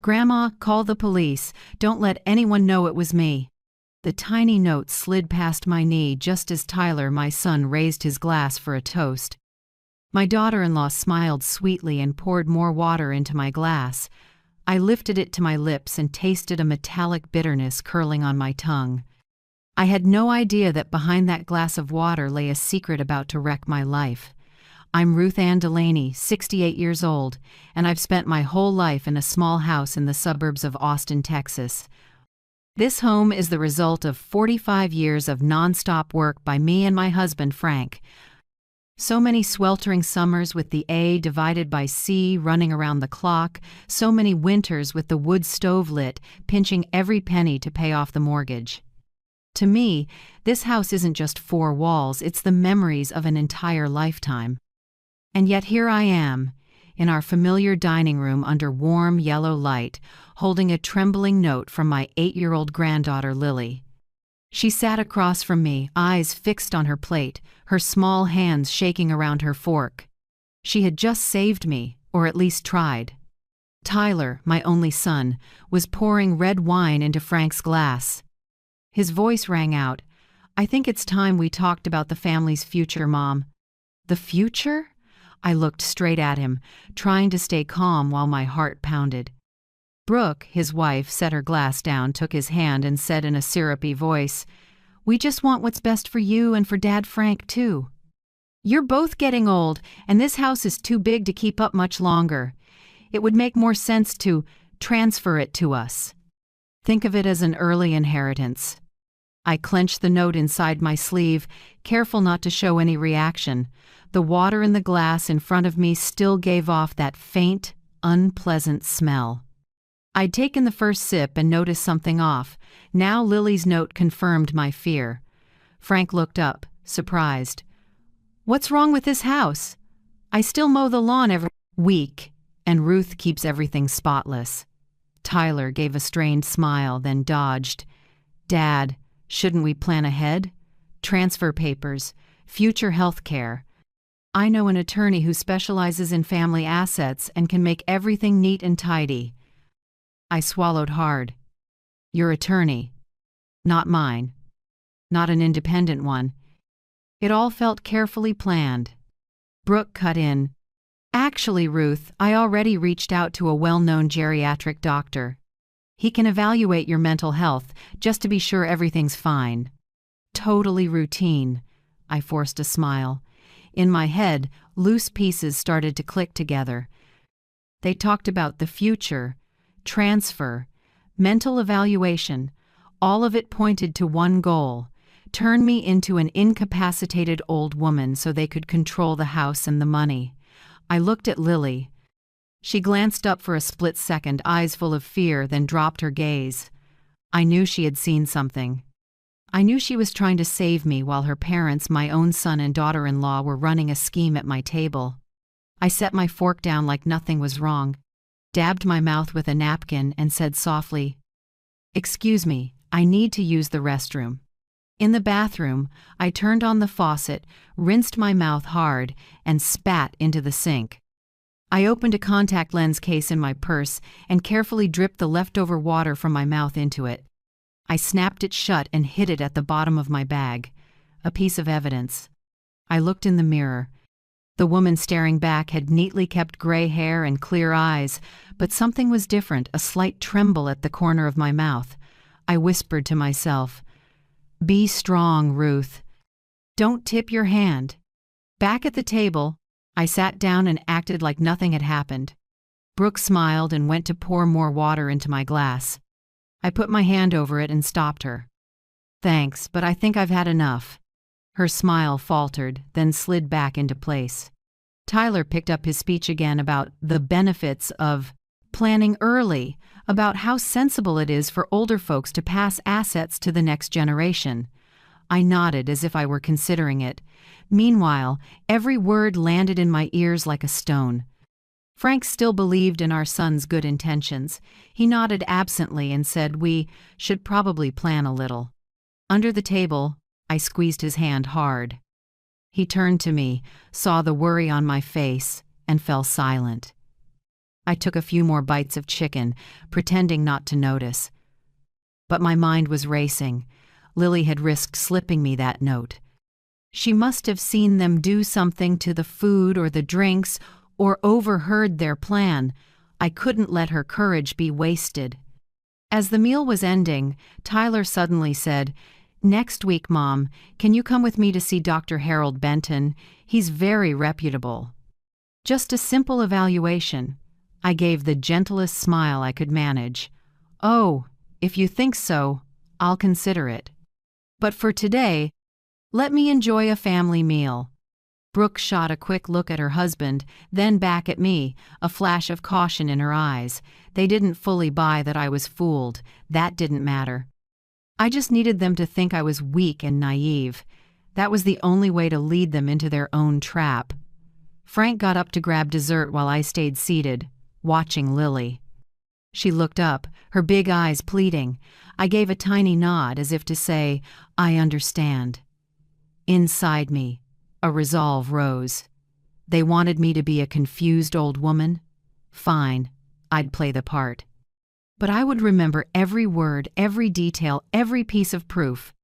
"Grandma, call the police. Don't let anyone know it was me." The tiny note slid past my knee just as Tyler, my son, raised his glass for a toast. My daughter-in-law smiled sweetly and poured more water into my glass. I lifted it to my lips and tasted a metallic bitterness curling on my tongue. I had no idea that behind that glass of water lay a secret about to wreck my life. I'm Ruth Ann Delaney, 68 years old, and I've spent my whole life in a small house in the suburbs of Austin, Texas. This home is the result of 45 years of nonstop work by me and my husband, Frank. So many sweltering summers with the A divided by C running around the clock, so many winters with the wood stove lit, pinching every penny to pay off the mortgage. To me, this house isn't just four walls, it's the memories of an entire lifetime. And yet here I am, in our familiar dining room under warm yellow light, holding a trembling note from my 8-year-old granddaughter, Lily. She sat across from me, eyes fixed on her plate, her small hands shaking around her fork. She had just saved me, or at least tried. Tyler, my only son, was pouring red wine into Frank's glass. His voice rang out, "I think it's time we talked about the family's future, Mom." "The future?" I looked straight at him, trying to stay calm while my heart pounded. Brooke, his wife, set her glass down, took his hand, and said in a syrupy voice, "We just want what's best for you and for Dad Frank, too. You're both getting old, and this house is too big to keep up much longer. It would make more sense to transfer it to us. Think of it as an early inheritance." I clenched the note inside my sleeve, careful not to show any reaction. The water in the glass in front of me still gave off that faint, unpleasant smell. I'd taken the first sip and noticed something off. Now Lily's note confirmed my fear. Frank looked up, surprised. "What's wrong with this house? I still mow the lawn every week, and Ruth keeps everything spotless." Tyler gave a strained smile, then dodged. "Dad, shouldn't we plan ahead? Transfer papers, future health care. I know an attorney who specializes in family assets and can make everything neat and tidy." I swallowed hard. "Your attorney. Not mine. Not an independent one." It all felt carefully planned. Brooke cut in. "Actually, Ruth, I already reached out to a well-known geriatric doctor. He can evaluate your mental health, just to be sure everything's fine." "Totally routine." I forced a smile. In my head, loose pieces started to click together. They talked about the future, transfer, mental evaluation. All of it pointed to one goal: turn me into an incapacitated old woman so they could control the house and the money. I looked at Lily. She glanced up for a split second, eyes full of fear, then dropped her gaze. I knew she had seen something. I knew she was trying to save me while her parents, my own son and daughter-in-law, were running a scheme at my table. I set my fork down like nothing was wrong, dabbed my mouth with a napkin, and said softly, "Excuse me, I need to use the restroom." In the bathroom, I turned on the faucet, rinsed my mouth hard, and spat into the sink. I opened a contact lens case in my purse and carefully dripped the leftover water from my mouth into it. I snapped it shut and hid it at the bottom of my bag. A piece of evidence. I looked in the mirror. The woman staring back had neatly kept gray hair and clear eyes, but something was different, a slight tremble at the corner of my mouth. I whispered to myself, "Be strong, Ruth. Don't tip your hand." Back at the table, I sat down and acted like nothing had happened. Brooke smiled and went to pour more water into my glass. I put my hand over it and stopped her. "Thanks, but I think I've had enough." Her smile faltered, then slid back into place. Tyler picked up his speech again about the benefits of planning early, about how sensible it is for older folks to pass assets to the next generation. I nodded as if I were considering it. Meanwhile, every word landed in my ears like a stone. Frank still believed in our son's good intentions. He nodded absently and said we should probably plan a little. Under the table, I squeezed his hand hard. He turned to me, saw the worry on my face, and fell silent. I took a few more bites of chicken, pretending not to notice. But my mind was racing. Lily had risked slipping me that note. She must have seen them do something to the food or the drinks, or overheard their plan. I couldn't let her courage be wasted. As the meal was ending, Tyler suddenly said, "Next week, Mom, can you come with me to see Dr. Harold Benton? He's very reputable." Just a simple evaluation. I gave the gentlest smile I could manage. "Oh, if you think so, I'll consider it. But for today, let me enjoy a family meal." Brooke shot a quick look at her husband, then back at me, a flash of caution in her eyes. They didn't fully buy that I was fooled. That didn't matter. I just needed them to think I was weak and naive. That was the only way to lead them into their own trap. Frank got up to grab dessert while I stayed seated, watching Lily. She looked up, her big eyes pleading. I gave a tiny nod as if to say, "I understand." Inside me, a resolve rose. They wanted me to be a confused old woman? Fine, I'd play the part. But I would remember every word, every detail, every piece of proof.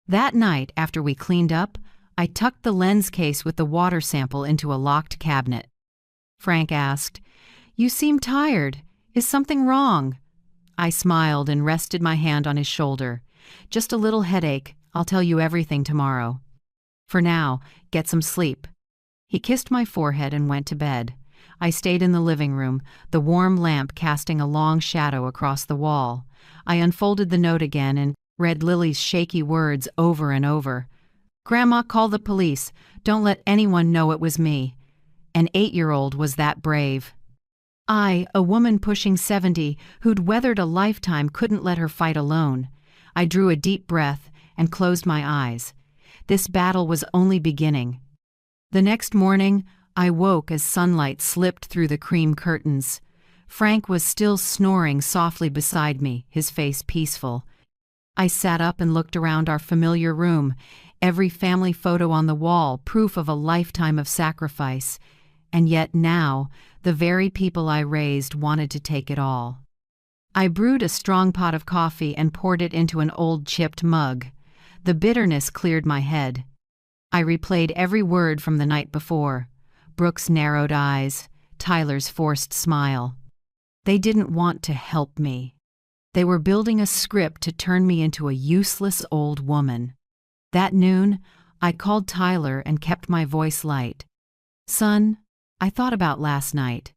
That night, after we cleaned up, I tucked the lens case with the water sample into a locked cabinet. Frank asked, "You seem tired. Is something wrong?" I smiled and rested my hand on his shoulder. "Just a little headache. I'll tell you everything tomorrow. For now, get some sleep." He kissed my forehead and went to bed. I stayed in the living room, the warm lamp casting a long shadow across the wall. I unfolded the note again and read Lily's shaky words over and over. "Grandma, call the police. Don't let anyone know it was me." An 8-year-old was that brave. I, a woman pushing 70, who'd weathered a lifetime, couldn't let her fight alone. I drew a deep breath and closed my eyes. This battle was only beginning. The next morning, I woke as sunlight slipped through the cream curtains. Frank was still snoring softly beside me, his face peaceful. I sat up and looked around our familiar room, every family photo on the wall, proof of a lifetime of sacrifice. And yet now, the very people I raised wanted to take it all. I brewed a strong pot of coffee and poured it into an old chipped mug. The bitterness cleared my head. I replayed every word from the night before. Brooke's narrowed eyes, Tyler's forced smile. They didn't want to help me. They were building a script to turn me into a useless old woman. That noon, I called Tyler and kept my voice light. "Son, I thought about last night.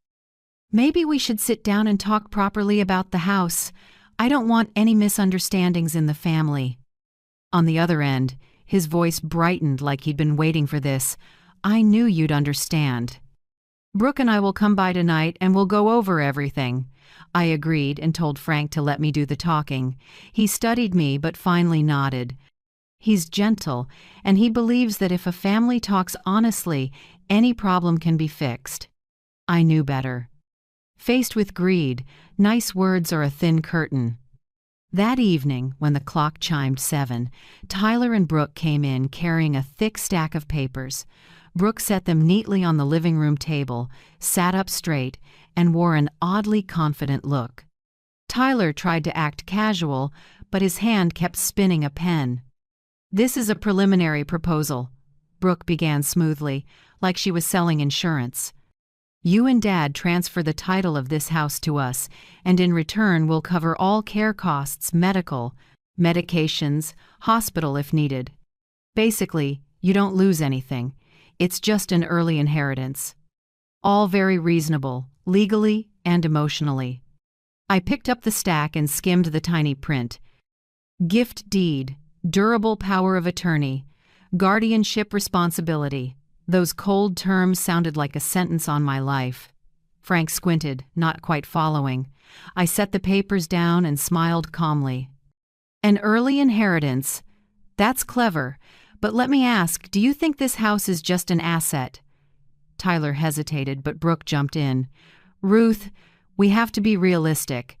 Maybe we should sit down and talk properly about the house. I don't want any misunderstandings in the family." On the other end, his voice brightened like he'd been waiting for this. "I knew you'd understand. Brooke and I will come by tonight and we'll go over everything." I agreed and told Frank to let me do the talking. He studied me but finally nodded. He's gentle, and he believes that if a family talks honestly, any problem can be fixed. I knew better. Faced with greed, nice words are a thin curtain. That evening, when the clock chimed 7, Tyler and Brooke came in carrying a thick stack of papers. Brooke set them neatly on the living room table, sat up straight, and wore an oddly confident look. Tyler tried to act casual, but his hand kept spinning a pen. "This is a preliminary proposal," Brooke began smoothly, like she was selling insurance. "You and Dad transfer the title of this house to us, and in return we'll cover all care costs, medical, medications, hospital if needed. Basically, you don't lose anything. It's just an early inheritance. All very reasonable, legally and emotionally." I picked up the stack and skimmed the tiny print. Gift deed, durable power of attorney, guardianship responsibility. Those cold terms sounded like a sentence on my life. Frank squinted, not quite following. I set the papers down and smiled calmly. "An early inheritance. That's clever. But let me ask, do you think this house is just an asset?" Tyler hesitated, but Brooke jumped in. "Ruth, we have to be realistic.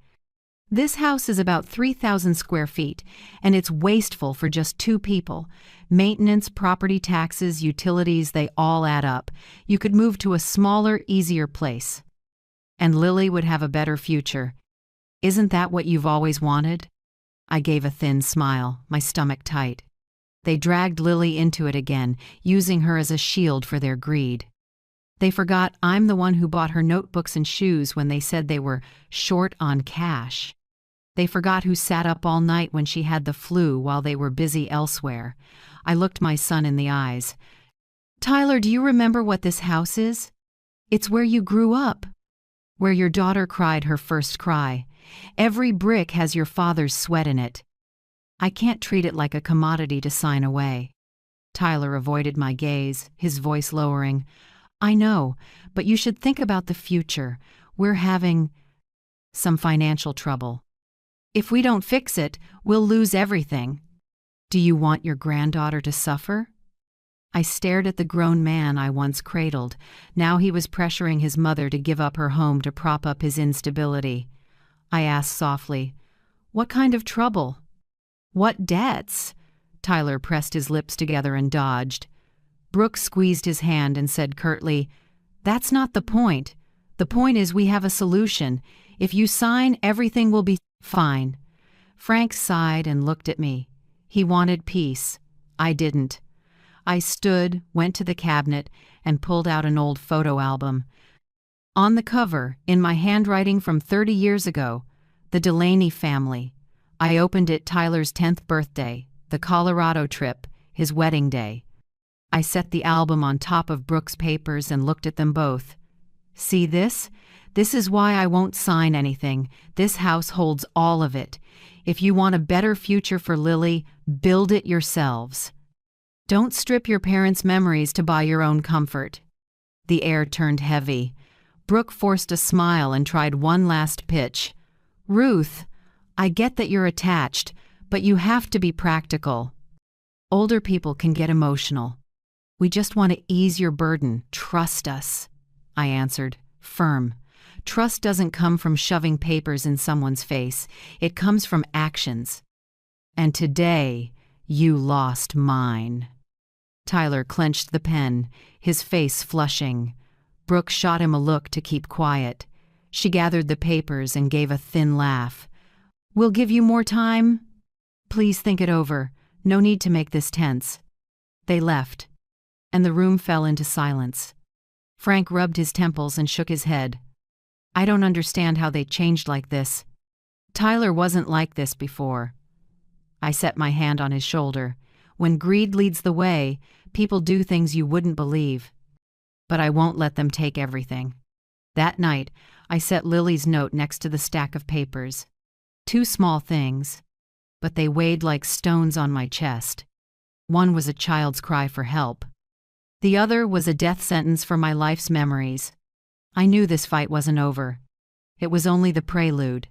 This house is about 3,000 square feet, and it's wasteful for just 2 people. Maintenance, property taxes, utilities, they all add up. You could move to a smaller, easier place." And Lily would have a better future. Isn't that what you've always wanted? I gave a thin smile, my stomach tight. They dragged Lily into it again, using her as a shield for their greed. They forgot I'm the one who bought her notebooks and shoes when they said they were short on cash. They forgot who sat up all night when she had the flu while they were busy elsewhere. I looked my son in the eyes. Tyler, do you remember what this house is? It's where you grew up. Where your daughter cried her first cry. Every brick has your father's sweat in it. I can't treat it like a commodity to sign away. Tyler avoided my gaze, his voice lowering. I know, but you should think about the future. We're having some financial trouble. If we don't fix it, we'll lose everything. Do you want your granddaughter to suffer? I stared at the grown man I once cradled. Now he was pressuring his mother to give up her home to prop up his instability. I asked softly, "What kind of trouble?" "What debts?" Tyler pressed his lips together and dodged. Brooke squeezed his hand and said curtly, "That's not the point. The point is we have a solution. If you sign, everything will be fine." Frank sighed and looked at me. He wanted peace. I didn't. I stood, went to the cabinet, and pulled out an old photo album. On the cover, in my handwriting from 30 years ago, the Delaney family. I opened it Tyler's 10th birthday, the Colorado trip, his wedding day. I set the album on top of Brooke's papers and looked at them both. See this? This is why I won't sign anything. This house holds all of it. If you want a better future for Lily, build it yourselves. Don't strip your parents' memories to buy your own comfort. The air turned heavy. Brooke forced a smile and tried one last pitch. Ruth, I get that you're attached, but you have to be practical. Older people can get emotional. We just want to ease your burden. Trust us. I answered, firm. Trust doesn't come from shoving papers in someone's face. It comes from actions. And today, you lost mine. Tyler clenched the pen, his face flushing. Brooke shot him a look to keep quiet. She gathered the papers and gave a thin laugh. We'll give you more time. Please think it over. No need to make this tense. They left, and the room fell into silence. Frank rubbed his temples and shook his head. I don't understand how they changed like this. Tyler wasn't like this before. I set my hand on his shoulder. When greed leads the way, people do things you wouldn't believe. But I won't let them take everything. That night, I set Lily's note next to the stack of papers. 2 small things, but they weighed like stones on my chest. One was a child's cry for help. The other was a death sentence for my life's memories. I knew this fight wasn't over. It was only the prelude.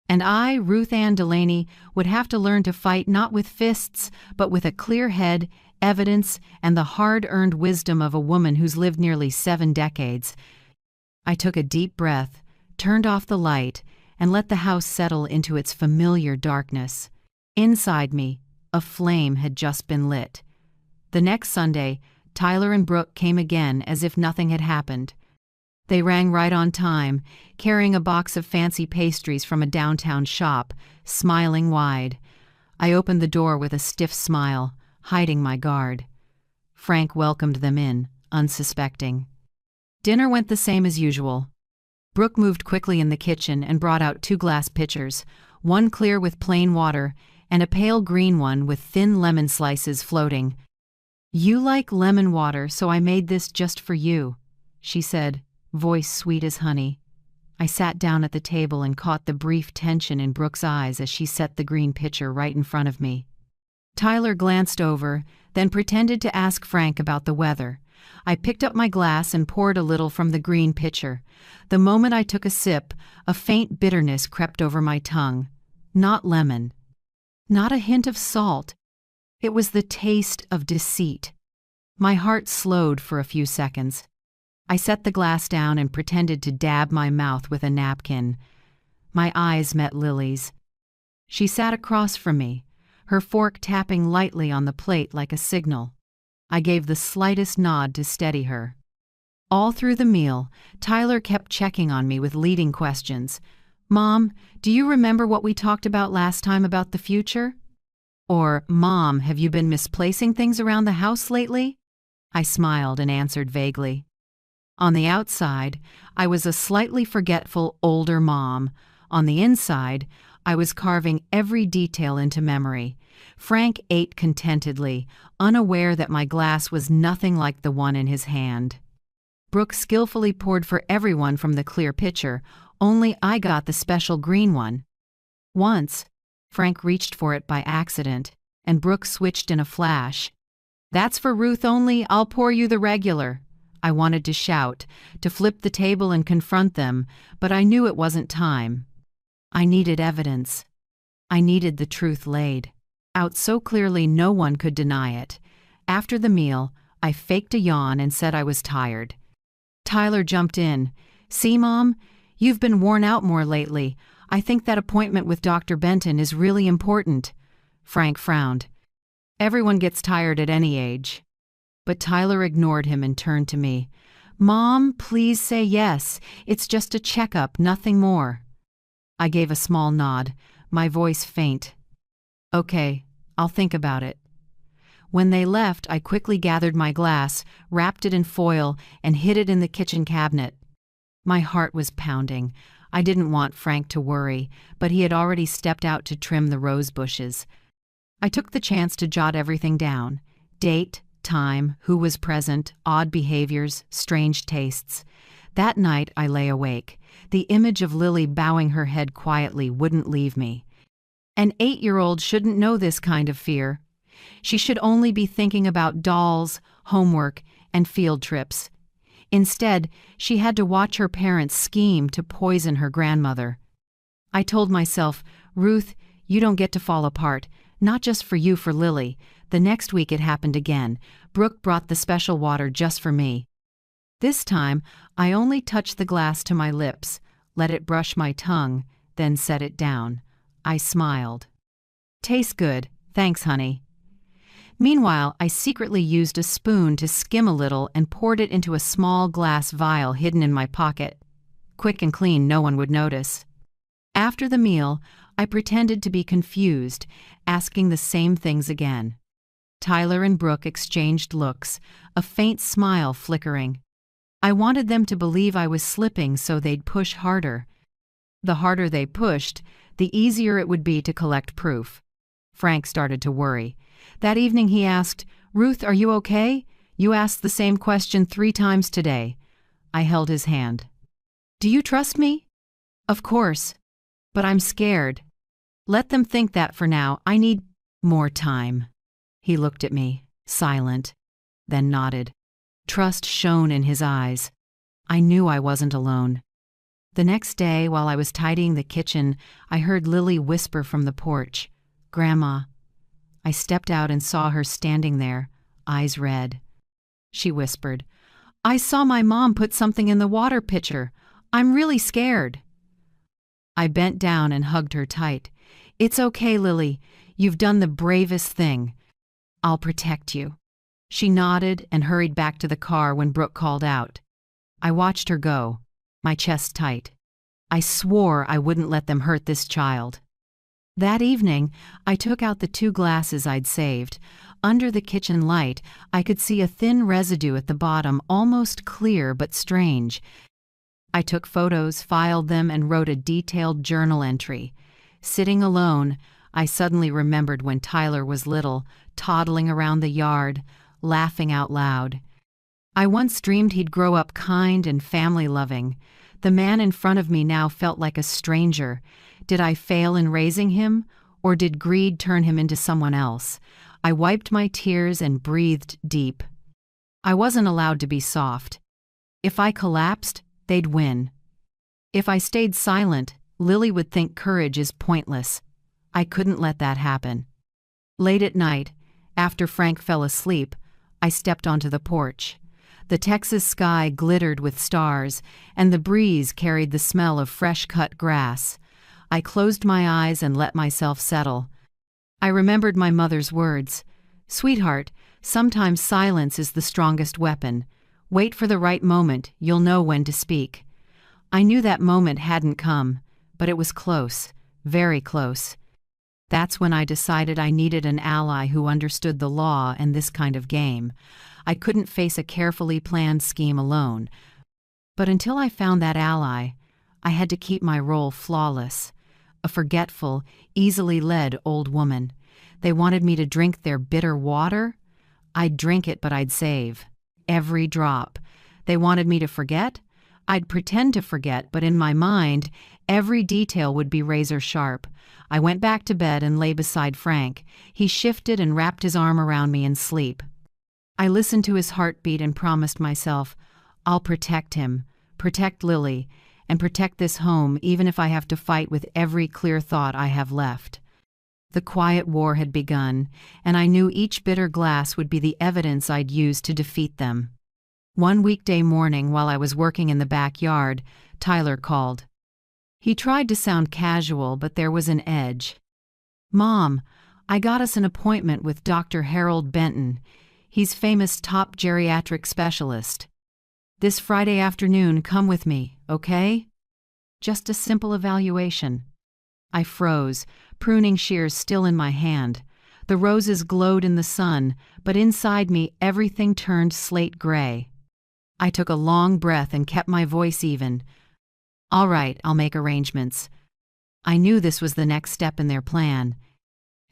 And I, Ruth Ann Delaney, would have to learn to fight not with fists, but with a clear head, evidence, and the hard-earned wisdom of a woman who's lived nearly 7 decades. I took a deep breath, turned off the light, and let the house settle into its familiar darkness. Inside me, a flame had just been lit. The next Sunday, Tyler and Brooke came again as if nothing had happened. They rang right on time, carrying a box of fancy pastries from a downtown shop, smiling wide. I opened the door with a stiff smile, hiding my guard. Frank welcomed them in, unsuspecting. Dinner went the same as usual. Brooke moved quickly in the kitchen and brought out 2 glass pitchers, one clear with plain water and a pale green one with thin lemon slices floating. You like lemon water, so I made this just for you, she said, voice sweet as honey. I sat down at the table and caught the brief tension in Brooke's eyes as she set the green pitcher right in front of me. Tyler glanced over, then pretended to ask Frank about the weather. I picked up my glass and poured a little from the green pitcher. The moment I took a sip, a faint bitterness crept over my tongue. Not lemon. Not a hint of salt. It was the taste of deceit. My heart slowed for a few seconds. I set the glass down and pretended to dab my mouth with a napkin. My eyes met Lily's. She sat across from me, her fork tapping lightly on the plate like a signal. I gave the slightest nod to steady her. All through the meal, Tyler kept checking on me with leading questions. "Mom, do you remember what we talked about last time about the future?" Or, "Mom, have you been misplacing things around the house lately?" I smiled and answered vaguely. On the outside, I was a slightly forgetful older mom. On the inside, I was carving every detail into memory. Frank ate contentedly, unaware that my glass was nothing like the one in his hand. Brooke skillfully poured for everyone from the clear pitcher, only I got the special green one. Once, Frank reached for it by accident, and Brooke switched in a flash. "That's for Ruth only, I'll pour you the regular." I wanted to shout, to flip the table and confront them, but I knew it wasn't time. I needed evidence. I needed the truth laid out so clearly no one could deny it. After the meal, I faked a yawn and said I was tired. Tyler jumped in. "See, Mom? You've been worn out more lately. I think that appointment with Dr. Benton is really important." Frank frowned. "Everyone gets tired at any age." But Tyler ignored him and turned to me. "Mom, please say yes. It's just a checkup, nothing more." I gave a small nod, my voice faint. "Okay, I'll think about it." When they left, I quickly gathered my glass, wrapped it in foil, and hid it in the kitchen cabinet. My heart was pounding. I didn't want Frank to worry, but he had already stepped out to trim the rose bushes. I took the chance to jot everything down: date, time, who was present, odd behaviors, strange tastes. That night I lay awake. The image of Lily bowing her head quietly wouldn't leave me. An 8-year-old shouldn't know this kind of fear. She should only be thinking about dolls, homework, and field trips. Instead, she had to watch her parents scheme to poison her grandmother. I told myself, "Ruth, you don't get to fall apart, not just for you, for Lily." The next week it happened again. Brooke brought the special water just for me. This time, I only touched the glass to my lips, let it brush my tongue, then set it down. I smiled. "Tastes good, thanks, honey." Meanwhile, I secretly used a spoon to skim a little and poured it into a small glass vial hidden in my pocket. Quick and clean, no one would notice. After the meal, I pretended to be confused, asking the same things again. Tyler and Brooke exchanged looks, a faint smile flickering. I wanted them to believe I was slipping so they'd push harder. The harder they pushed, the easier it would be to collect proof. Frank started to worry. That evening he asked, "Ruth, are you okay? You asked the same question 3 times today." I held his hand. "Do you trust me?" "Of course. But I'm scared." "Let them think that for now. I need more time." He looked at me, silent, then nodded. Trust shone in his eyes. I knew I wasn't alone. The next day, while I was tidying the kitchen, I heard Lily whisper from the porch, "Grandma." I stepped out and saw her standing there, eyes red. She whispered, "I saw my mom put something in the water pitcher. I'm really scared." I bent down and hugged her tight. "It's okay, Lily. You've done the bravest thing. I'll protect you." She nodded and hurried back to the car when Brooke called out. I watched her go, my chest tight. I swore I wouldn't let them hurt this child. That evening, I took out the 2 glasses I'd saved. Under the kitchen light, I could see a thin residue at the bottom, almost clear but strange. I took photos, filed them, and wrote a detailed journal entry. Sitting alone, I suddenly remembered when Tyler was little, toddling around the yard, laughing out loud. I once dreamed he'd grow up kind and family-loving. The man in front of me now felt like a stranger. Did I fail in raising him, or did greed turn him into someone else? I wiped my tears and breathed deep. I wasn't allowed to be soft. If I collapsed, they'd win. If I stayed silent, Lily would think courage is pointless. I couldn't let that happen. Late at night, after Frank fell asleep, I stepped onto the porch. The Texas sky glittered with stars, and the breeze carried the smell of fresh-cut grass. I closed my eyes and let myself settle. I remembered my mother's words. "Sweetheart, sometimes silence is the strongest weapon. Wait for the right moment, you'll know when to speak. I knew that moment hadn't come, but it was close, very close. That's when I decided I needed an ally who understood the law and this kind of game. I couldn't face a carefully planned scheme alone. But until I found that ally, I had to keep my role flawless. A forgetful, easily led old woman. They wanted me to drink their bitter water? I'd drink it, but I'd save. Every drop. They wanted me to forget? I'd pretend to forget, but in my mind, every detail would be razor sharp. I went back to bed and lay beside Frank. He shifted and wrapped his arm around me in sleep. I listened to his heartbeat and promised myself, I'll protect him, protect Lily, and protect this home even if I have to fight with every clear thought I have left. The quiet war had begun, and I knew each bitter glass would be the evidence I'd use to defeat them. One weekday morning while I was working in the backyard, Tyler called. He tried to sound casual, but there was an edge. "Mom, I got us an appointment with Dr. Harold Benton. He's famous top geriatric specialist. This Friday afternoon, come with me, okay?" Just a simple evaluation. I froze, pruning shears still in my hand. The roses glowed in the sun, but inside me everything turned slate gray. I took a long breath and kept my voice even. "All right, I'll make arrangements." I knew this was the next step in their plan,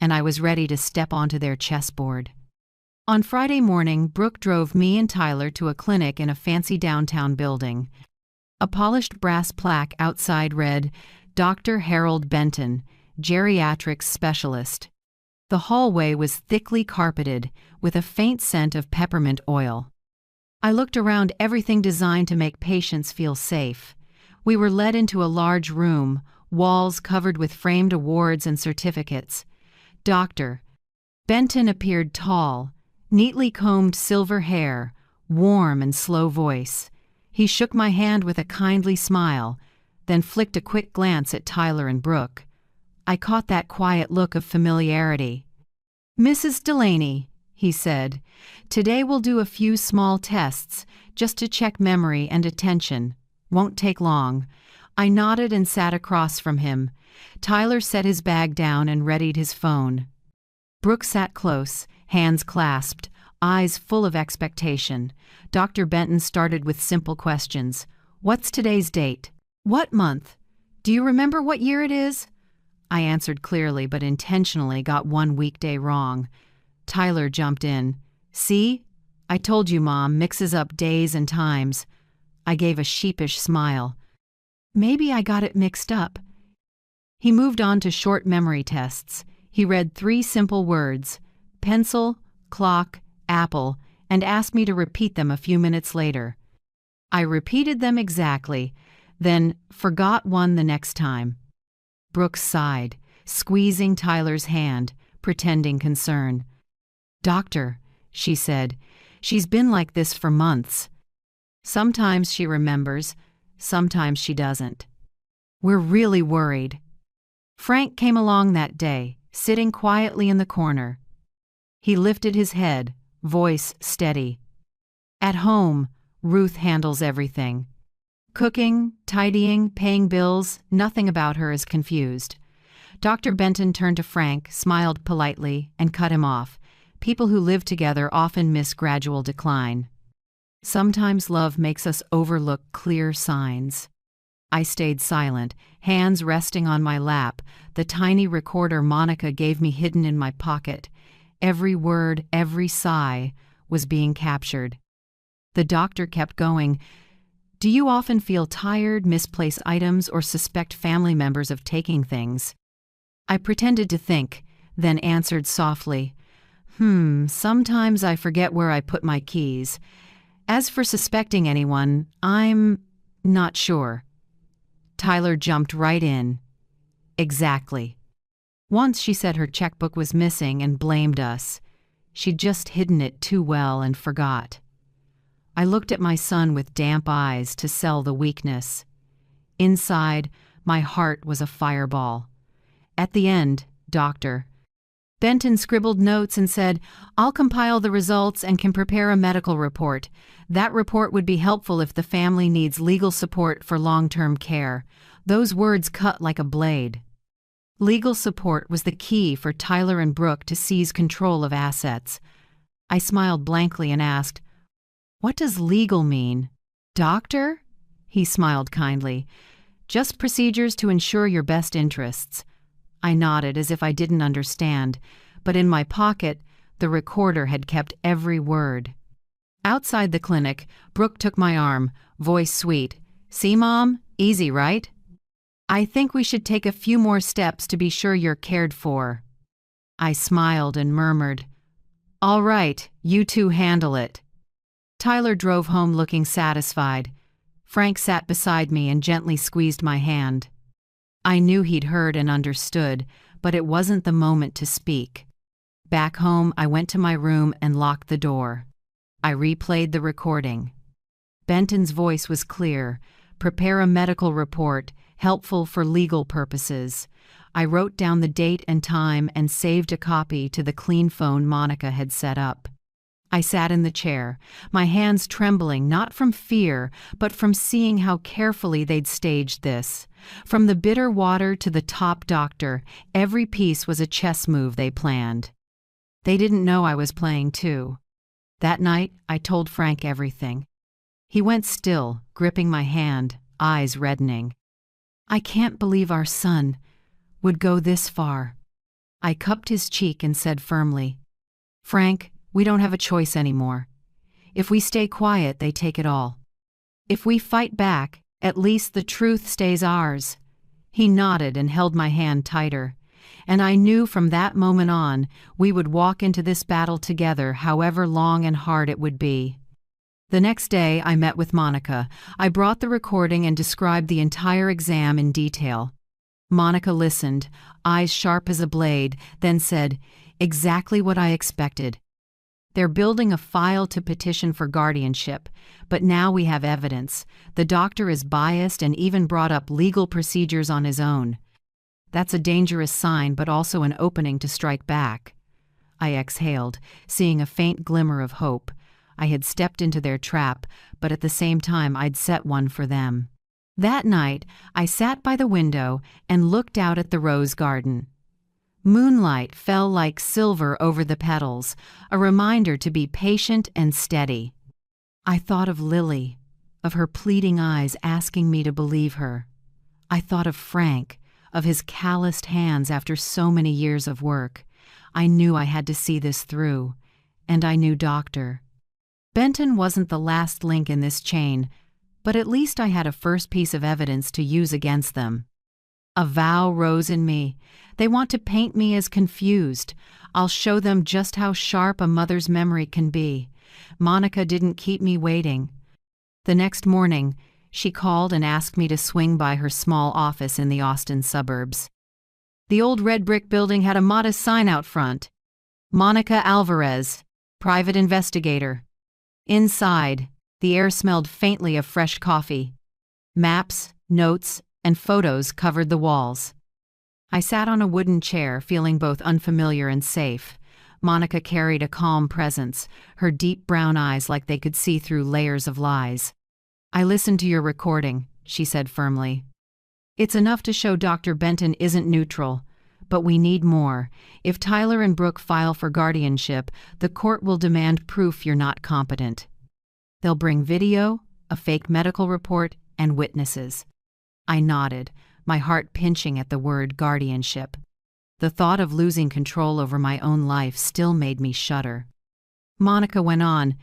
and I was ready to step onto their chessboard. On Friday morning, Brooke drove me and Tyler to a clinic in a fancy downtown building. A polished brass plaque outside read, "Dr. Harold Benton, Geriatrics Specialist." The hallway was thickly carpeted, with a faint scent of peppermint oil. I looked around, everything designed to make patients feel safe. We were led into a large room, walls covered with framed awards and certificates. Dr. Benton appeared tall, neatly combed silver hair, warm and slow voice. He shook my hand with a kindly smile, then flicked a quick glance at Tyler and Brooke. I caught that quiet look of familiarity. "Mrs. Delaney," he said, "today we'll do a few small tests, just to check memory and attention. Won't take long." I nodded and sat across from him. Tyler set his bag down and readied his phone. Brooke sat close, hands clasped, eyes full of expectation. Dr. Benton started with simple questions. "What's today's date? What month? Do you remember what year it is?" I answered clearly, but intentionally got one weekday wrong. Tyler jumped in. "See? I told you, Mom, mixes up days and times." I gave a sheepish smile. Maybe I got it mixed up. He moved on to short memory tests. He read 3 simple words, pencil, clock, apple, and asked me to repeat them a few minutes later. I repeated them exactly, then forgot one the next time. Brooke sighed, squeezing Tyler's hand, pretending concern. "Doctor," she said, "she's been like this for months. Sometimes she remembers, sometimes she doesn't. We're really worried." Frank came along that day, sitting quietly in the corner. He lifted his head, voice steady. "At home, Ruth handles everything. Cooking, tidying, paying bills, nothing about her is confused." Dr. Benton turned to Frank, smiled politely, and cut him off. People who live together often miss gradual decline. Sometimes love makes us overlook clear signs. I stayed silent, hands resting on my lap, the tiny recorder Monica gave me hidden in my pocket. Every word, every sigh was being captured. The doctor kept going. "Do you often feel tired, misplace items, or suspect family members of taking things?" I pretended to think, then answered softly, Sometimes I forget where I put my keys. As for suspecting anyone, I'm not sure." Tyler jumped right in. "Exactly. Once she said her checkbook was missing and blamed us. She'd just hidden it too well and forgot." I looked at my son with damp eyes to sell the weakness. Inside, my heart was a fireball. "At the end, doctor, Benton scribbled notes and said, "I'll compile the results and can prepare a medical report. That report would be helpful if the family needs legal support for long-term care." Those words cut like a blade. Legal support was the key for Tyler and Brooke to seize control of assets. I smiled blankly and asked, "What does legal mean? Doctor?" He smiled kindly. "Just procedures to ensure your best interests." I nodded as if I didn't understand, but in my pocket, the recorder had kept every word. Outside the clinic, Brooke took my arm, voice sweet. "See, Mom? Easy, right? I think we should take a few more steps to be sure you're cared for." I smiled and murmured, "All right, you two handle it." Tyler drove home looking satisfied. Frank sat beside me and gently squeezed my hand. I knew he'd heard and understood, but it wasn't the moment to speak. Back home, I went to my room and locked the door. I replayed the recording. Benton's voice was clear. "Prepare a medical report, helpful for legal purposes." I wrote down the date and time and saved a copy to the clean phone Monica had set up. I sat in the chair, my hands trembling not from fear, but from seeing how carefully they'd staged this. From the bitter water to the top doctor, every piece was a chess move they planned. They didn't know I was playing too. That night, I told Frank everything. He went still, gripping my hand, eyes reddening. "I can't believe our son would go this far." I cupped his cheek and said firmly, "Frank, we don't have a choice anymore. If we stay quiet, they take it all. If we fight back, at least the truth stays ours." He nodded and held my hand tighter. And I knew from that moment on, we would walk into this battle together, however long and hard it would be. The next day, I met with Monica. I brought the recording and described the entire exam in detail. Monica listened, eyes sharp as a blade, then said, "Exactly what I expected. They're building a file to petition for guardianship, but now we have evidence. The doctor is biased and even brought up legal procedures on his own. That's a dangerous sign, but also an opening to strike back." I exhaled, seeing a faint glimmer of hope. I had stepped into their trap, but at the same time I'd set one for them. That night, I sat by the window and looked out at the rose garden. Moonlight fell like silver over the petals, a reminder to be patient and steady. I thought of Lily, of her pleading eyes asking me to believe her. I thought of Frank, of his calloused hands after so many years of work. I knew I had to see this through, and I knew Doctor. Benton wasn't the last link in this chain, but at least I had a first piece of evidence to use against them. A vow rose in me. They want to paint me as confused. I'll show them just how sharp a mother's memory can be. Monica didn't keep me waiting. The next morning, she called and asked me to swing by her small office in the Austin suburbs. The old red brick building had a modest sign out front. "Monica Alvarez, private investigator." Inside, the air smelled faintly of fresh coffee. Maps, notes, and photos covered the walls. I sat on a wooden chair, feeling both unfamiliar and safe. Monica carried a calm presence, her deep brown eyes like they could see through layers of lies. "I listened to your recording," she said firmly. "It's enough to show Dr. Benton isn't neutral, but we need more. If Tyler and Brooke file for guardianship, the court will demand proof you're not competent. They'll bring video, a fake medical report, and witnesses." I nodded, my heart pinching at the word guardianship. The thought of losing control over my own life still made me shudder. Monica went on,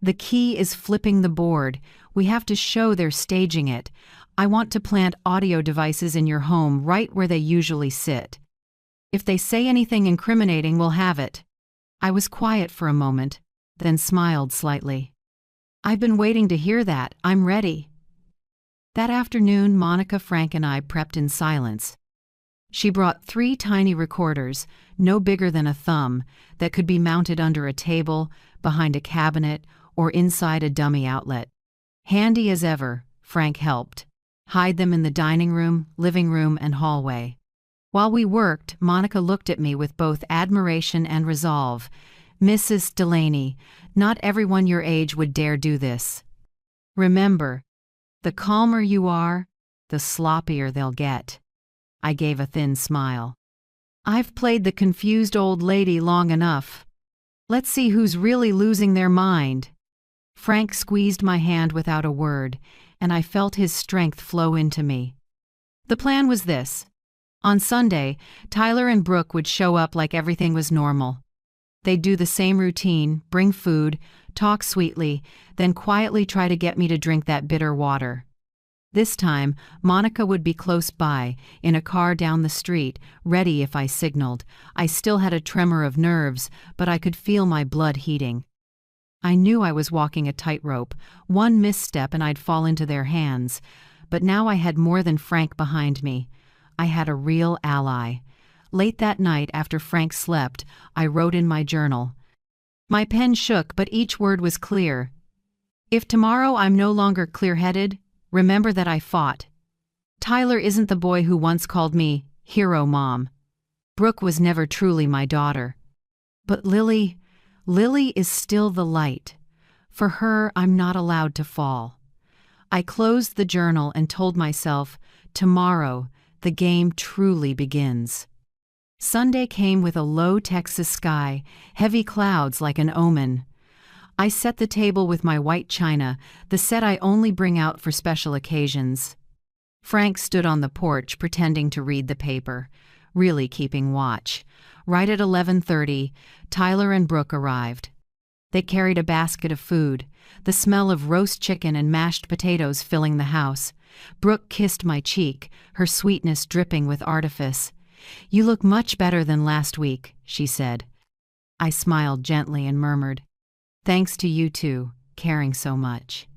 "The key is flipping the board. We have to show they're staging it. I want to plant audio devices in your home right where they usually sit. If they say anything incriminating, we'll have it." I was quiet for a moment, then smiled slightly. "I've been waiting to hear that. I'm ready." That afternoon, Monica, Frank, and I prepped in silence. She brought 3 tiny recorders, no bigger than a thumb, that could be mounted under a table, behind a cabinet, or inside a dummy outlet. Handy as ever, Frank helped. Hide them in the dining room, living room, and hallway. While we worked, Monica looked at me with both admiration and resolve. "Mrs. Delaney, not everyone your age would dare do this. Remember, the calmer you are, the sloppier they'll get." I gave a thin smile. "I've played the confused old lady long enough. Let's see who's really losing their mind." Frank squeezed my hand without a word, and I felt his strength flow into me. The plan was this. On Sunday, Tyler and Brooke would show up like everything was normal. They'd do the same routine, bring food, talk sweetly, then quietly try to get me to drink that bitter water. This time, Monica would be close by, in a car down the street, ready if I signaled. I still had a tremor of nerves, but I could feel my blood heating. I knew I was walking a tightrope. One misstep and I'd fall into their hands. But now I had more than Frank behind me. I had a real ally. Late that night, after Frank slept, I wrote in my journal. My pen shook, but each word was clear. "If tomorrow I'm no longer clear-headed, remember that I fought. Tyler isn't the boy who once called me hero mom. Brooke was never truly my daughter. But Lily is still the light. For her, I'm not allowed to fall." I closed the journal and told myself, tomorrow, the game truly begins. Sunday came with a low Texas sky, heavy clouds like an omen. I set the table with my white china, the set I only bring out for special occasions. Frank stood on the porch pretending to read the paper, really keeping watch. Right at 11:30, Tyler and Brooke arrived. They carried a basket of food, the smell of roast chicken and mashed potatoes filling the house. Brooke kissed my cheek, her sweetness dripping with artifice. "You look much better than last week," she said. I smiled gently and murmured, "Thanks to you two, caring so much."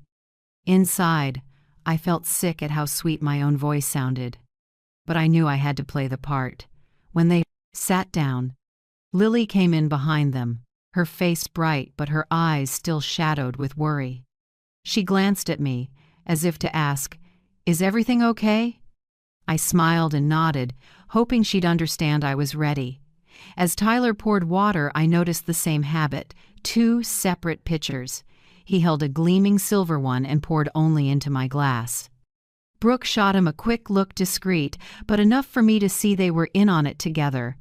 Inside, I felt sick at how sweet my own voice sounded. But I knew I had to play the part. When they sat down, Lily came in behind them, her face bright but her eyes still shadowed with worry. She glanced at me, as if to ask, "Is everything okay?" I smiled and nodded, hoping she'd understand I was ready. As Tyler poured water, I noticed the same habit, 2 separate pitchers. He held a gleaming silver one and poured only into my glass. Brooke shot him a quick look, discreet, but enough for me to see they were in on it together.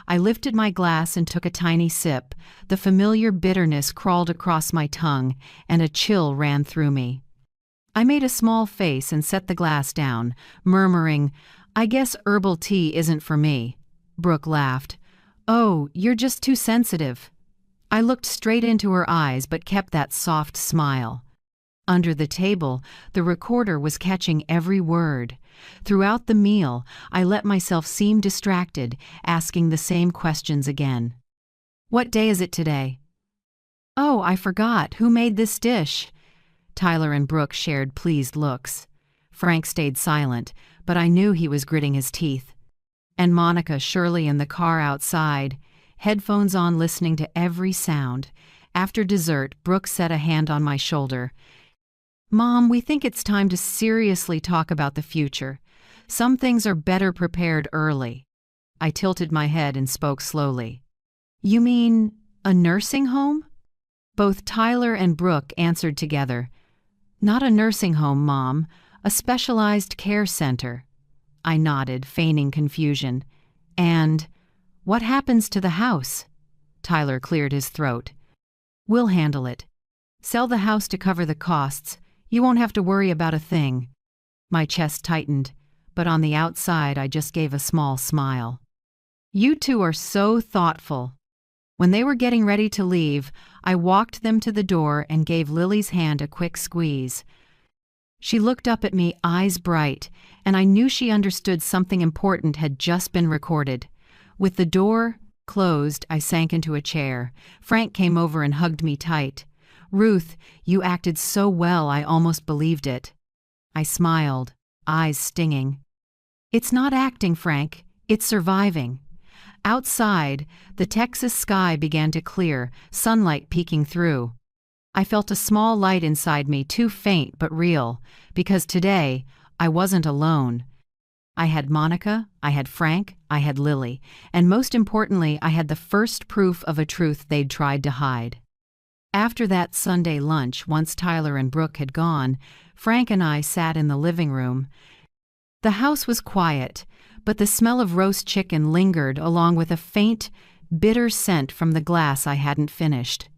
I lifted my glass and took a tiny sip. The familiar bitterness crawled across my tongue, and a chill ran through me. I made a small face and set the glass down, murmuring, "I guess herbal tea isn't for me." Brooke laughed. "Oh, you're just too sensitive." I looked straight into her eyes but kept that soft smile. Under the table, the recorder was catching every word. Throughout the meal, I let myself seem distracted, asking the same questions again. "What day is it today?" "Oh, I forgot. Who made this dish?" Tyler and Brooke shared pleased looks. Frank stayed silent, but I knew he was gritting his teeth. And Monica surely in the car outside, headphones on listening to every sound. After dessert, Brooke set a hand on my shoulder. "Mom, we think it's time to seriously talk about the future. Some things are better prepared early." I tilted my head and spoke slowly. "You mean a nursing home?" Both Tyler and Brooke answered together. "Not a nursing home, Mom, a specialized care center." I nodded, feigning confusion. "And what happens to the house?" Tyler cleared his throat. "We'll handle it. Sell the house to cover the costs. You won't have to worry about a thing." My chest tightened, but on the outside I just gave a small smile. "You two are so thoughtful." When they were getting ready to leave, I walked them to the door and gave Lily's hand a quick squeeze. She looked up at me, eyes bright, and I knew she understood something important had just been recorded. With the door closed, I sank into a chair. Frank came over and hugged me tight. "Ruth, you acted so well I almost believed it." I smiled, eyes stinging. "It's not acting, Frank. It's surviving." Outside, the Texas sky began to clear, sunlight peeking through. I felt a small light inside me, too faint but real, because today I wasn't alone. I had Monica, I had Frank, I had Lily, and most importantly, I had the first proof of a truth they'd tried to hide. After that Sunday lunch, once Tyler and Brooke had gone, Frank and I sat in the living room. The house was quiet, but the smell of roast chicken lingered along with a faint, bitter scent from the glass I hadn't finished.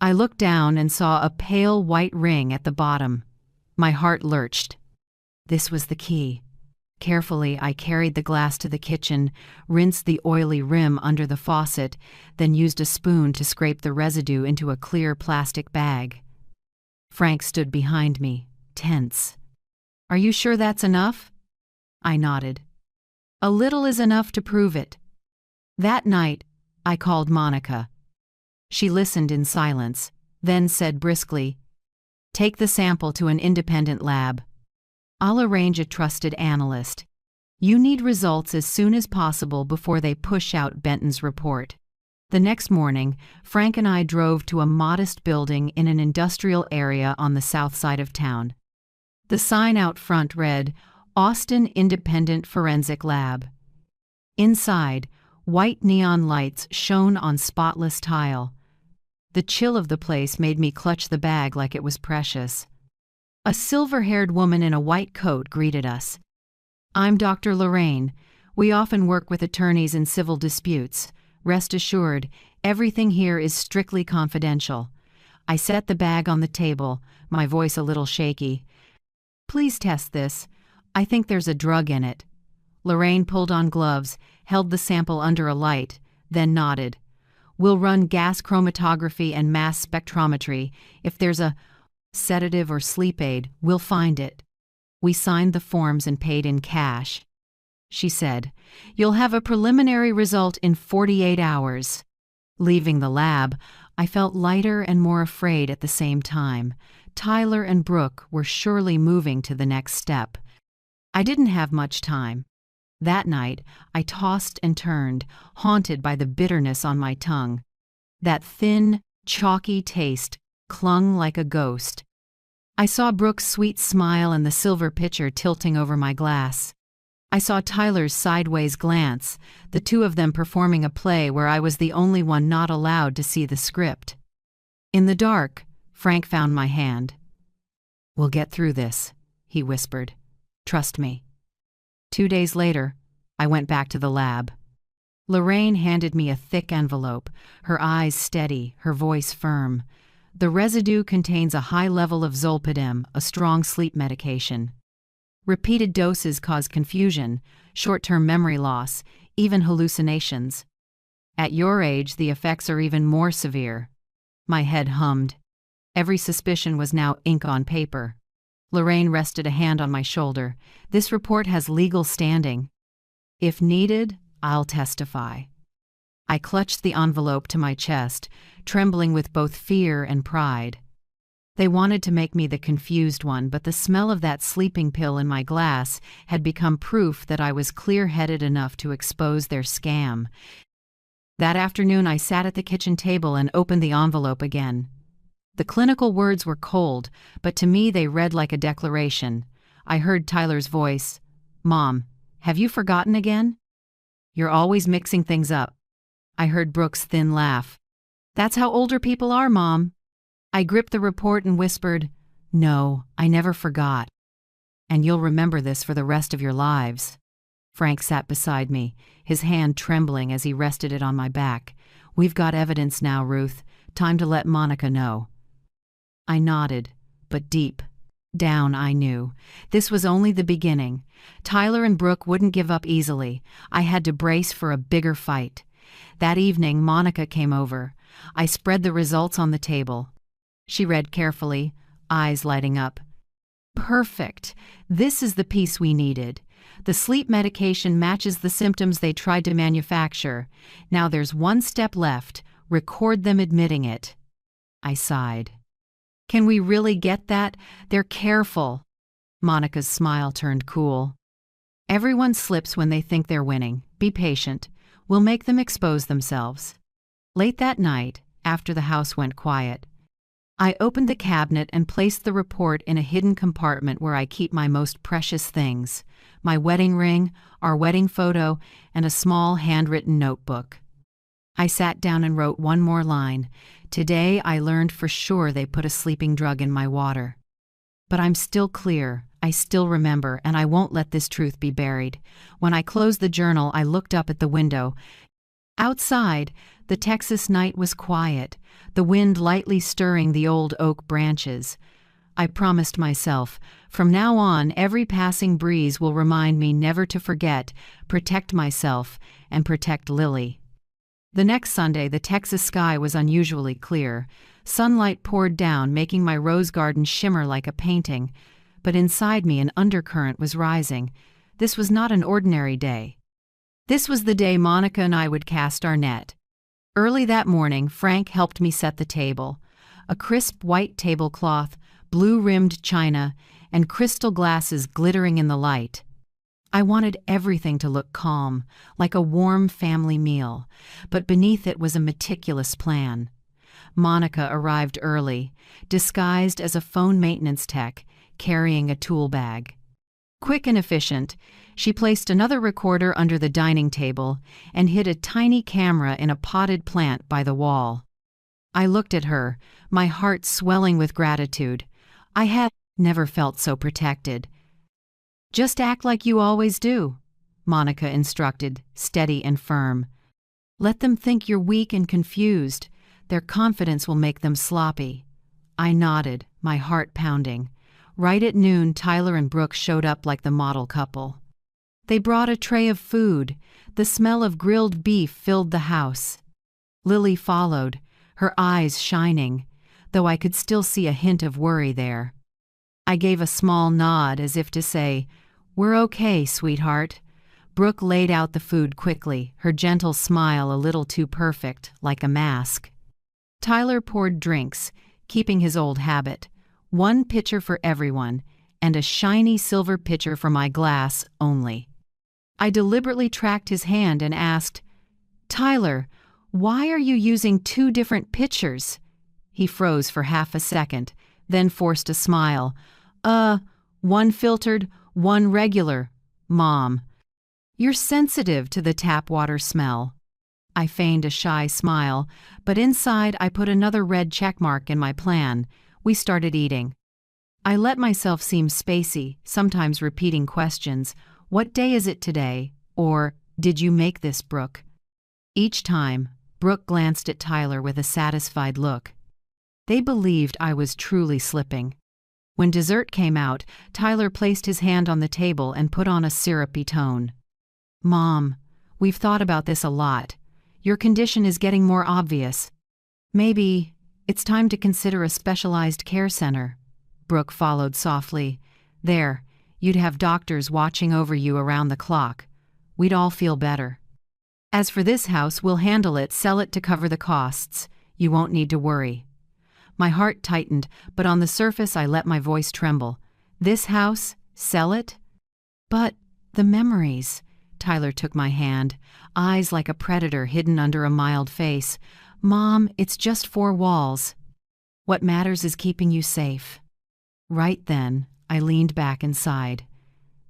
I looked down and saw a pale white ring at the bottom. My heart lurched. This was the key. Carefully, I carried the glass to the kitchen, rinsed the oily rim under the faucet, then used a spoon to scrape the residue into a clear plastic bag. Frank stood behind me, tense. "Are you sure that's enough?" I nodded. "A little is enough to prove it." That night, I called Monica. She listened in silence, then said briskly, "Take the sample to an independent lab. I'll arrange a trusted analyst. You need results as soon as possible before they push out Benton's report." The next morning, Frank and I drove to a modest building in an industrial area on the south side of town. The sign out front read, "Austin Independent Forensic Lab." Inside, white neon lights shone on spotless tile. The chill of the place made me clutch the bag like it was precious. A silver-haired woman in a white coat greeted us. "I'm Dr. Lorraine. We often work with attorneys in civil disputes. Rest assured, everything here is strictly confidential." I set the bag on the table, my voice a little shaky. "Please test this. I think there's a drug in it." Lorraine pulled on gloves, held the sample under a light, then nodded. "We'll run gas chromatography and mass spectrometry. If there's a sedative or sleep aid, we'll find it." We signed the forms and paid in cash. She said, "You'll have a preliminary result in 48 hours. Leaving the lab, I felt lighter and more afraid at the same time. Tyler and Brooke were surely moving to the next step. I didn't have much time. That night, I tossed and turned, haunted by the bitterness on my tongue. That thin, chalky taste clung like a ghost. I saw Brooke's sweet smile and the silver pitcher tilting over my glass. I saw Tyler's sideways glance, the two of them performing a play where I was the only one not allowed to see the script. In the dark, Frank found my hand. "We'll get through this," he whispered. "Trust me." 2 days later, I went back to the lab. Lorraine handed me a thick envelope, her eyes steady, her voice firm. "The residue contains a high level of zolpidem, a strong sleep medication. Repeated doses cause confusion, short-term memory loss, even hallucinations. At your age, the effects are even more severe." My head hummed. Every suspicion was now ink on paper. Lorraine rested a hand on my shoulder. "This report has legal standing. If needed, I'll testify." I clutched the envelope to my chest, trembling with both fear and pride. They wanted to make me the confused one, but the smell of that sleeping pill in my glass had become proof that I was clear-headed enough to expose their scam. That afternoon, I sat at the kitchen table and opened the envelope again. The clinical words were cold, but to me they read like a declaration. I heard Tyler's voice. "Mom, have you forgotten again? You're always mixing things up." I heard Brooke's thin laugh. "That's how older people are, Mom." I gripped the report and whispered, "No, I never forgot. And you'll remember this for the rest of your lives." Frank sat beside me, his hand trembling as he rested it on my back. "We've got evidence now, Ruth. Time to let Monica know." I nodded, but deep down I knew. This was only the beginning. Tyler and Brooke wouldn't give up easily. I had to brace for a bigger fight. That evening, Monica came over. I spread the results on the table. She read carefully, eyes lighting up. "Perfect. This is the piece we needed. The sleep medication matches the symptoms they tried to manufacture. Now there's one step left. Record them admitting it." I sighed. "Can we really get that? They're careful." Monica's smile turned cool. "Everyone slips when they think they're winning. Be patient. We'll make them expose themselves." Late that night, after the house went quiet, I opened the cabinet and placed the report in a hidden compartment where I keep my most precious things: my wedding ring, our wedding photo, and a small handwritten notebook. I sat down and wrote one more line. Today I learned for sure they put a sleeping drug in my water. But I'm still clear, I still remember, and I won't let this truth be buried. When I closed the journal, I looked up at the window. Outside, the Texas night was quiet, the wind lightly stirring the old oak branches. I promised myself, from now on, every passing breeze will remind me never to forget, protect myself, and protect Lily. The next Sunday, the Texas sky was unusually clear. Sunlight poured down, making my rose garden shimmer like a painting. But inside me, an undercurrent was rising. This was not an ordinary day. This was the day Monica and I would cast our net. Early that morning, Frank helped me set the table. A crisp white tablecloth, blue-rimmed china, and crystal glasses glittering in the light. I wanted everything to look calm, like a warm family meal, but beneath it was a meticulous plan. Monica arrived early, disguised as a phone maintenance tech, carrying a tool bag. Quick and efficient, she placed another recorder under the dining table and hid a tiny camera in a potted plant by the wall. I looked at her, my heart swelling with gratitude. I had never felt so protected. "Just act like you always do," Monica instructed, steady and firm. "Let them think you're weak and confused. Their confidence will make them sloppy." I nodded, my heart pounding. Right at noon, Tyler and Brooke showed up like the model couple. They brought a tray of food. The smell of grilled beef filled the house. Lily followed, her eyes shining, though I could still see a hint of worry there. I gave a small nod as if to say, "We're okay, sweetheart." Brooke laid out the food quickly, her gentle smile a little too perfect, like a mask. Tyler poured drinks, keeping his old habit. One pitcher for everyone, and a shiny silver pitcher for my glass only. I deliberately tracked his hand and asked, "Tyler, why are you using two different pitchers?" He froze for half a second, then forced a smile. One filtered, one regular, Mom. You're sensitive to the tap water smell." I feigned a shy smile, but inside I put another red checkmark in my plan. We started eating. I let myself seem spacey, sometimes repeating questions. "What day is it today?" Or, "Did you make this, Brooke?" Each time, Brooke glanced at Tyler with a satisfied look. They believed I was truly slipping. When dessert came out, Tyler placed his hand on the table and put on a syrupy tone. "Mom, we've thought about this a lot. Your condition is getting more obvious. Maybe it's time to consider a specialized care center." Brooke followed softly. "There, you'd have doctors watching over you around the clock. We'd all feel better. As for this house, we'll handle it, sell it to cover the costs. You won't need to worry." My heart tightened, but on the surface I let my voice tremble. "This house? Sell it?" "But the memories." Tyler took my hand, eyes like a predator hidden under a mild face. "Mom, it's just four walls. What matters is keeping you safe." Right then, I leaned back and sighed.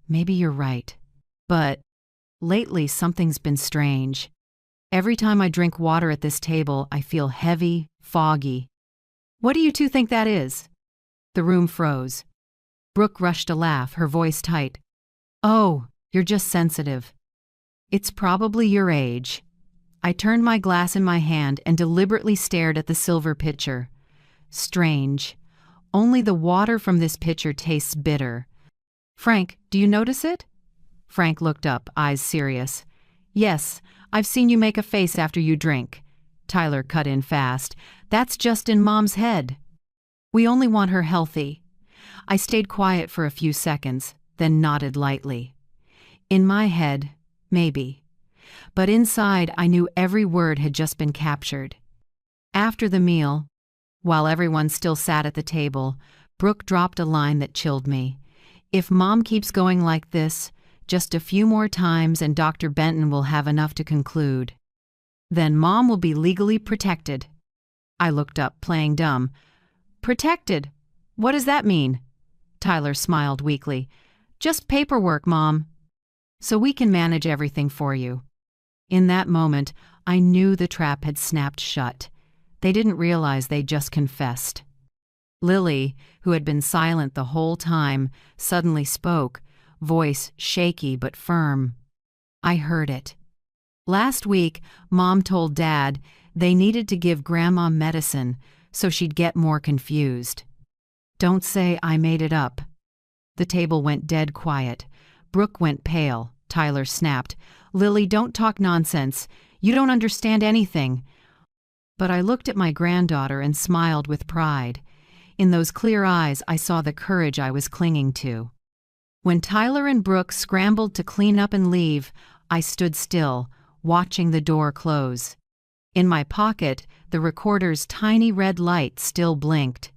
Maybe you're right. But lately something's been strange. Every time I drink water at this table, I feel heavy, foggy. "What do you two think that is?" The room froze. Brooke rushed a laugh, her voice tight. "Oh, you're just sensitive." "It's probably your age." I turned my glass in my hand and deliberately stared at the silver pitcher. Strange. Only the water from this pitcher tastes bitter. "Frank, do you notice it?" Frank looked up, eyes serious. "Yes, I've seen you make a face after you drink." Tyler cut in fast. "That's just in Mom's head. We only want her healthy." I stayed quiet for a few seconds, then nodded lightly. In my head, maybe. But inside, I knew every word had just been captured. After the meal, while everyone still sat at the table, Brooke dropped a line that chilled me. "If Mom keeps going like this, just a few more times and Dr. Benton will have enough to conclude. Then Mom will be legally protected." I looked up, playing dumb. Protected? What does that mean? Tyler smiled weakly. Just paperwork, Mom. So we can manage everything for you. In that moment, I knew the trap had snapped shut. They didn't realize they'd just confessed. Lily, who had been silent the whole time, suddenly spoke, voice shaky but firm. I heard it. Last week, Mom told Dad they needed to give Grandma medicine so she'd get more confused. Don't say I made it up. The table went dead quiet. Brooke went pale. Tyler snapped, Lily, don't talk nonsense. You don't understand anything. But I looked at my granddaughter and smiled with pride. In those clear eyes, I saw the courage I was clinging to. When Tyler and Brooke scrambled to clean up and leave, I stood still, watching the door close. In my pocket, the recorder's tiny red light still blinked.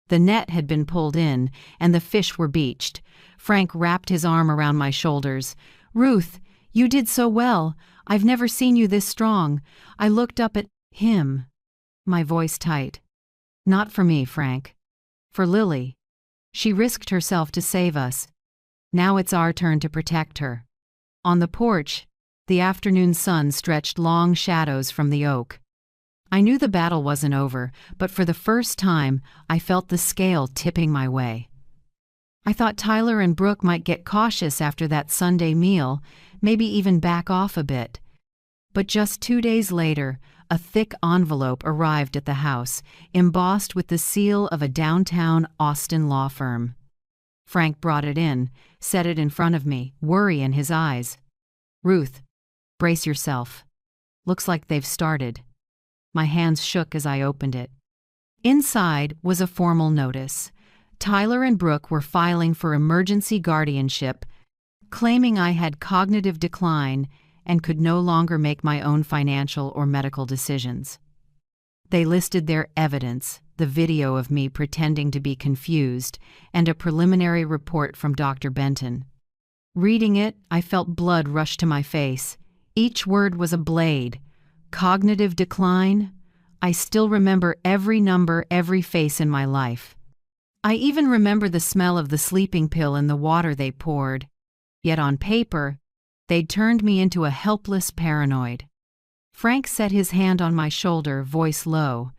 The net had been pulled in, and the fish were beached. Frank wrapped his arm around my shoulders. Ruth, you did so well. I've never seen you this strong. I looked up at him, my voice tight. Not for me, Frank. For Lily. She risked herself to save us. Now it's our turn to protect her. On the porch, the afternoon sun stretched long shadows from the oak. I knew the battle wasn't over, but for the first time, I felt the scale tipping my way. I thought Tyler and Brooke might get cautious after that Sunday meal, maybe even back off a bit. But just 2 days later, a thick envelope arrived at the house, embossed with the seal of a downtown Austin law firm. Frank brought it in, set it in front of me, worry in his eyes. Ruth, brace yourself. Looks like they've started. My hands shook as I opened it. Inside was a formal notice. Tyler and Brooke were filing for emergency guardianship, claiming I had cognitive decline and could no longer make my own financial or medical decisions. They listed their evidence, the video of me pretending to be confused, and a preliminary report from Dr. Benton. Reading it, I felt blood rush to my face. Each word was a blade. Cognitive decline? I still remember every number, every face in my life. I even remember the smell of the sleeping pill in the water they poured. Yet on paper, they'd turned me into a helpless paranoid. Frank set his hand on my shoulder, voice low.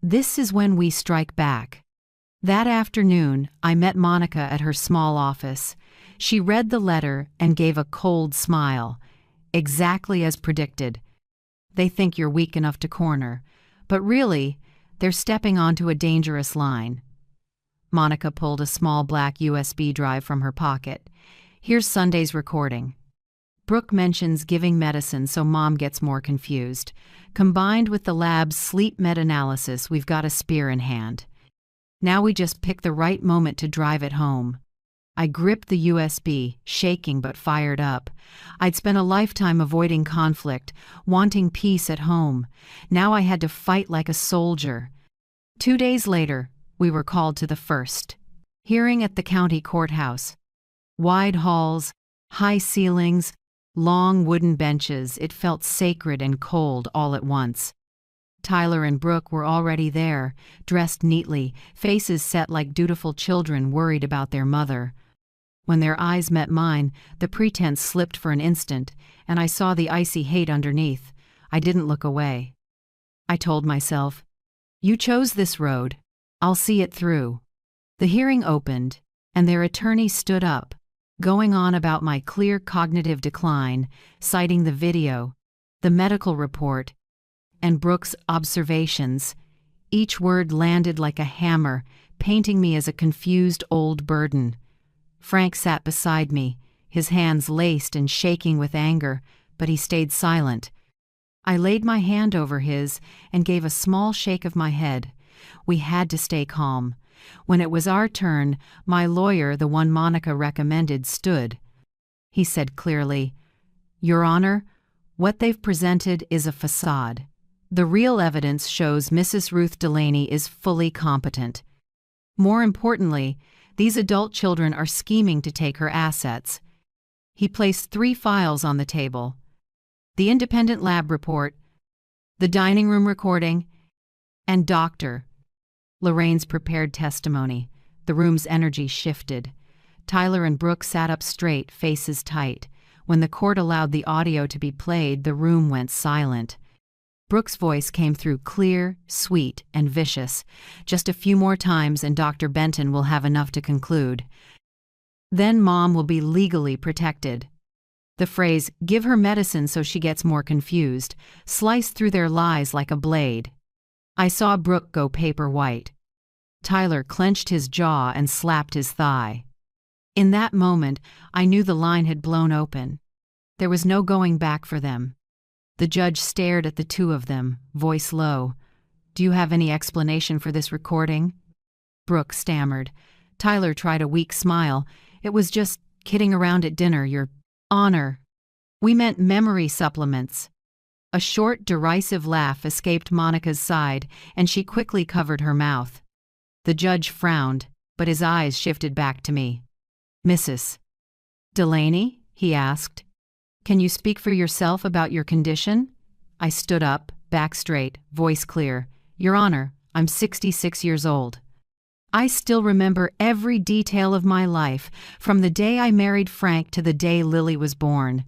This is when we strike back. That afternoon, I met Monica at her small office. She read the letter and gave a cold smile. Exactly as predicted. They think you're weak enough to corner, but really, they're stepping onto a dangerous line. Monica pulled a small black USB drive from her pocket. Here's Sunday's recording. Brooke mentions giving medicine so Mom gets more confused. Combined with the lab's sleep meta-analysis, we've got a spear in hand. Now we just pick the right moment to drive it home. I gripped the USB, shaking but fired up. I'd spent a lifetime avoiding conflict, wanting peace at home. Now I had to fight like a soldier. 2 days later, we were called to the first hearing at the county courthouse. Wide halls, high ceilings, long wooden benches, it felt sacred and cold all at once. Tyler and Brooke were already there, dressed neatly, faces set like dutiful children worried about their mother. When their eyes met mine, the pretense slipped for an instant, and I saw the icy hate underneath. I didn't look away. I told myself, you chose this road. I'll see it through. The hearing opened, and their attorney stood up, going on about my clear cognitive decline, citing the video, the medical report, and Brooke's observations. Each word landed like a hammer, painting me as a confused old burden. Frank sat beside me, his hands laced and shaking with anger, but he stayed silent. I laid my hand over his and gave a small shake of my head. We had to stay calm. When it was our turn, my lawyer, the one Monica recommended, stood. He said clearly, Your Honor, what they've presented is a facade. The real evidence shows Mrs. Ruth Delaney is fully competent. More importantly, these adult children are scheming to take her assets. He placed 3 files on the table: the independent lab report, the dining room recording, and Dr. Lorraine's prepared testimony. The room's energy shifted. Tyler and Brooke sat up straight, faces tight. When the court allowed the audio to be played, the room went silent. Brooke's voice came through clear, sweet, and vicious. "Just a few more times and Dr. Benton will have enough to conclude. Then Mom will be legally protected." The phrase, "give her medicine so she gets more confused," sliced through their lies like a blade. I saw Brooke go paper white. Tyler clenched his jaw and slapped his thigh. In that moment, I knew the line had blown open. There was no going back for them. The judge stared at the two of them, voice low. "Do you have any explanation for this recording?" Brooke stammered. Tyler tried a weak smile. "It was just kidding around at dinner, Your Honor. We meant memory supplements." A short, derisive laugh escaped Monica's side, and she quickly covered her mouth. The judge frowned, but his eyes shifted back to me. "Mrs. Delaney?" he asked. "Can you speak for yourself about your condition?" I stood up, back straight, voice clear. "Your Honor, I'm 66 years old. I still remember every detail of my life, from the day I married Frank to the day Lily was born.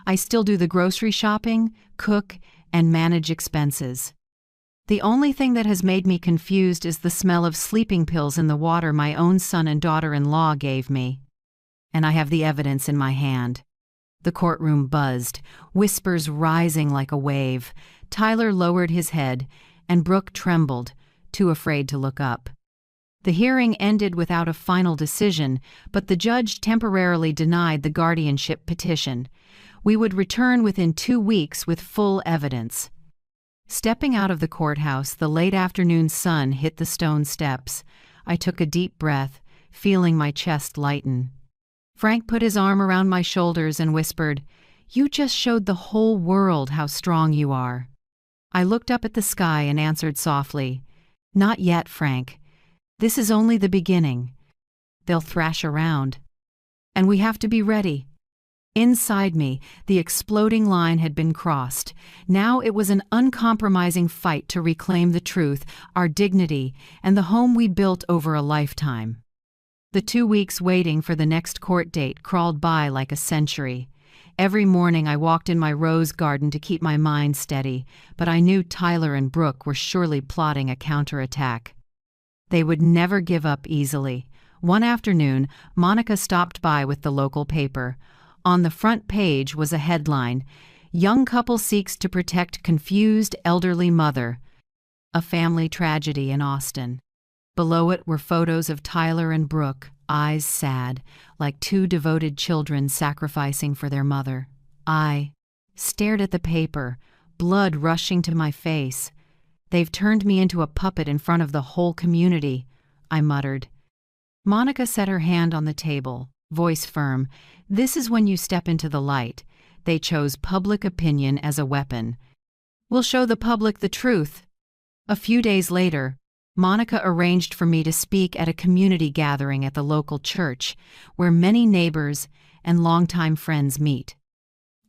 I still do the grocery shopping, cook, and manage expenses. The only thing that has made me confused is the smell of sleeping pills in the water my own son and daughter-in-law gave me. And I have the evidence in my hand." The courtroom buzzed, whispers rising like a wave. Tyler lowered his head, and Brooke trembled, too afraid to look up. The hearing ended without a final decision, but the judge temporarily denied the guardianship petition. We would return within 2 weeks with full evidence. Stepping out of the courthouse, the late afternoon sun hit the stone steps. I took a deep breath, feeling my chest lighten. Frank put his arm around my shoulders and whispered, "You just showed the whole world how strong you are." I looked up at the sky and answered softly, "Not yet, Frank. This is only the beginning. They'll thrash around. And we have to be ready." Inside me, the exploding line had been crossed. Now it was an uncompromising fight to reclaim the truth, our dignity, and the home we built over a lifetime. The 2 weeks waiting for the next court date crawled by like a century. Every morning I walked in my rose garden to keep my mind steady, but I knew Tyler and Brooke were surely plotting a counterattack. They would never give up easily. One afternoon, Monica stopped by with the local paper. On the front page was a headline, "Young couple seeks to protect confused elderly mother." A family tragedy in Austin. Below it were photos of Tyler and Brooke, eyes sad, like two devoted children sacrificing for their mother. I stared at the paper, blood rushing to my face. "They've turned me into a puppet in front of the whole community," I muttered. Monica set her hand on the table, voice firm. "This is when you step into the light. They chose public opinion as a weapon. We'll show the public the truth." A few days later, Monica arranged for me to speak at a community gathering at the local church, where many neighbors and longtime friends meet.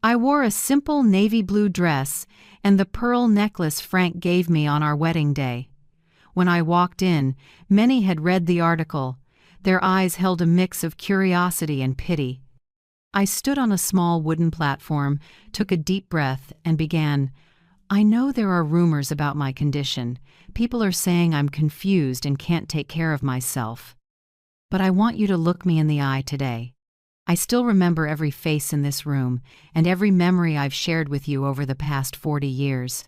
I wore a simple navy blue dress and the pearl necklace Frank gave me on our wedding day. When I walked in, many had read the article. Their eyes held a mix of curiosity and pity. I stood on a small wooden platform, took a deep breath, and began, "I know there are rumors about my condition. People are saying I'm confused and can't take care of myself. But I want you to look me in the eye today. I still remember every face in this room and every memory I've shared with you over the past 40 years.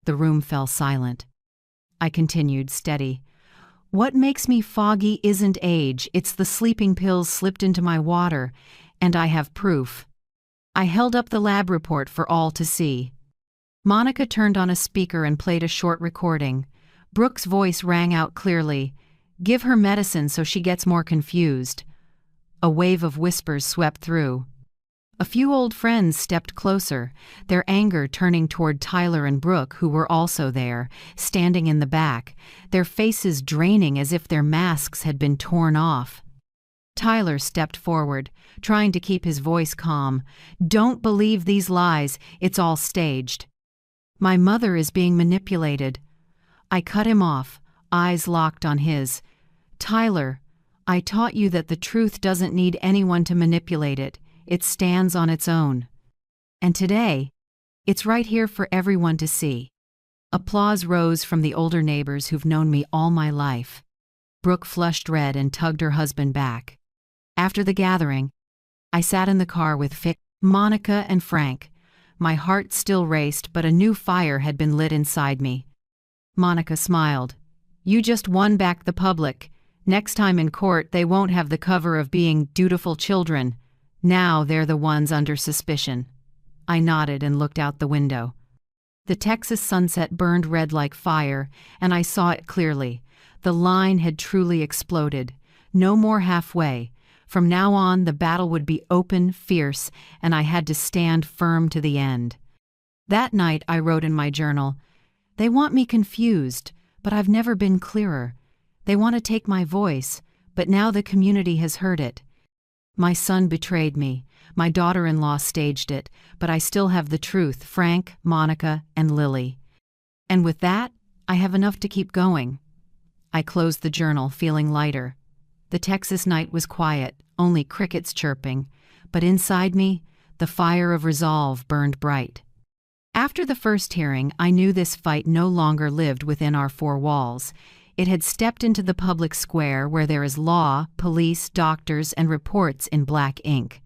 The room fell silent. I continued, steady. "What makes me foggy isn't age, it's the sleeping pills slipped into my water, and I have proof." I held up the lab report for all to see. Monica turned on a speaker and played a short recording. Brooke's voice rang out clearly, "Give her medicine so she gets more confused." A wave of whispers swept through. A few old friends stepped closer, their anger turning toward Tyler and Brooke, who were also there, standing in the back, their faces draining as if their masks had been torn off. Tyler stepped forward, trying to keep his voice calm. "Don't believe these lies, it's all staged. My mother is being manipulated." I cut him off, eyes locked on his. "Tyler, I taught you that the truth doesn't need anyone to manipulate it. It stands on its own. And today, it's right here for everyone to see." Applause rose from the older neighbors who've known me all my life. Brooke flushed red and tugged her husband back. After the gathering, I sat in the car with Monica and Frank. My heart still raced, but a new fire had been lit inside me. Monica smiled. "You just won back the public. Next time in court, they won't have the cover of being dutiful children. Now they're the ones under suspicion." I nodded and looked out the window. The Texas sunset burned red like fire, and I saw it clearly. The line had truly exploded. No more halfway. From now on, the battle would be open, fierce, and I had to stand firm to the end. That night, I wrote in my journal, "They want me confused, but I've never been clearer. They want to take my voice, but now the community has heard it. My son betrayed me. My daughter-in-law staged it, but I still have the truth, Frank, Monica, and Lily. And with that, I have enough to keep going." I closed the journal, feeling lighter. The Texas night was quiet, only crickets chirping, but inside me, the fire of resolve burned bright. After the first hearing, I knew this fight no longer lived within our four walls. It had stepped into the public square where there is law, police, doctors, and reports in black ink.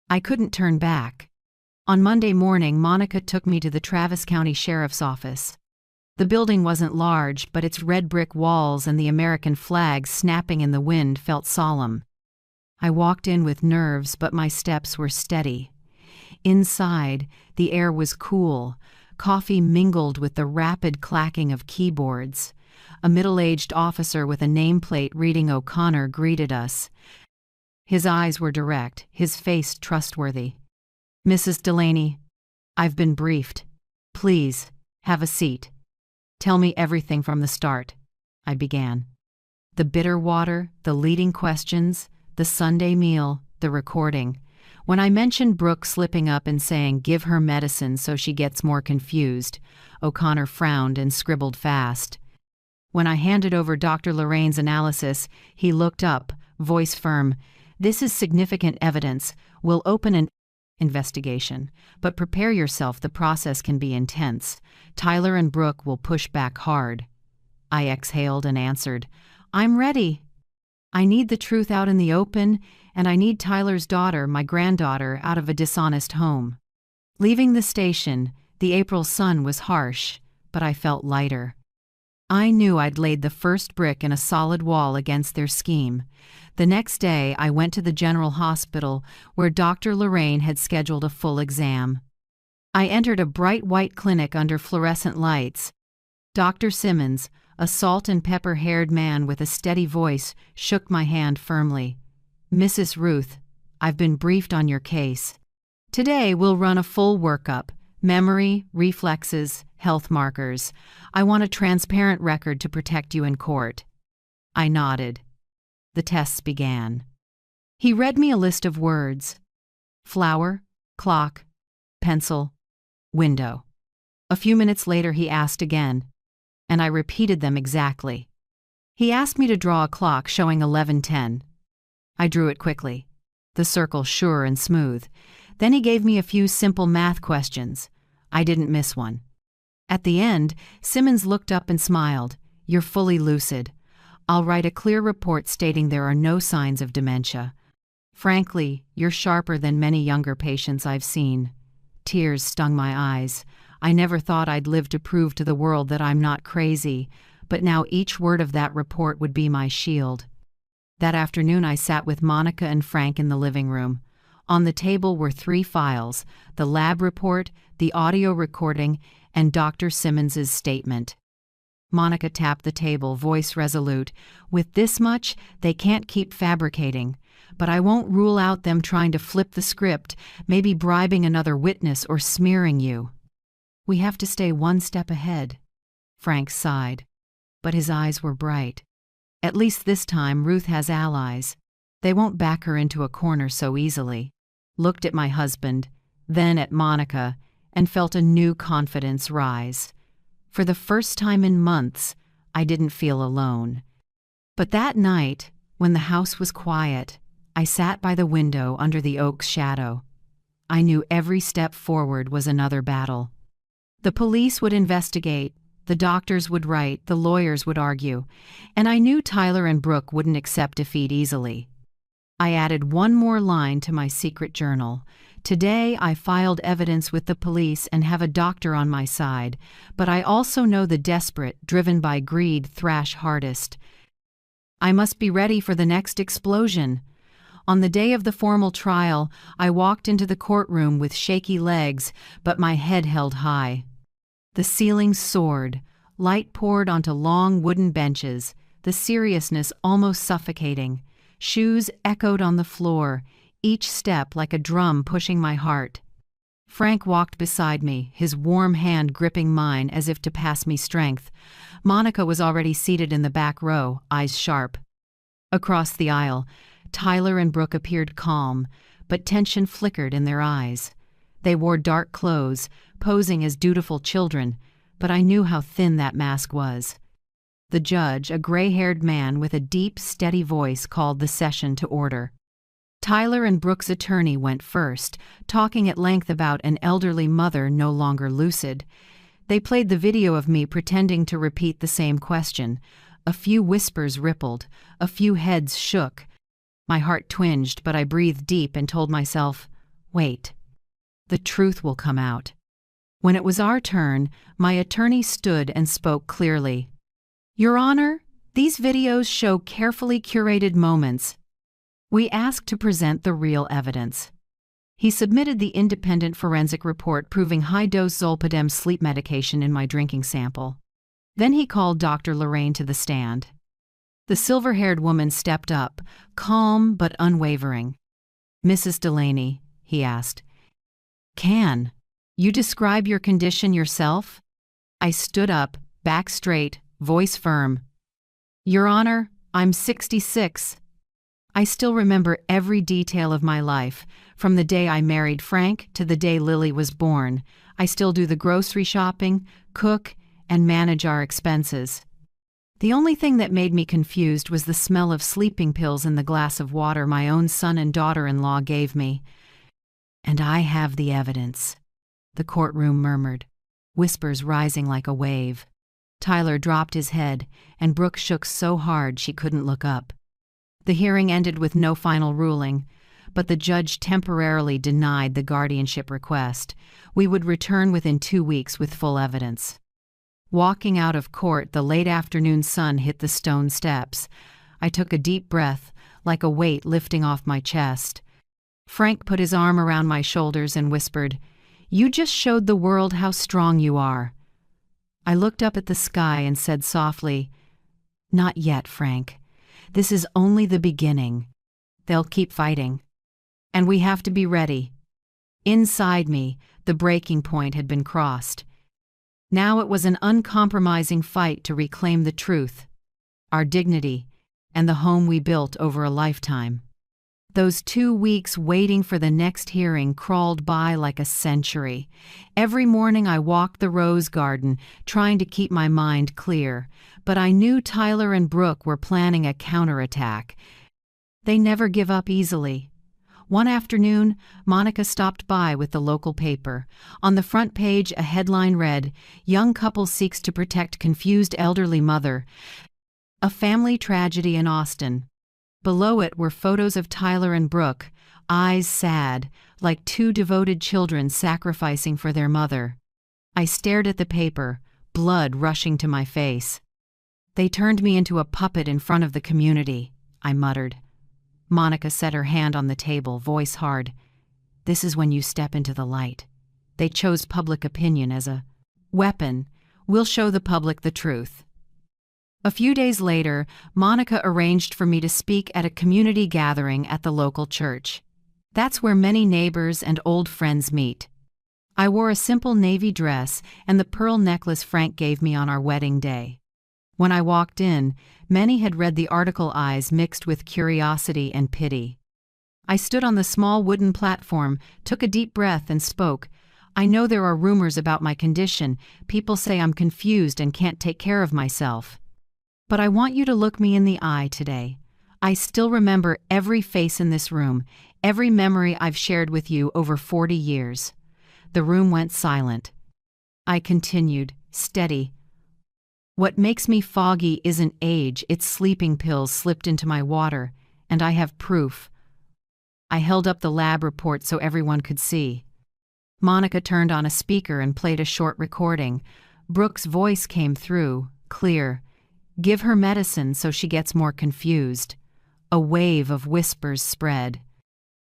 I couldn't turn back. On Monday morning, Monica took me to the Travis County Sheriff's Office. The building wasn't large, but its red brick walls and the American flag snapping in the wind felt solemn. I walked in with nerves, but my steps were steady. Inside, the air was cool. Coffee mingled with the rapid clacking of keyboards. A middle-aged officer with a nameplate reading O'Connor greeted us. His eyes were direct, his face trustworthy. "Mrs. Delaney, I've been briefed. Please, have a seat. Tell me everything from the start," I began. The bitter water, the leading questions, the Sunday meal, the recording. When I mentioned Brooke slipping up and saying, "Give her medicine so she gets more confused," O'Connor frowned and scribbled fast. When I handed over Dr. Lorraine's analysis, he looked up, voice firm. "This is significant evidence. We'll open an investigation, but prepare yourself, the process can be intense. Tyler and Brooke will push back hard." I exhaled and answered, "I'm ready. I need the truth out in the open, and I need Tyler's daughter, my granddaughter, out of a dishonest home." Leaving the station, the April sun was harsh, but I felt lighter. I knew I'd laid the first brick in a solid wall against their scheme. The next day, I went to the General Hospital, where Dr. Lorraine had scheduled a full exam. I entered a bright white clinic under fluorescent lights. Dr. Simmons, a salt and pepper-haired man with a steady voice, shook my hand firmly. "Mrs. Ruth, I've been briefed on your case. Today we'll run a full workup. Memory, reflexes, health markers. I want a transparent record to protect you in court." I nodded. The tests began. He read me a list of words. Flower, clock, pencil, window. A few minutes later he asked again, and I repeated them exactly. He asked me to draw a clock showing 11:10. I drew it quickly, the circle sure and smooth. Then he gave me a few simple math questions. I didn't miss one. At the end, Simmons looked up and smiled. "You're fully lucid. I'll write a clear report stating there are no signs of dementia. Frankly, you're sharper than many younger patients I've seen." Tears stung my eyes. I never thought I'd live to prove to the world that I'm not crazy, but now each word of that report would be my shield. That afternoon I sat with Monica and Frank in the living room. On the table were 3 files, the lab report, the audio recording, and Dr. Simmons's statement. Monica tapped the table, voice resolute. "With this much, they can't keep fabricating. But I won't rule out them trying to flip the script, maybe bribing another witness or smearing you. We have to stay one step ahead." Frank sighed, but his eyes were bright. "At least this time Ruth has allies. They won't back her into a corner so easily." Looked at my husband, then at Monica, and felt a new confidence rise. For the first time in months, I didn't feel alone. But that night, when the house was quiet, I sat by the window under the oak's shadow. I knew every step forward was another battle. The police would investigate, the doctors would write, the lawyers would argue, and I knew Tyler and Brooke wouldn't accept defeat easily. I added one more line to my secret journal. Today I filed evidence with the police and have a doctor on my side, but I also know the desperate, driven by greed, thrash hardest. I must be ready for the next explosion. On the day of the formal trial, I walked into the courtroom with shaky legs, but my head held high. The ceiling soared, light poured onto long wooden benches, the seriousness almost suffocating. Shoes echoed on the floor, each step like a drum pushing my heart. Frank walked beside me, his warm hand gripping mine as if to pass me strength. Monica was already seated in the back row, eyes sharp. Across the aisle, Tyler and Brooke appeared calm, but tension flickered in their eyes. They wore dark clothes, posing as dutiful children, but I knew how thin that mask was. The judge, a gray-haired man with a deep, steady voice, called the session to order. Tyler and Brooke's attorney went first, talking at length about an elderly mother no longer lucid. They played the video of me pretending to repeat the same question. A few whispers rippled, a few heads shook. My heart twinged, but I breathed deep and told myself, wait. The truth will come out. When it was our turn, my attorney stood and spoke clearly. Your Honor, these videos show carefully curated moments. We ask to present the real evidence. He submitted the independent forensic report proving high-dose zolpidem sleep medication in my drinking sample. Then he called Dr. Lorraine to the stand. The silver-haired woman stepped up, calm but unwavering. Mrs. Delaney, he asked, can you describe your condition yourself? I stood up, back straight, voice firm. Your Honor, I'm 66. I still remember every detail of my life, from the day I married Frank to the day Lily was born. I still do the grocery shopping, cook, and manage our expenses. The only thing that made me confused was the smell of sleeping pills in the glass of water my own son and daughter-in-law gave me. And I have the evidence, the courtroom murmured, whispers rising like a wave. Tyler dropped his head, and Brooke shook so hard she couldn't look up. The hearing ended with no final ruling, but the judge temporarily denied the guardianship request. We would return within 2 weeks with full evidence. Walking out of court, the late afternoon sun hit the stone steps. I took a deep breath, like a weight lifting off my chest. Frank put his arm around my shoulders and whispered, "You just showed the world how strong you are." I looked up at the sky and said softly, "Not yet, Frank. This is only the beginning. They'll keep fighting. And we have to be ready." Inside me, the breaking point had been crossed. Now it was an uncompromising fight to reclaim the truth, our dignity, and the home we built over a lifetime. Those 2 weeks waiting for the next hearing crawled by like a century. Every morning I walked the rose garden, trying to keep my mind clear, but I knew Tyler and Brooke were planning a counterattack. They never give up easily. One afternoon, Monica stopped by with the local paper. On the front page, a headline read, "Young couple seeks to protect confused elderly mother. A family tragedy in Austin." Below it were photos of Tyler and Brooke, eyes sad, like two devoted children sacrificing for their mother. I stared at the paper, blood rushing to my face. "They turned me into a puppet in front of the community," I muttered. Monica set her hand on the table, voice hard. "This is when you step into the light. They chose public opinion as a weapon. We'll show the public the truth." A few days later, Monica arranged for me to speak at a community gathering at the local church. That's where many neighbors and old friends meet. I wore a simple navy dress and the pearl necklace Frank gave me on our wedding day. When I walked in, many had read the article, eyes mixed with curiosity and pity. I stood on the small wooden platform, took a deep breath, and spoke. "I know there are rumors about my condition. People say I'm confused and can't take care of myself." But I want you to look me in the eye today. I still remember every face in this room, every memory I've shared with you over 40 years. The room went silent. I continued, steady. What makes me foggy isn't age, it's sleeping pills slipped into my water, and I have proof. I held up the lab report so everyone could see. Monica turned on a speaker and played a short recording. Brooke's voice came through, clear. Give her medicine so she gets more confused. A wave of whispers spread.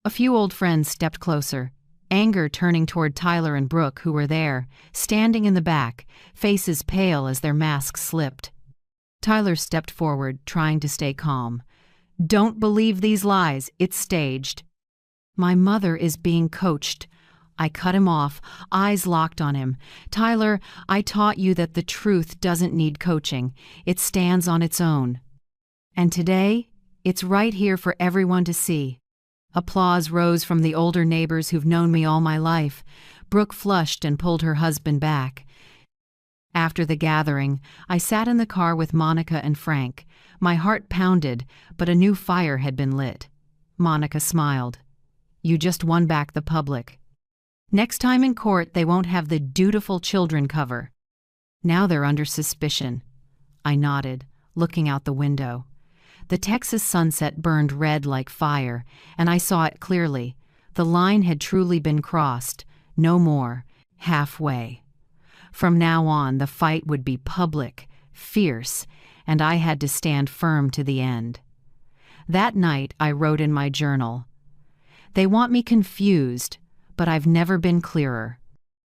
A few old friends stepped closer, anger turning toward Tyler and Brooke, who were there, standing in the back, faces pale as their masks slipped. Tyler stepped forward, trying to stay calm. Don't believe these lies, it's staged. My mother is being coached. I cut him off, eyes locked on him. Tyler, I taught you that the truth doesn't need coaching. It stands on its own. And today, it's right here for everyone to see. Applause rose from the older neighbors who've known me all my life. Brooke flushed and pulled her husband back. After the gathering, I sat in the car with Monica and Frank. My heart pounded, but a new fire had been lit. Monica smiled. You just won back the public. Next time in court, they won't have the dutiful children cover. Now they're under suspicion. I nodded, looking out the window. The Texas sunset burned red like fire, and I saw it clearly. The line had truly been crossed. No more. Halfway. From now on, the fight would be public, fierce, and I had to stand firm to the end. That night, I wrote in my journal, they want me confused, but I've never been clearer.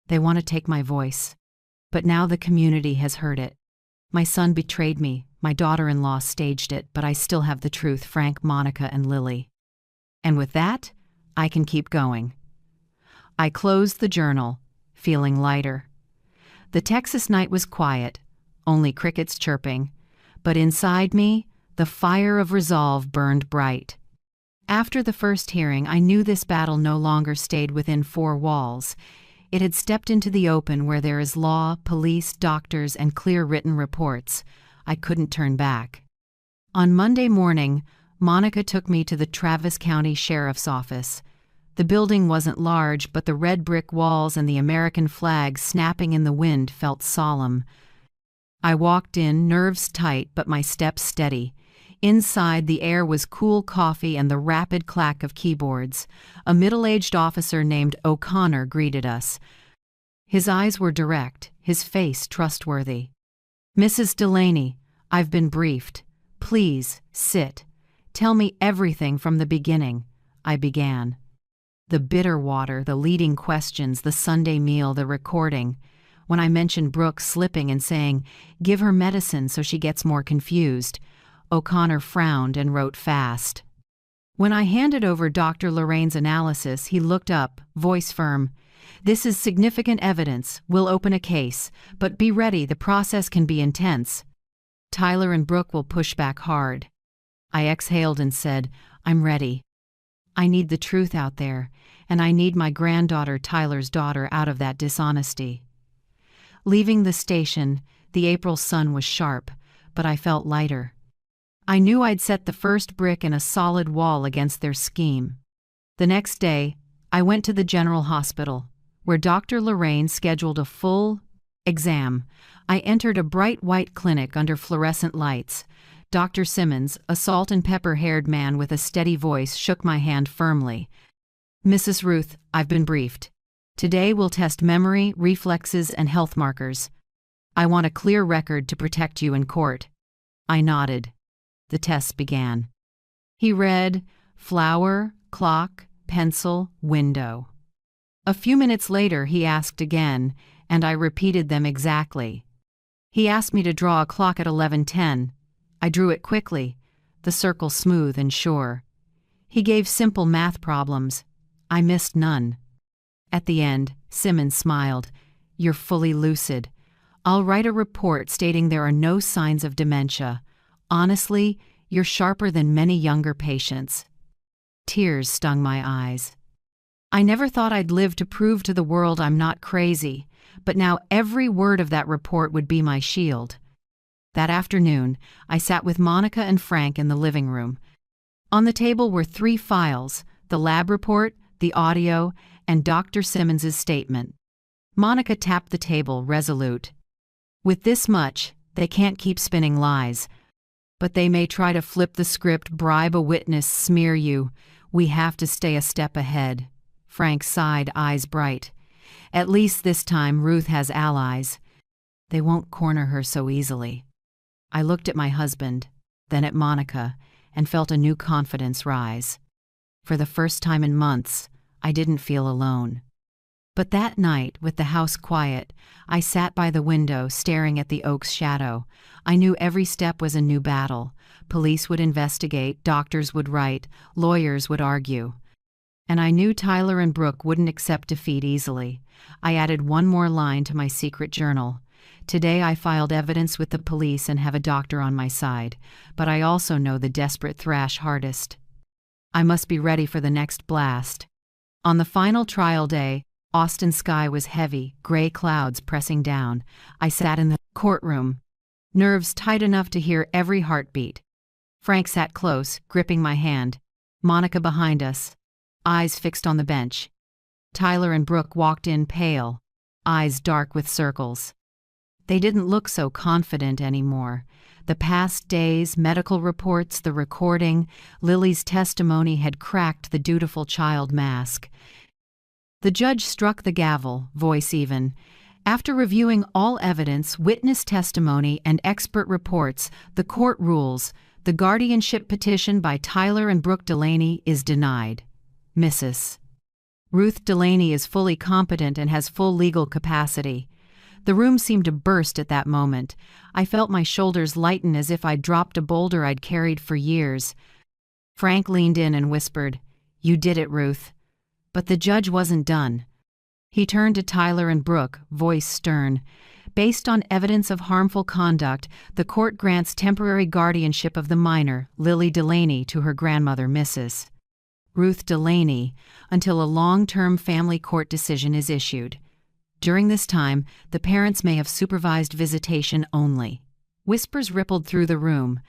They want to take my voice, but now the community has heard it. My son betrayed me, my daughter-in-law staged it, but I still have the truth, Frank, Monica, and Lily. And with that, I can keep going. I closed the journal, feeling lighter. The Texas night was quiet, only crickets chirping, but inside me, the fire of resolve burned bright. After the first hearing, I knew this battle no longer stayed within four walls. It had stepped into the open where there is law, police, doctors, and clear written reports. I couldn't turn back. On Monday morning, Monica took me to the Travis County Sheriff's Office. The building wasn't large, but the red brick walls and the American flag snapping in the wind felt solemn. I walked in, nerves tight, but my steps steady. Inside, the air was cool coffee and the rapid clack of keyboards. A middle-aged officer named O'Connor greeted us. His eyes were direct, his face trustworthy. Mrs. Delaney, I've been briefed. Please, sit. Tell me everything from the beginning, I began. The bitter water, the leading questions, the Sunday meal, the recording. When I mentioned Brooke slipping and saying, give her medicine so she gets more confused, O'Connor frowned and wrote fast. When I handed over Dr. Lorraine's analysis, he looked up, voice firm. This is significant evidence. We'll open a case, but be ready, the process can be intense. Tyler and Brooke will push back hard. I exhaled and said, I'm ready. I need the truth out there, and I need my granddaughter, Tyler's daughter, out of that dishonesty. Leaving the station, the April sun was sharp, but I felt lighter. I knew I'd set the first brick in a solid wall against their scheme. The next day, I went to the General Hospital, where Dr. Lorraine scheduled a full exam. I entered a bright white clinic under fluorescent lights. Dr. Simmons, a salt-and-pepper-haired man with a steady voice, shook my hand firmly. Mrs. Ruth, I've been briefed. Today we'll test memory, reflexes, and health markers. I want a clear record to protect you in court. I nodded. The tests began. He read, flower, clock, pencil, window. A few minutes later he asked again, and I repeated them exactly. He asked me to draw a clock at 11:10. I drew it quickly, the circle smooth and sure. He gave simple math problems. I missed none. At the end, Simmons smiled. You're fully lucid. I'll write a report stating there are no signs of dementia. Honestly, you're sharper than many younger patients. Tears stung my eyes. I never thought I'd live to prove to the world I'm not crazy, but now every word of that report would be my shield. That afternoon, I sat with Monica and Frank in the living room. On the table were 3 files: the lab report, the audio, and Dr. Simmons's statement. Monica tapped the table, resolute. "With this much, they can't keep spinning lies. But they may try to flip the script, bribe a witness, smear you. We have to stay a step ahead." Frank sighed, eyes bright. "At least this time Ruth has allies. They won't corner her so easily." I looked at my husband, then at Monica, and felt a new confidence rise. For the first time in months, I didn't feel alone. But that night, with the house quiet, I sat by the window staring at the oak's shadow. I knew every step was a new battle. Police would investigate, doctors would write, lawyers would argue. And I knew Tyler and Brooke wouldn't accept defeat easily. I added one more line to my secret journal. Today I filed evidence with the police and have a doctor on my side, but I also know the desperate thrash hardest. I must be ready for the next blast. On the final trial day, Austin's sky was heavy, gray clouds pressing down. I sat in the courtroom, nerves tight enough to hear every heartbeat. Frank sat close, gripping my hand. Monica behind us, eyes fixed on the bench. Tyler and Brooke walked in pale, eyes dark with circles. They didn't look so confident anymore. The past days, medical reports, the recording, Lily's testimony had cracked the dutiful child mask. The judge struck the gavel, voice even. After reviewing all evidence, witness testimony, and expert reports, the court rules the guardianship petition by Tyler and Brooke Delaney is denied. Mrs. Ruth Delaney is fully competent and has full legal capacity. The room seemed to burst at that moment. I felt my shoulders lighten as if I'd dropped a boulder I'd carried for years. Frank leaned in and whispered, "You did it, Ruth." But the judge wasn't done. He turned to Tyler and Brooke, voice stern. "Based on evidence of harmful conduct, the court grants temporary guardianship of the minor, Lily Delaney, to her grandmother, Mrs. Ruth Delaney, until a long-term family court decision is issued. During this time, the parents may have supervised visitation only." Whispers rippled through the room.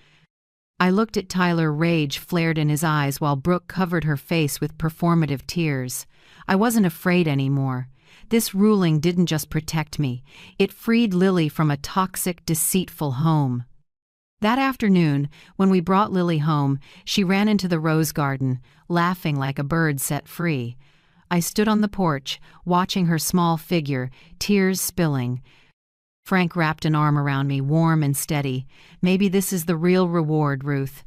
I looked at Tyler, rage flared in his eyes while Brooke covered her face with performative tears. I wasn't afraid anymore. This ruling didn't just protect me. It freed Lily from a toxic, deceitful home. That afternoon, when we brought Lily home, she ran into the rose garden, laughing like a bird set free. I stood on the porch, watching her small figure, tears spilling. Frank wrapped an arm around me, warm and steady. "Maybe this is the real reward, Ruth.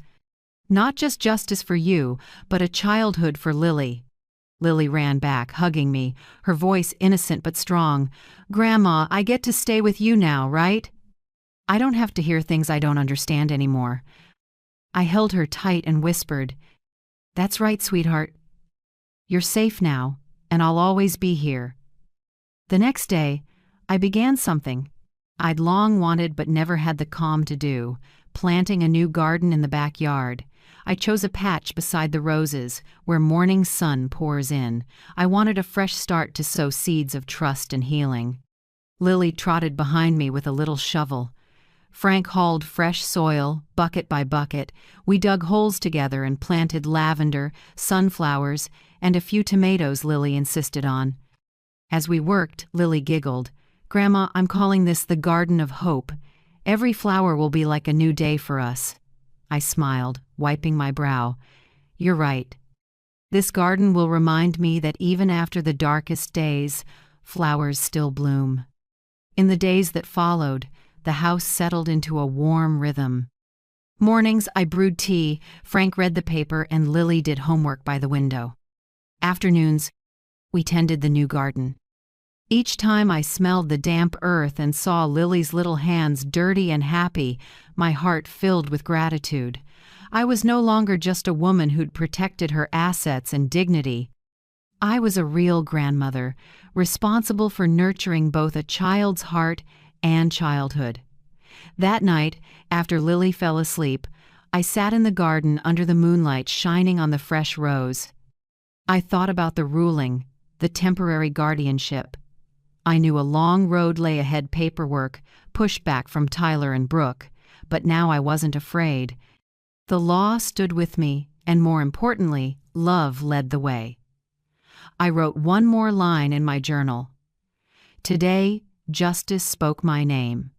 Not just justice for you, but a childhood for Lily." Lily ran back, hugging me, her voice innocent but strong. "Grandma, I get to stay with you now, right? I don't have to hear things I don't understand anymore." I held her tight and whispered, "That's right, sweetheart. You're safe now, and I'll always be here." The next day, I began something I'd long wanted but never had the calm to do, planting a new garden in the backyard. I chose a patch beside the roses, where morning sun pours in. I wanted a fresh start to sow seeds of trust and healing. Lily trotted behind me with a little shovel. Frank hauled fresh soil, bucket by bucket. We dug holes together and planted lavender, sunflowers, and a few tomatoes Lily insisted on. As we worked, Lily giggled. "Grandma, I'm calling this the Garden of Hope. Every flower will be like a new day for us." I smiled, wiping my brow. "You're right. This garden will remind me that even after the darkest days, flowers still bloom." In the days that followed, the house settled into a warm rhythm. Mornings, I brewed tea, Frank read the paper, and Lily did homework by the window. Afternoons, we tended the new garden. Each time I smelled the damp earth and saw Lily's little hands dirty and happy, my heart filled with gratitude. I was no longer just a woman who'd protected her assets and dignity. I was a real grandmother, responsible for nurturing both a child's heart and childhood. That night, after Lily fell asleep, I sat in the garden under the moonlight shining on the fresh rose. I thought about the ruling, the temporary guardianship. I knew a long road lay ahead, paperwork, pushback from Tyler and Brooke. but now I wasn't afraid. The law stood with me, and more importantly, love led the way. I wrote one more line in my journal. Today, justice spoke my name.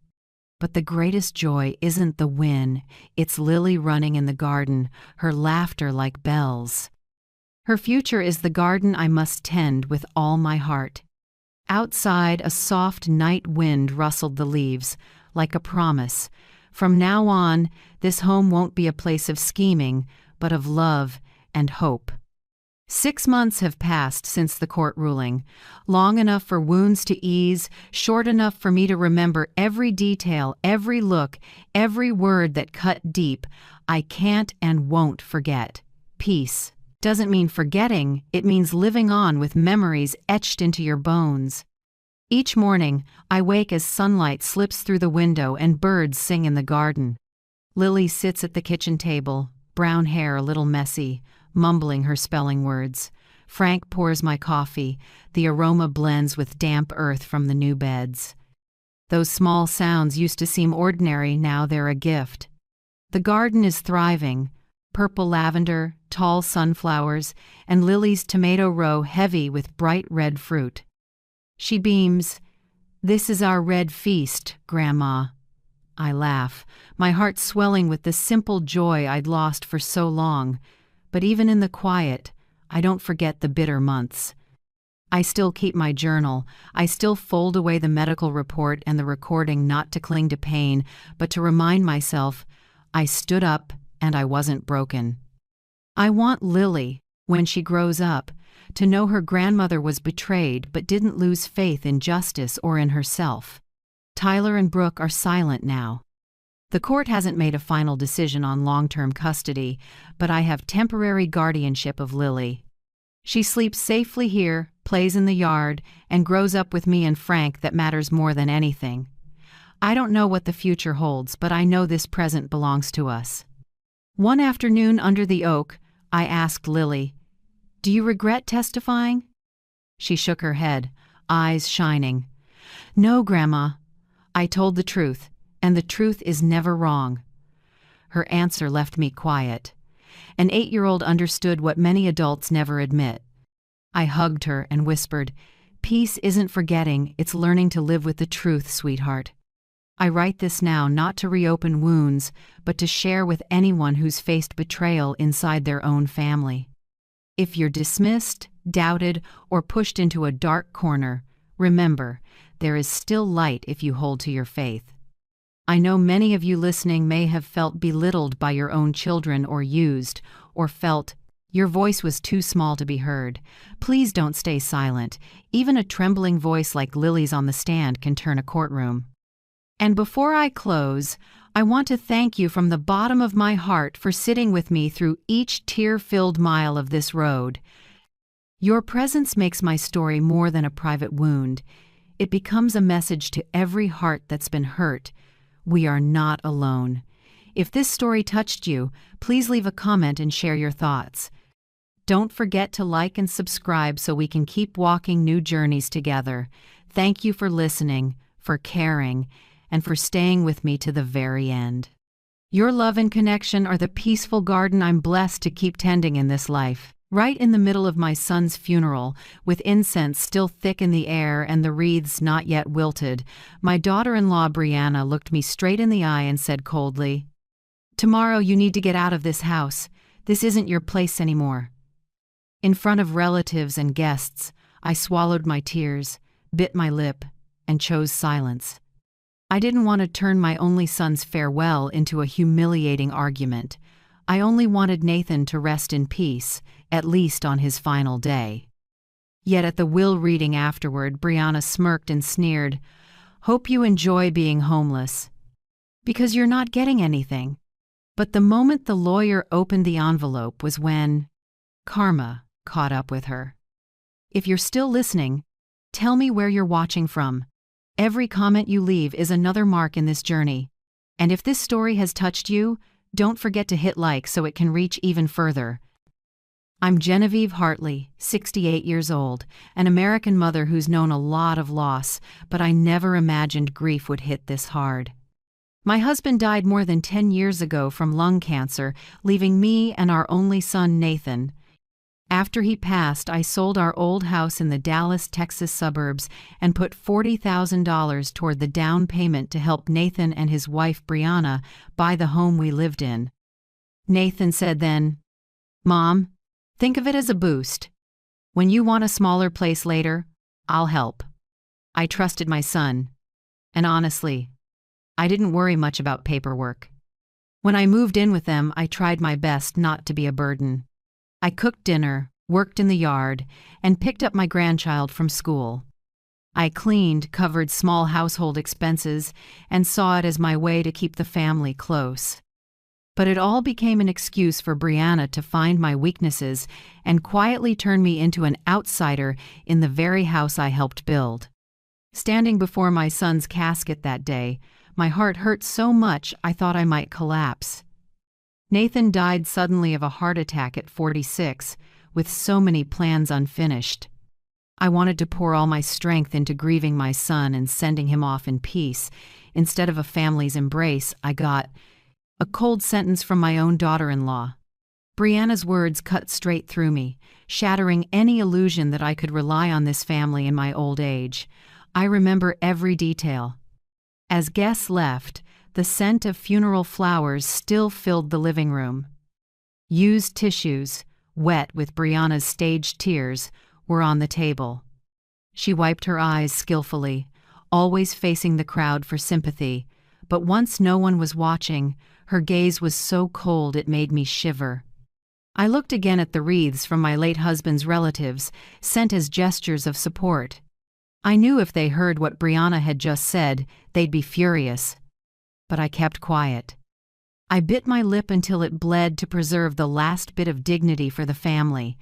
But the greatest joy isn't the win, it's Lily running in the garden, her laughter like bells. Her future is the garden I must tend with all my heart. Outside, a soft night wind rustled the leaves, like a promise. From now on, this home won't be a place of scheming, but of love and hope. 6 months have passed since the court ruling, long enough for wounds to ease, short enough for me to remember every detail, every look, every word that cut deep. I can't and won't forget. Peace doesn't mean forgetting, it means living on with memories etched into your bones. Each morning, I wake as sunlight slips through the window and birds sing in the garden. Lily sits at the kitchen table, brown hair a little messy, mumbling her spelling words. Frank pours my coffee. The aroma blends with damp earth from the new beds. Those small sounds used to seem ordinary, now they're a gift. The garden is thriving. Purple lavender, tall sunflowers, and Lily's tomato row heavy with bright red fruit. She beams. "This is our red feast, Grandma." I laugh, my heart swelling with the simple joy I'd lost for so long. But even in the quiet, I don't forget the bitter months. I still keep my journal. I still fold away the medical report and the recording, not to cling to pain, but to remind myself I stood up and I wasn't broken. I want Lily, when she grows up, to know her grandmother was betrayed but didn't lose faith in justice or in herself. Tyler and Brooke are silent now. The court hasn't made a final decision on long-term custody, but I have temporary guardianship of Lily. She sleeps safely here, plays in the yard, and grows up with me and Frank. That matters more than anything. I don't know what the future holds, but I know this present belongs to us. One afternoon under the oak, I asked Lily, "Do you regret testifying?" She shook her head, eyes shining. "No, Grandma. I told the truth. And the truth is never wrong." Her answer left me quiet. An 8-year-old understood what many adults never admit. I hugged her and whispered, "Peace isn't forgetting, it's learning to live with the truth, sweetheart." I write this now not to reopen wounds, but to share with anyone who's faced betrayal inside their own family. If you're dismissed, doubted, or pushed into a dark corner, remember, there is still light if you hold to your faith. I know many of you listening may have felt belittled by your own children or used, or felt your voice was too small to be heard. Please don't stay silent. Even a trembling voice like Lily's on the stand can turn a courtroom. And before I close, I want to thank you from the bottom of my heart for sitting with me through each tear-filled mile of this road. Your presence makes my story more than a private wound. It becomes a message to every heart that's been hurt. We are not alone. If this story touched you, please leave a comment and share your thoughts. Don't forget to like and subscribe so we can keep walking new journeys together. Thank you for listening, for caring, and for staying with me to the very end. Your love and connection are the peaceful garden I'm blessed to keep tending in this life. Right in the middle of my son's funeral, with incense still thick in the air and the wreaths not yet wilted, my daughter-in-law Brianna looked me straight in the eye and said coldly, "Tomorrow you need to get out of this house. This isn't your place anymore." In front of relatives and guests, I swallowed my tears, bit my lip, and chose silence. I didn't want to turn my only son's farewell into a humiliating argument. I only wanted Nathan to rest in peace, at least on his final day. Yet at the will reading afterward, Brianna smirked and sneered, "Hope you enjoy being homeless. Because you're not getting anything." But the moment the lawyer opened the envelope was when karma caught up with her. If you're still listening, tell me where you're watching from. Every comment you leave is another mark in this journey. And if this story has touched you, don't forget to hit like so it can reach even further. I'm Genevieve Hartley, 68 years old, an American mother who's known a lot of loss, but I never imagined grief would hit this hard. My husband died more than 10 years ago from lung cancer, leaving me and our only son, Nathan. After he passed, I sold our old house in the Dallas, Texas suburbs and put $40,000 toward the down payment to help Nathan and his wife, Brianna, buy the home we lived in. Nathan said then, "Mom, think of it as a boost. When you want a smaller place later, I'll help." I trusted my son. And honestly, I didn't worry much about paperwork. When I moved in with them, I tried my best not to be a burden. I cooked dinner, worked in the yard, and picked up my grandchild from school. I cleaned, covered small household expenses, and saw it as my way to keep the family close. But it all became an excuse for Brianna to find my weaknesses and quietly turn me into an outsider in the very house I helped build. Standing before my son's casket that day, my heart hurt so much I thought I might collapse. Nathan died suddenly of a heart attack at 46, with so many plans unfinished. I wanted to pour all my strength into grieving my son and sending him off in peace. Instead of a family's embrace, I got a cold sentence from my own daughter-in-law. Brianna's words cut straight through me, shattering any illusion that I could rely on this family in my old age. I remember every detail. As guests left, the scent of funeral flowers still filled the living room. Used tissues, wet with Brianna's staged tears, were on the table. She wiped her eyes skillfully, always facing the crowd for sympathy, but once no one was watching, her gaze was so cold it made me shiver. I looked again at the wreaths from my late husband's relatives, sent as gestures of support. I knew if they heard what Brianna had just said, they'd be furious. But I kept quiet. I bit my lip until it bled to preserve the last bit of dignity for the family.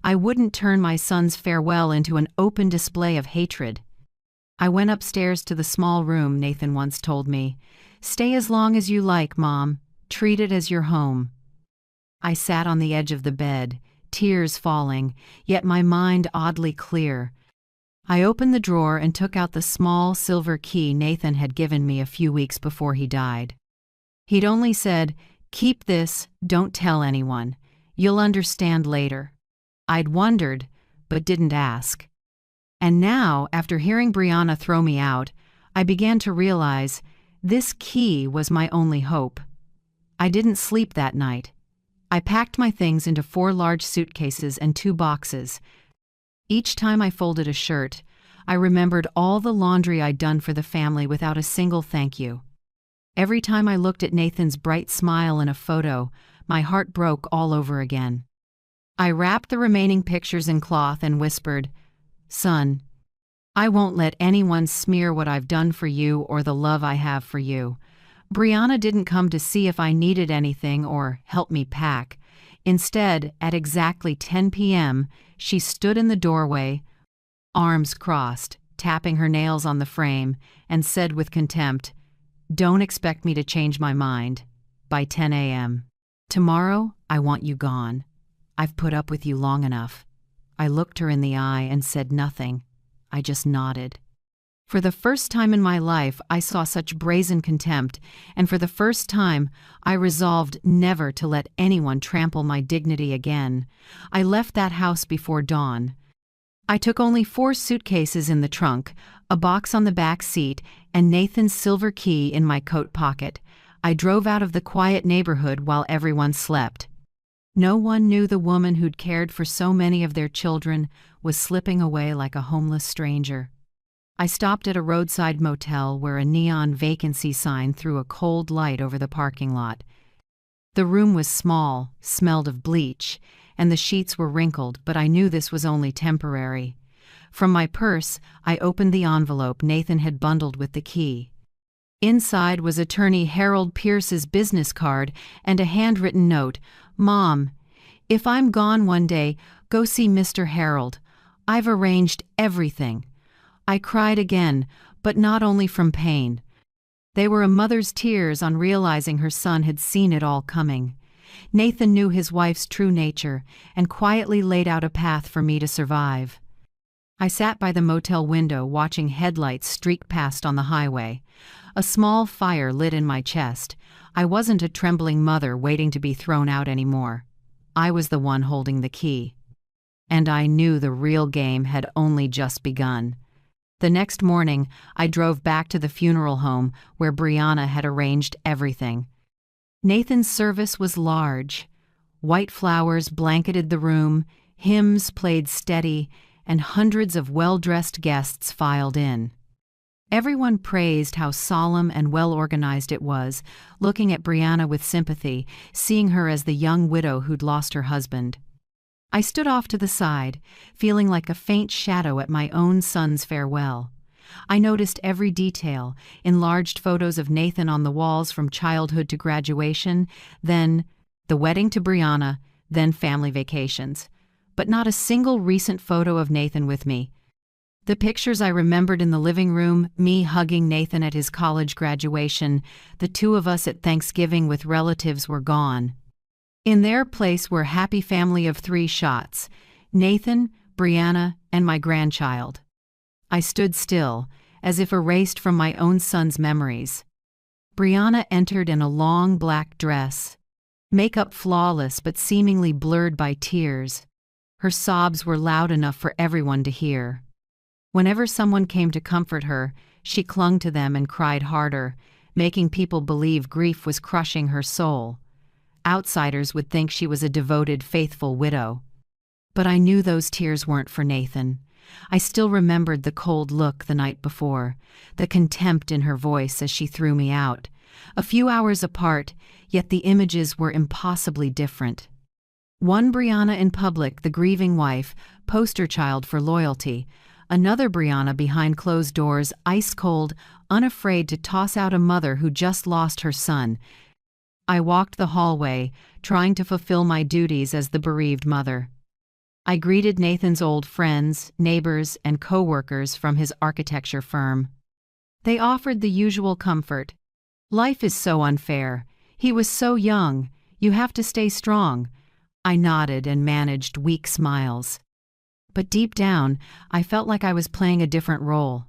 I wouldn't turn my son's farewell into an open display of hatred. I went upstairs to the small room, Nathan once told me. "Stay as long as you like, Mom. Treat it as your home." I sat on the edge of the bed, tears falling, yet my mind oddly clear. I opened the drawer and took out the small silver key Nathan had given me a few weeks before he died. He'd only said, "Keep this, don't tell anyone. You'll understand later." I'd wondered, but didn't ask. And now, after hearing Brianna throw me out, I began to realize this key was my only hope. I didn't sleep that night. I packed my things into 4 large suitcases and 2 boxes. Each time I folded a shirt, I remembered all the laundry I'd done for the family without a single thank you. Every time I looked at Nathan's bright smile in a photo, my heart broke all over again. I wrapped the remaining pictures in cloth and whispered, "Son, I won't let anyone smear what I've done for you or the love I have for you." Brianna didn't come to see if I needed anything or help me pack. Instead, at exactly 10 p.m., she stood in the doorway, arms crossed, tapping her nails on the frame, and said with contempt, "Don't expect me to change my mind by 10 a.m. Tomorrow, I want you gone. I've put up with you long enough." I looked her in the eye and said nothing. I just nodded. For the first time in my life, I saw such brazen contempt, and for the first time, I resolved never to let anyone trample my dignity again. I left that house before dawn. I took only 4 suitcases in the trunk, a box on the back seat, and Nathan's silver key in my coat pocket. I drove out of the quiet neighborhood while everyone slept. No one knew the woman who'd cared for so many of their children was slipping away like a homeless stranger. I stopped at a roadside motel where a neon vacancy sign threw a cold light over the parking lot. The room was small, smelled of bleach, and the sheets were wrinkled, but I knew this was only temporary. From my purse, I opened the envelope Nathan had bundled with the key. Inside was attorney Harold Pierce's business card and a handwritten note. "Mom, if I'm gone one day, go see Mr. Harold. I've arranged everything." I cried again, but not only from pain. They were a mother's tears on realizing her son had seen it all coming. Nathan knew his wife's true nature and quietly laid out a path for me to survive. I sat by the motel window watching headlights streak past on the highway. A small fire lit in my chest. I wasn't a trembling mother waiting to be thrown out anymore. I was the one holding the key. And I knew the real game had only just begun. The next morning, I drove back to the funeral home where Brianna had arranged everything. Nathan's service was large. White flowers blanketed the room, hymns played steady, and hundreds of well-dressed guests filed in. Everyone praised how solemn and well-organized it was, looking at Brianna with sympathy, seeing her as the young widow who'd lost her husband. I stood off to the side, feeling like a faint shadow at my own son's farewell. I noticed every detail, enlarged photos of Nathan on the walls from childhood to graduation, then the wedding to Brianna, then family vacations. But not a single recent photo of Nathan with me. The pictures I remembered in the living room, me hugging Nathan at his college graduation, the two of us at Thanksgiving with relatives, were gone. In their place were a happy family of 3 shots: Nathan, Brianna, and my grandchild. I stood still, as if erased from my own son's memories. Brianna entered in a long black dress, makeup flawless but seemingly blurred by tears. Her sobs were loud enough for everyone to hear. Whenever someone came to comfort her, she clung to them and cried harder, making people believe grief was crushing her soul. Outsiders would think she was a devoted, faithful widow. But I knew those tears weren't for Nathan. I still remembered the cold look the night before, the contempt in her voice as she threw me out. A few hours apart, yet the images were impossibly different. One Brianna in public, the grieving wife, poster child for loyalty. Another Brianna behind closed doors, ice cold, unafraid to toss out a mother who just lost her son. I walked the hallway, trying to fulfill my duties as the bereaved mother. I greeted Nathan's old friends, neighbors, and co-workers from his architecture firm. They offered the usual comfort. "Life is so unfair. He was so young. You have to stay strong." I nodded and managed weak smiles. But deep down, I felt like I was playing a different role.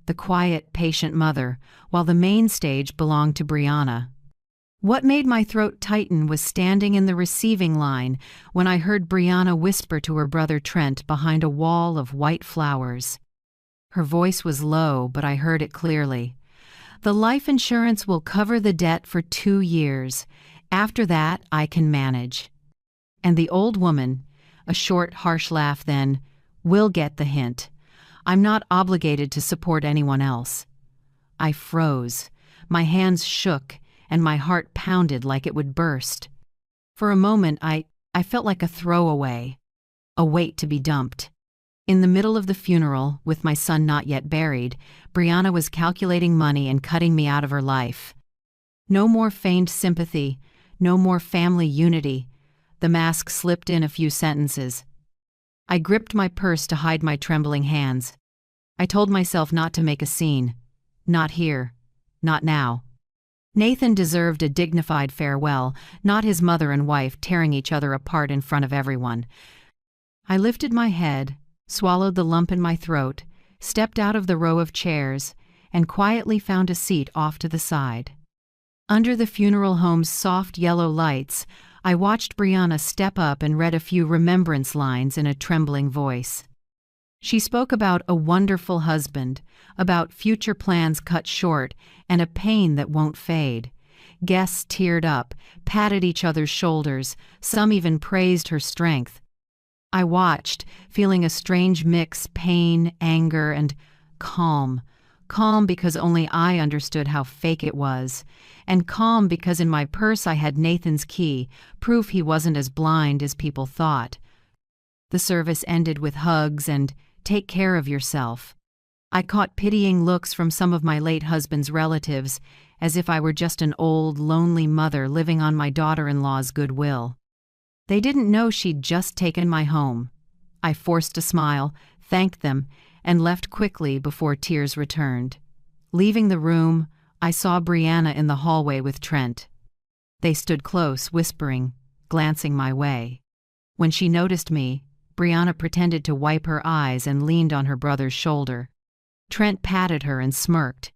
The quiet, patient mother, while the main stage belonged to Brianna. What made my throat tighten was standing in the receiving line when I heard Brianna whisper to her brother Trent behind a wall of white flowers. Her voice was low, but I heard it clearly. "The life insurance will cover the debt for 2 years. After that, I can manage." And the old woman, a short, harsh laugh then, "We'll get the hint. I'm not obligated to support anyone else." I froze. My hands shook, and my heart pounded like it would burst. For a moment, I felt like a throwaway, a weight to be dumped. In the middle of the funeral, with my son not yet buried, Brianna was calculating money and cutting me out of her life. No more feigned sympathy, no more family unity. The mask slipped in a few sentences. I gripped my purse to hide my trembling hands. I told myself not to make a scene. Not here. Not now. Nathan deserved a dignified farewell, not his mother and wife tearing each other apart in front of everyone. I lifted my head, swallowed the lump in my throat, stepped out of the row of chairs, and quietly found a seat off to the side. Under the funeral home's soft yellow lights, I watched Brianna step up and read a few remembrance lines in a trembling voice. She spoke about a wonderful husband, about future plans cut short, and a pain that won't fade. Guests teared up, patted each other's shoulders, some even praised her strength. I watched, feeling a strange mix: pain, anger, and calm. Calm because only I understood how fake it was, and calm because in my purse I had Nathan's key, proof he wasn't as blind as people thought. The service ended with hugs and "take care of yourself." I caught pitying looks from some of my late husband's relatives, as if I were just an old, lonely mother living on my daughter-in-law's goodwill. They didn't know she'd just taken my home. I forced a smile, thanked them, and left quickly before tears returned. Leaving the room, I saw Brianna in the hallway with Trent. They stood close, whispering, glancing my way. When she noticed me, Brianna pretended to wipe her eyes and leaned on her brother's shoulder. Trent patted her and smirked.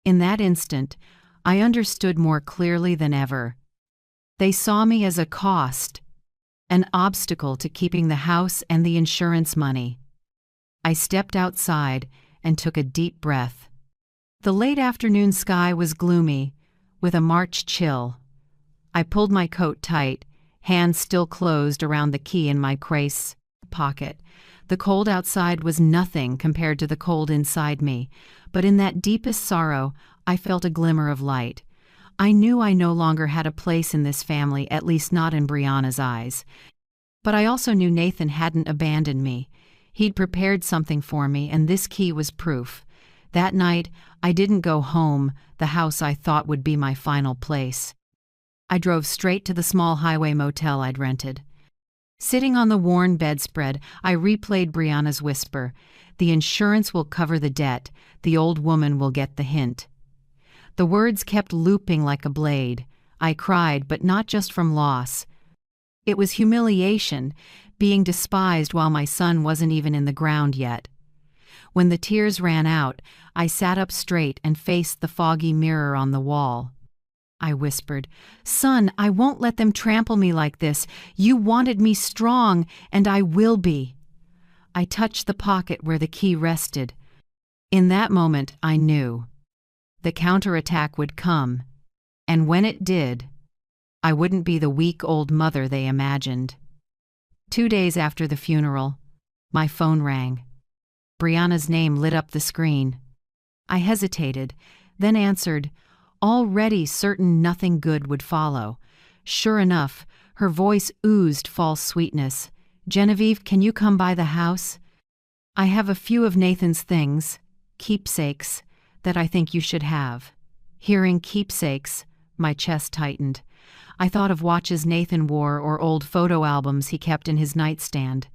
In that instant, I understood more clearly than ever. They saw me as a cost, an obstacle to keeping the house and the insurance money. I stepped outside and took a deep breath. The late afternoon sky was gloomy, with a March chill. I pulled my coat tight, hands still closed around the key in my crease pocket. The cold outside was nothing compared to the cold inside me, but in that deepest sorrow, I felt a glimmer of light. I knew I no longer had a place in this family, at least not in Brianna's eyes. But I also knew Nathan hadn't abandoned me. He'd prepared something for me, and this key was proof. That night, I didn't go home, the house I thought would be my final place. I drove straight to the small highway motel I'd rented. Sitting on the worn bedspread, I replayed Brianna's whisper. The insurance will cover the debt. The old woman will get the hint. The words kept looping like a blade. I cried, but not just from loss. It was humiliation, being despised while my son wasn't even in the ground yet. When the tears ran out, I sat up straight and faced the foggy mirror on the wall. I whispered, "Son, I won't let them trample me like this. You wanted me strong, and I will be." I touched the pocket where the key rested. In that moment, I knew. The counterattack would come, and when it did, I wouldn't be the weak old mother they imagined. 2 days after the funeral, my phone rang. Brianna's name lit up the screen. I hesitated, then answered, already certain nothing good would follow. Sure enough, her voice oozed false sweetness. "Genevieve, can you come by the house? I have a few of Nathan's things, keepsakes, that I think you should have." Hearing keepsakes, my chest tightened. I thought of watches Nathan wore or old photo albums he kept in his nightstand.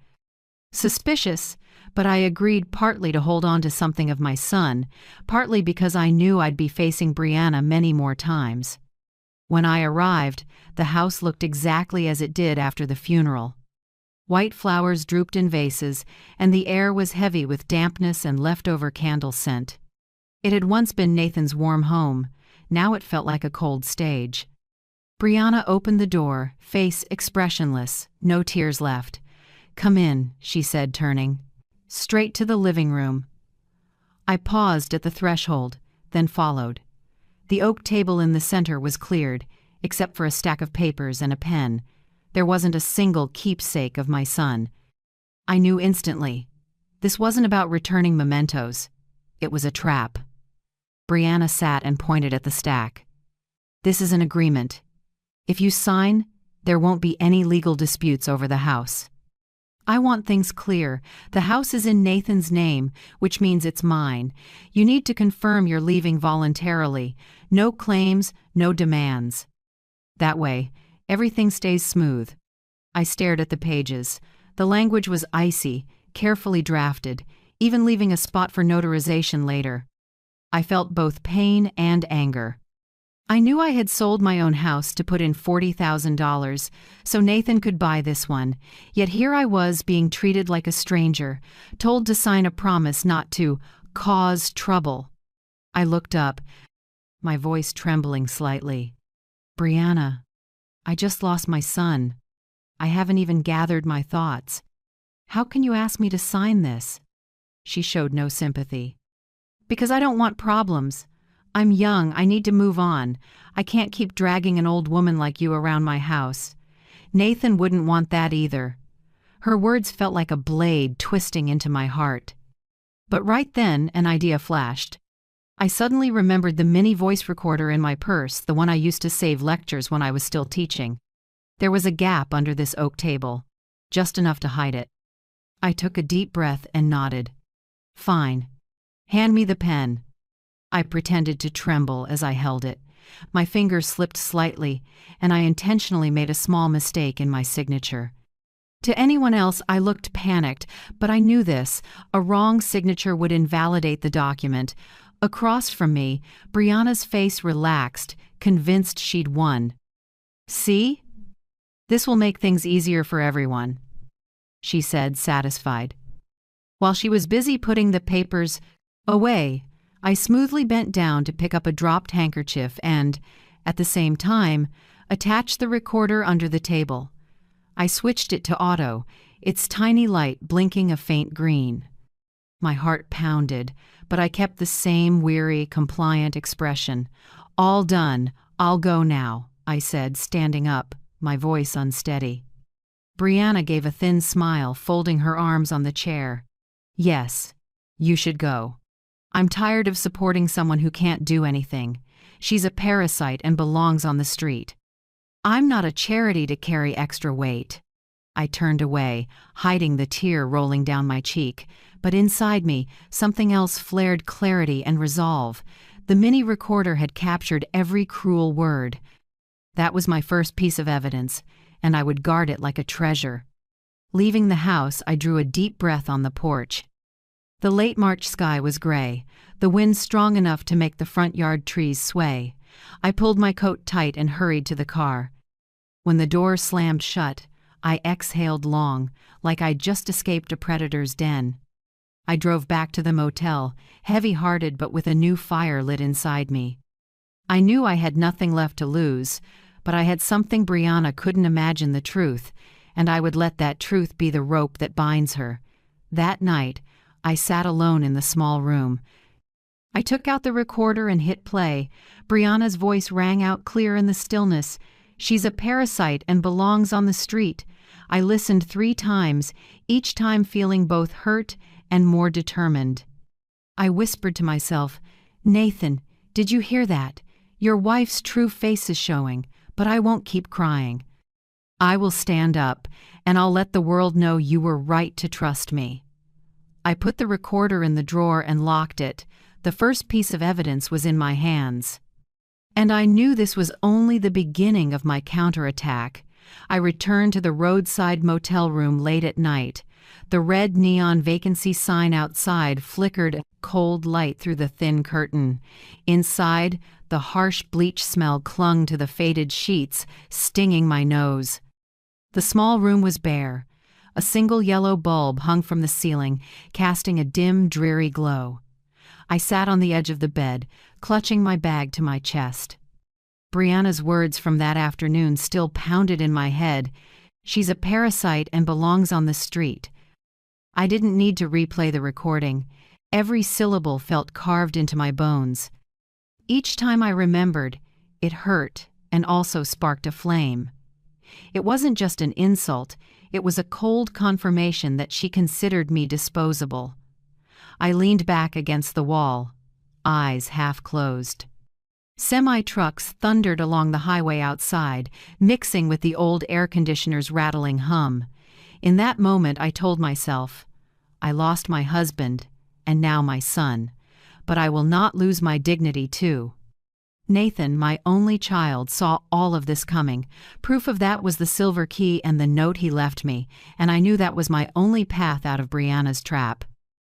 Suspicious, but I agreed, partly to hold on to something of my son, partly because I knew I'd be facing Brianna many more times. When I arrived, the house looked exactly as it did after the funeral. White flowers drooped in vases, and the air was heavy with dampness and leftover candle scent. It had once been Nathan's warm home. Now it felt like a cold stage. Brianna opened the door, face expressionless, no tears left. "Come in," she said, turning. "Straight to the living room." I paused at the threshold, then followed. The oak table in the center was cleared, except for a stack of papers and a pen. There wasn't a single keepsake of my son. I knew instantly. This wasn't about returning mementos. It was a trap. Brianna sat and pointed at the stack. "This is an agreement. If you sign, there won't be any legal disputes over the house. I want things clear. The house is in Nathan's name, which means it's mine. You need to confirm you're leaving voluntarily. No claims, no demands. That way, everything stays smooth." I stared at the pages. The language was icy, carefully drafted, even leaving a spot for notarization later. I felt both pain and anger. I knew I had sold my own house to put in $40,000, so Nathan could buy this one, yet here I was being treated like a stranger, told to sign a promise not to cause trouble. I looked up, my voice trembling slightly. "Brianna, I just lost my son. I haven't even gathered my thoughts. How can you ask me to sign this?" She showed no sympathy. "Because I don't want problems. I'm young, I need to move on. I can't keep dragging an old woman like you around my house. Nathan wouldn't want that either." Her words felt like a blade twisting into my heart. But right then, an idea flashed. I suddenly remembered the mini voice recorder in my purse, the one I used to save lectures when I was still teaching. There was a gap under this oak table, just enough to hide it. I took a deep breath and nodded. "Fine. Hand me the pen." I pretended to tremble as I held it. My fingers slipped slightly, and I intentionally made a small mistake in my signature. To anyone else, I looked panicked, but I knew this. A wrong signature would invalidate the document. Across from me, Brianna's face relaxed, convinced she'd won. "See? This will make things easier for everyone." she said, satisfied. While she was busy putting the papers away, I smoothly bent down to pick up a dropped handkerchief and, at the same time, attached the recorder under the table. I switched it to auto, its tiny light blinking a faint green. My heart pounded, but I kept the same weary, compliant expression. "All done. I'll go now," I said, standing up, my voice unsteady. Brianna gave a thin smile, folding her arms on the chair. "Yes, you should go. I'm tired of supporting someone who can't do anything. She's a parasite and belongs on the street. I'm not a charity to carry extra weight." I turned away, hiding the tear rolling down my cheek, but inside me, something else flared clarity and resolve. The mini recorder had captured every cruel word. That was my first piece of evidence, and I would guard it like a treasure. Leaving the house, I drew a deep breath on the porch. The late March sky was gray, the wind strong enough to make the front yard trees sway. I pulled my coat tight and hurried to the car. When the door slammed shut, I exhaled long, like I'd just escaped a predator's den. I drove back to the motel, heavy-hearted but with a new fire lit inside me. I knew I had nothing left to lose, but I had something Brianna couldn't imagine the truth, and I would let that truth be the rope that binds her. That night, I sat alone in the small room. I took out the recorder and hit play. Brianna's voice rang out clear in the stillness. "She's a parasite and belongs on the street." I listened 3 times, each time feeling both hurt and more determined. I whispered to myself, "Nathan, did you hear that? Your wife's true face is showing, but I won't keep crying. I will stand up, and I'll let the world know you were right to trust me." I put the recorder in the drawer and locked it. The first piece of evidence was in my hands. And I knew this was only the beginning of my counterattack. I returned to the roadside motel room late at night. The red neon vacancy sign outside flickered a cold light through the thin curtain. Inside, the harsh bleach smell clung to the faded sheets, stinging my nose. The small room was bare. A single yellow bulb hung from the ceiling, casting a dim, dreary glow. I sat on the edge of the bed, clutching my bag to my chest. Brianna's words from that afternoon still pounded in my head. "She's a parasite and belongs on the street." I didn't need to replay the recording. Every syllable felt carved into my bones. Each time I remembered, it hurt and also sparked a flame. It wasn't just an insult, it was a cold confirmation that she considered me disposable. I leaned back against the wall, eyes half closed. Semi-trucks thundered along the highway outside, mixing with the old air conditioner's rattling hum. In that moment, I told myself, I lost my husband, and now my son, but I will not lose my dignity too. Nathan, my only child, saw all of this coming. Proof of that was the silver key and the note he left me, and I knew that was my only path out of Brianna's trap.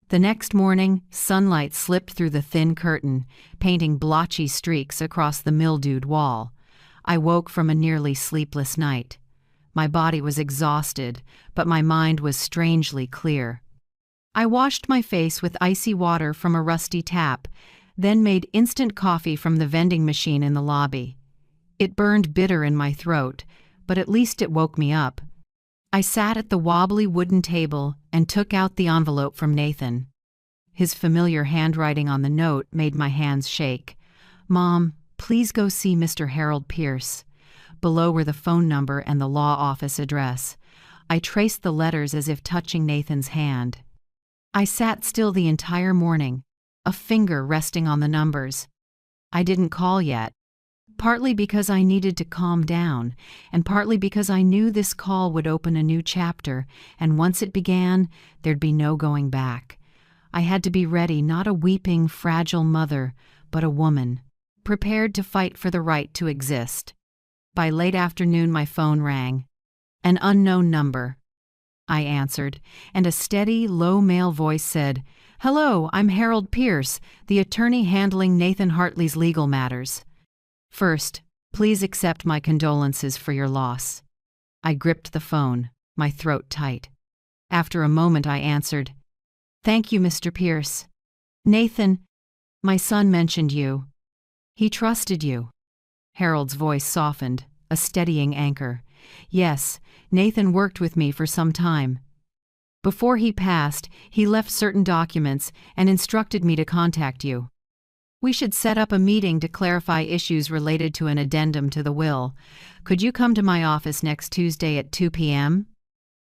The next morning, sunlight slipped through the thin curtain, painting blotchy streaks across the mildewed wall. I woke from a nearly sleepless night. My body was exhausted, but my mind was strangely clear. I washed my face with icy water from a rusty tap, then made instant coffee from the vending machine in the lobby. It burned bitter in my throat, but at least it woke me up. I sat at the wobbly wooden table and took out the envelope from Nathan. His familiar handwriting on the note made my hands shake. "Mom, please go see Mr. Harold Pierce." Below were the phone number and the law office address. I traced the letters as if touching Nathan's hand. I sat still the entire morning, a finger resting on the numbers. I didn't call yet, partly because I needed to calm down, and partly because I knew this call would open a new chapter, and once it began, there'd be no going back. I had to be ready, not a weeping, fragile mother, but a woman, prepared to fight for the right to exist. By late afternoon, my phone rang. An unknown number. I answered, and a steady, low male voice said, "Hello, I'm Harold Pierce, the attorney handling Nathan Hartley's legal matters. First, please accept my condolences for your loss." I gripped the phone, my throat tight. After a moment I answered, "Thank you, Mr. Pierce. Nathan, my son mentioned you. He trusted you." Harold's voice softened, a steadying anchor. "Yes, Nathan worked with me for some time. Before he passed, he left certain documents and instructed me to contact you. We should set up a meeting to clarify issues related to an addendum to the will. Could you come to my office next Tuesday at 2 p.m.?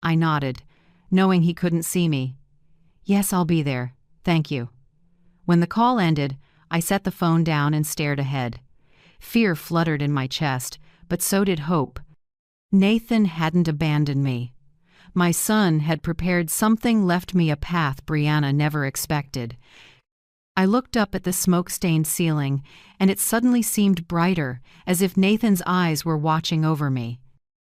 I nodded, knowing he couldn't see me. "Yes, I'll be there. Thank you." When the call ended, I set the phone down and stared ahead. Fear fluttered in my chest, but so did hope. Nathan hadn't abandoned me. My son had prepared something, left me a path Brianna never expected. I looked up at the smoke-stained ceiling, and it suddenly seemed brighter, as if Nathan's eyes were watching over me.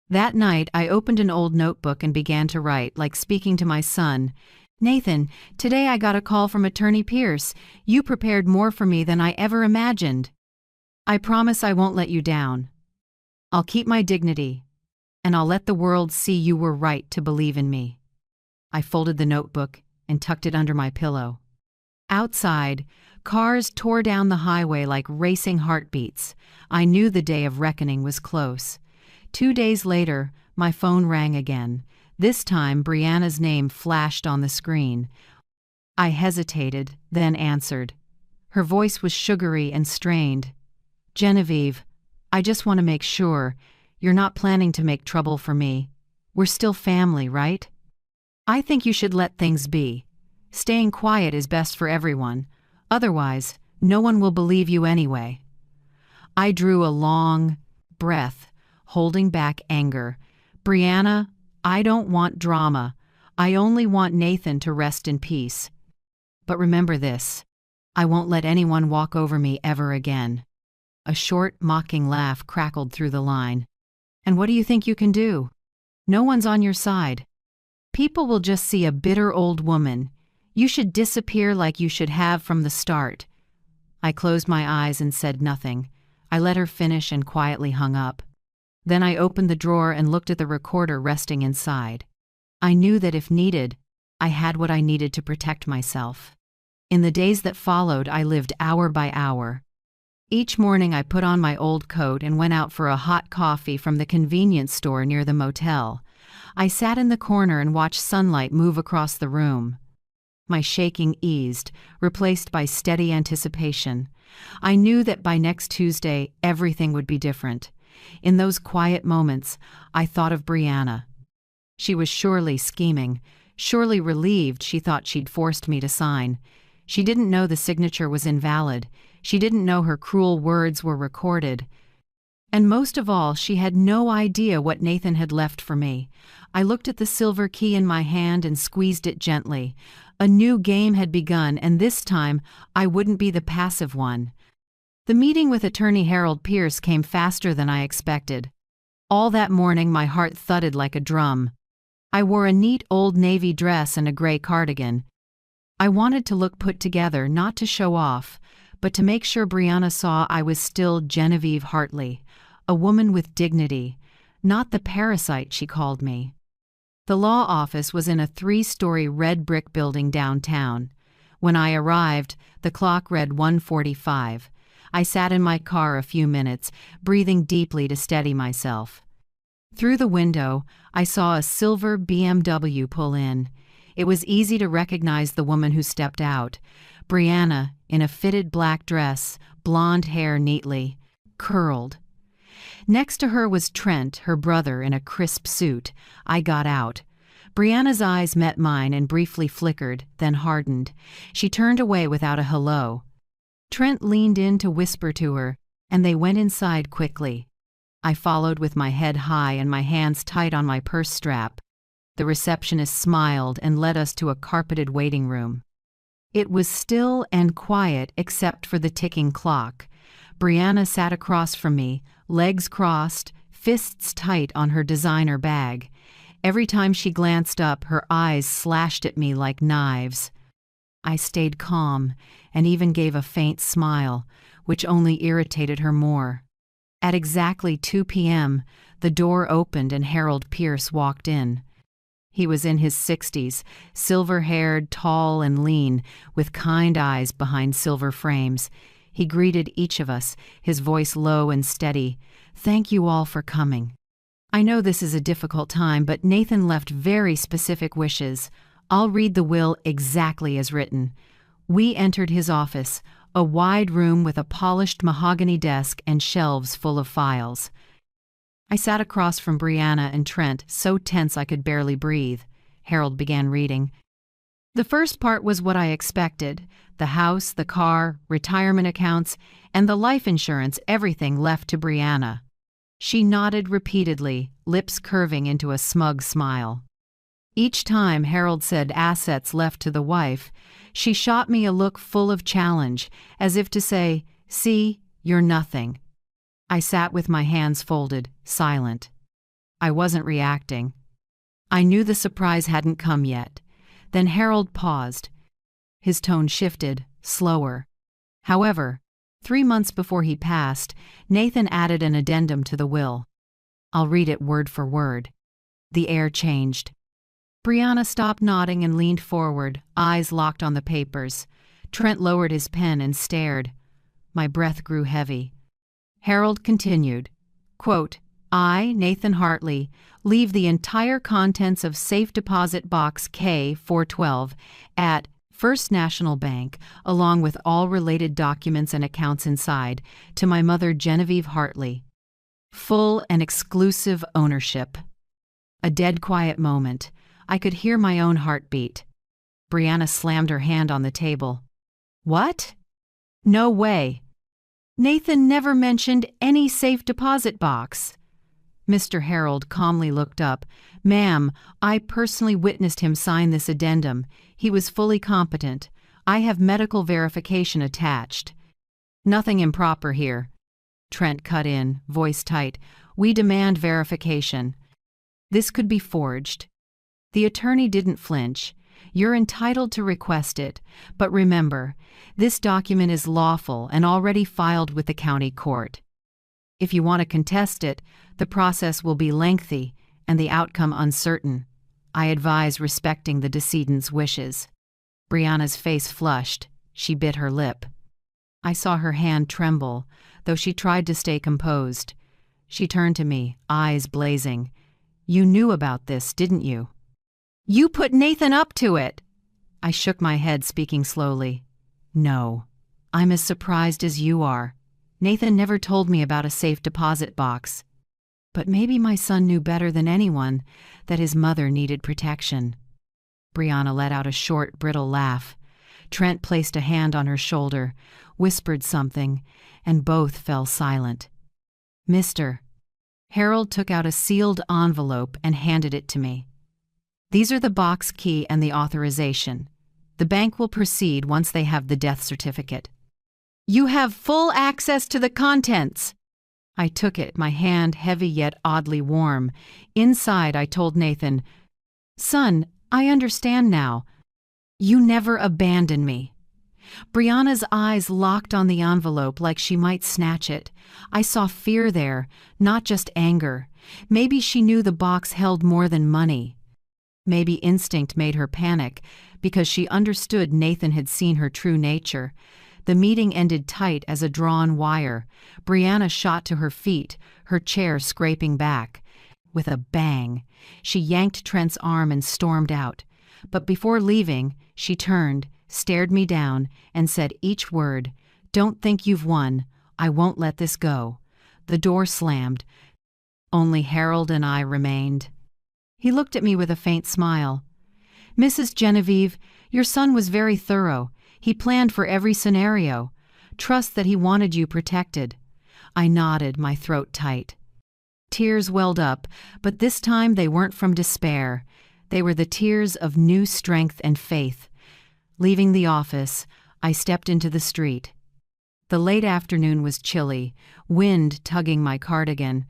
That night, I opened an old notebook and began to write, like speaking to my son. "Nathan, today I got a call from Attorney Pierce. You prepared more for me than I ever imagined. I promise I won't let you down. I'll keep my dignity, and I'll let the world see you were right to believe in me." I folded the notebook and tucked it under my pillow. Outside, cars tore down the highway like racing heartbeats. I knew the day of reckoning was close. 2 days later, my phone rang again. This time, Brianna's name flashed on the screen. I hesitated, then answered. Her voice was sugary and strained. "Genevieve, I just want to make sure you're not planning to make trouble for me. We're still family, right? I think you should let things be. Staying quiet is best for everyone. Otherwise, no one will believe you anyway." I drew a long breath, holding back anger. "Brianna, I don't want drama. I only want Nathan to rest in peace. But remember this, I won't let anyone walk over me ever again." A short, mocking laugh crackled through the line. "And what do you think you can do? No one's on your side. People will just see a bitter old woman. You should disappear like you should have from the start." I closed my eyes and said nothing. I let her finish and quietly hung up. Then I opened the drawer and looked at the recorder resting inside. I knew that if needed, I had what I needed to protect myself. In the days that followed, I lived hour by hour. Each morning I put on my old coat and went out for a hot coffee from the convenience store near the motel. I sat in the corner and watched sunlight move across the room. My shaking eased, replaced by steady anticipation. I knew that by next Tuesday, everything would be different. In those quiet moments, I thought of Brianna. She was surely scheming, surely relieved she thought she'd forced me to sign. She didn't know the signature was invalid. She didn't know her cruel words were recorded. And most of all, she had no idea what Nathan had left for me. I looked at the silver key in my hand and squeezed it gently. A new game had begun, and this time I wouldn't be the passive one. The meeting with Attorney Harold Pierce came faster than I expected. All that morning my heart thudded like a drum. I wore a neat old navy dress and a gray cardigan. I wanted to look put together, not to show off, but to make sure Brianna saw I was still Genevieve Hartley, a woman with dignity, not the parasite she called me. The law office was in a 3-story red brick building downtown. When I arrived, the clock read 1:45. I sat in my car a few minutes, breathing deeply to steady myself. Through the window, I saw a silver BMW pull in. It was easy to recognize the woman who stepped out. Brianna, in a fitted black dress, blonde hair neatly curled. Next to her was Trent, her brother, in a crisp suit. I got out. Brianna's eyes met mine and briefly flickered, then hardened. She turned away without a hello. Trent leaned in to whisper to her, and they went inside quickly. I followed with my head high and my hands tight on my purse strap. The receptionist smiled and led us to a carpeted waiting room. It was still and quiet except for the ticking clock. Brianna sat across from me, legs crossed, fists tight on her designer bag. Every time she glanced up, her eyes slashed at me like knives. I stayed calm and even gave a faint smile, which only irritated her more. At exactly 2 p.m., the door opened and Harold Pierce walked in. He was in his 60s, silver-haired, tall and lean, with kind eyes behind silver frames. He greeted each of us, his voice low and steady. "Thank you all for coming. I know this is a difficult time, but Nathan left very specific wishes. I'll read the will exactly as written." We entered his office, a wide room with a polished mahogany desk and shelves full of files. I sat across from Brianna and Trent, so tense I could barely breathe. Harold began reading. The first part was what I expected: the house, the car, retirement accounts, and the life insurance, everything left to Brianna. She nodded repeatedly, lips curving into a smug smile. Each time Harold said assets left to the wife, she shot me a look full of challenge, as if to say, "See, you're nothing." I sat with my hands folded, silent. I wasn't reacting. I knew the surprise hadn't come yet. Then Harold paused. His tone shifted, slower. However, 3 months before he passed, Nathan added an addendum to the will. I'll read it word for word. The air changed. Brianna stopped nodding and leaned forward, eyes locked on the papers. Trent lowered his pen and stared. My breath grew heavy. Harold continued, quote, "I, Nathan Hartley, leave the entire contents of Safe Deposit Box K412 at First National Bank, along with all related documents and accounts inside, to my mother Genevieve Hartley. Full and exclusive ownership." A dead quiet moment. I could hear my own heartbeat. Brianna slammed her hand on the table. "What? No way. Nathan never mentioned any safe deposit box." Mr. Harold calmly looked up. "Ma'am, I personally witnessed him sign this addendum. He was fully competent. I have medical verification attached." "Nothing improper here." Trent cut in, voice tight. "We demand verification. This could be forged." The attorney didn't flinch. "You're entitled to request it, but remember, this document is lawful and already filed with the county court. If you want to contest it, the process will be lengthy and the outcome uncertain. I advise respecting the decedent's wishes." Brianna's face flushed. She bit her lip. I saw her hand tremble, though she tried to stay composed. She turned to me, eyes blazing. "You knew about this, didn't you?" "You put Nathan up to it!" I shook my head, speaking slowly. "No. I'm as surprised as you are. Nathan never told me about a safe deposit box. But maybe my son knew better than anyone that his mother needed protection." Brianna let out a short, brittle laugh. Trent placed a hand on her shoulder, whispered something, and both fell silent. "Mister." Harold took out a sealed envelope and handed it to me. "These are the box key and the authorization. The bank will proceed once they have the death certificate." "You have full access to the contents." I took it, my hand heavy yet oddly warm. Inside, I told Nathan, "Son, I understand now. You never abandoned me." Brianna's eyes locked on the envelope like she might snatch it. I saw fear there, not just anger. Maybe she knew the box held more than money. Maybe instinct made her panic, because she understood Nathan had seen her true nature. The meeting ended tight as a drawn wire. Brianna shot to her feet, her chair scraping back. With a bang, she yanked Trent's arm and stormed out. But before leaving, she turned, stared me down, and said each word, "Don't think you've won. I won't let this go." The door slammed. Only Harold and I remained. He looked at me with a faint smile. "Mrs. Genevieve, your son was very thorough. He planned for every scenario. Trust that he wanted you protected." I nodded, my throat tight. Tears welled up, but this time they weren't from despair. They were the tears of new strength and faith. Leaving the office, I stepped into the street. The late afternoon was chilly, wind tugging my cardigan.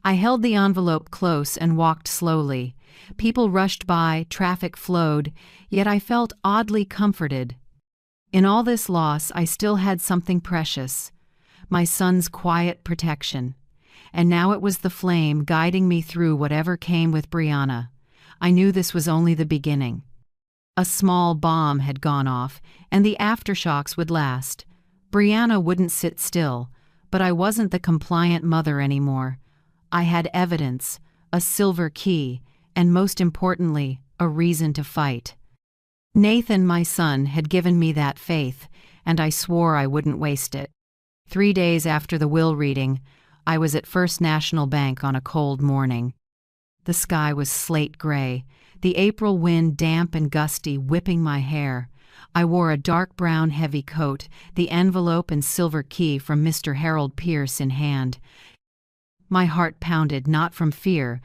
I held the envelope close and walked slowly. People rushed by, traffic flowed, yet I felt oddly comforted. In all this loss, I still had something precious: my son's quiet protection. And now it was the flame guiding me through whatever came with Brianna. I knew this was only the beginning. A small bomb had gone off, and the aftershocks would last. Brianna wouldn't sit still, but I wasn't the compliant mother anymore. I had evidence, a silver key, and most importantly, a reason to fight. Nathan, my son, had given me that faith, and I swore I wouldn't waste it. 3 days after the will reading, I was at First National Bank on a cold morning. The sky was slate gray, the April wind damp and gusty, whipping my hair. I wore a dark brown heavy coat, the envelope and silver key from Mr. Harold Pierce in hand. My heart pounded not from fear,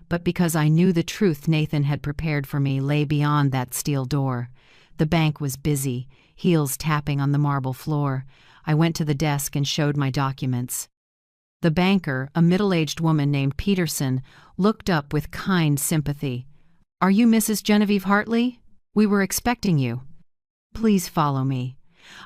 but because I knew the truth Nathan had prepared for me lay beyond that steel door. The bank was busy, heels tapping on the marble floor. I went to the desk and showed my documents. The banker, a middle-aged woman named Peterson, looked up with kind sympathy. "Are you Mrs. Genevieve Hartley? We were expecting you. Please follow me."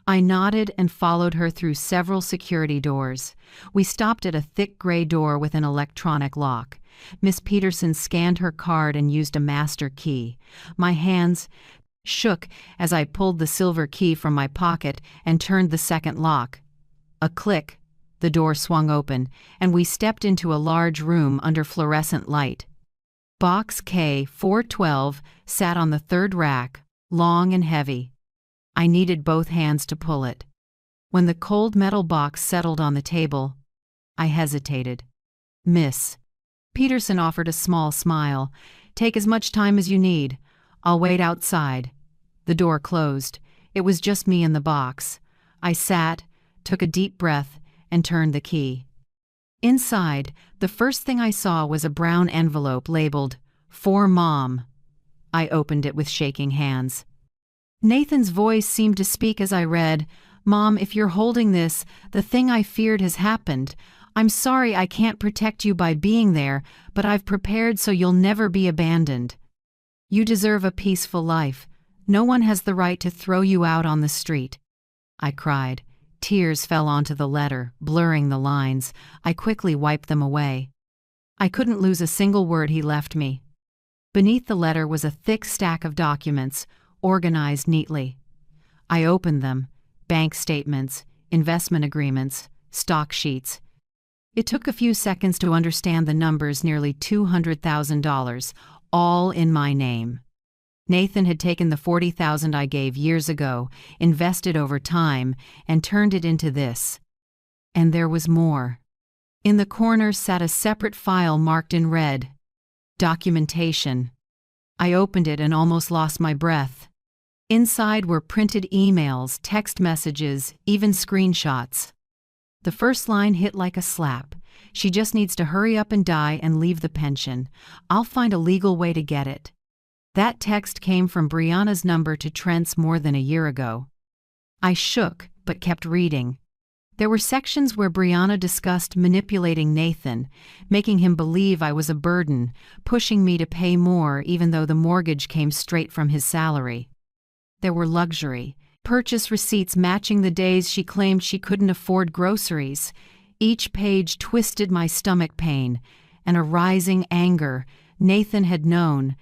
I nodded and followed her through several security doors. We stopped at a thick gray door with an electronic lock. Miss Peterson scanned her card and used a master key. My hands shook as I pulled the silver key from my pocket and turned the second lock. A click, the door swung open, and we stepped into a large room under fluorescent light. Box K412 sat on the third rack, long and heavy. I needed both hands to pull it. When the cold metal box settled on the table, I hesitated. "Miss." Peterson offered a small smile. "Take as much time as you need. I'll wait outside." The door closed. It was just me and the box. I sat, took a deep breath, and turned the key. Inside, the first thing I saw was a brown envelope labeled, "For Mom." I opened it with shaking hands. Nathan's voice seemed to speak as I read, "Mom, if you're holding this, the thing I feared has happened. I'm sorry I can't protect you by being there, but I've prepared so you'll never be abandoned. You deserve a peaceful life. No one has the right to throw you out on the street." I cried. Tears fell onto the letter, blurring the lines. I quickly wiped them away. I couldn't lose a single word he left me. Beneath the letter was a thick stack of documents, organized neatly. I opened them: bank statements, investment agreements, stock sheets. It took a few seconds to understand the numbers: nearly $200,000, all in my name. Nathan had taken the $40,000 I gave years ago, invested over time, and turned it into this. And there was more. In the corner sat a separate file marked in red: documentation. I opened it and almost lost my breath. Inside were printed emails, text messages, even screenshots. The first line hit like a slap. "She just needs to hurry up and die and leave the pension. I'll find a legal way to get it." That text came from Brianna's number to Trent's more than a year ago. I shook, but kept reading. There were sections where Brianna discussed manipulating Nathan, making him believe I was a burden, pushing me to pay more even though the mortgage came straight from his salary. There were luxury purchase receipts matching the days she claimed she couldn't afford groceries. Each page twisted my stomach pain, and a rising anger. Nathan had known.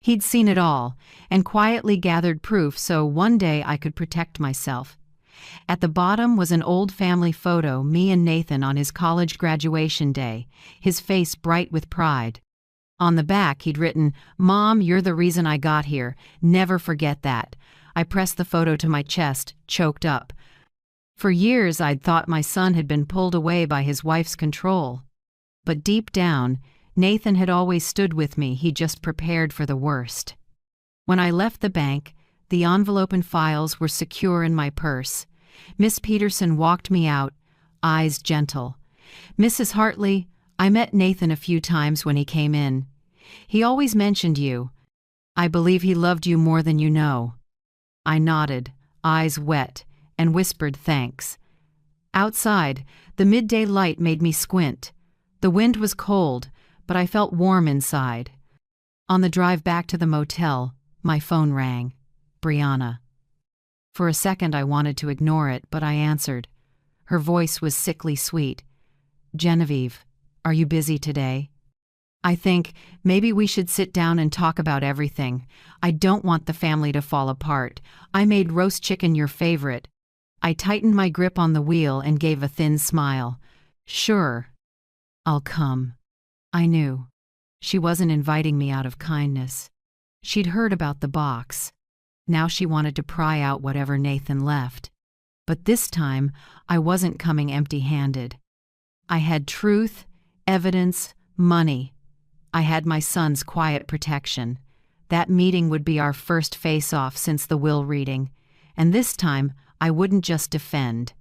He'd seen it all, and quietly gathered proof so one day I could protect myself. At the bottom was an old family photo, me and Nathan on his college graduation day, his face bright with pride. On the back he'd written, "Mom, you're the reason I got here. Never forget that." I pressed the photo to my chest, choked up. For years I'd thought my son had been pulled away by his wife's control. But deep down, Nathan had always stood with me. He just prepared for the worst. When I left the bank, the envelope and files were secure in my purse. Miss Peterson walked me out, eyes gentle. "Mrs. Hartley, I met Nathan a few times when he came in. He always mentioned you. I believe he loved you more than you know." I nodded, eyes wet, and whispered thanks. Outside, the midday light made me squint. The wind was cold, but I felt warm inside. On the drive back to the motel, my phone rang. Brianna. For a second I wanted to ignore it, but I answered. Her voice was sickly sweet. "Genevieve, are you busy today?" I think maybe we should sit down and talk about everything. I don't want the family to fall apart. I made roast chicken your favorite. I tightened my grip on the wheel and gave a thin smile. Sure, I'll come. I knew. She wasn't inviting me out of kindness. She'd heard about the box. Now she wanted to pry out whatever Nathan left. But this time, I wasn't coming empty-handed. I had truth, evidence, money. I had my son's quiet protection. That meeting would be our first face-off since the will reading, and this time I wouldn't just defend.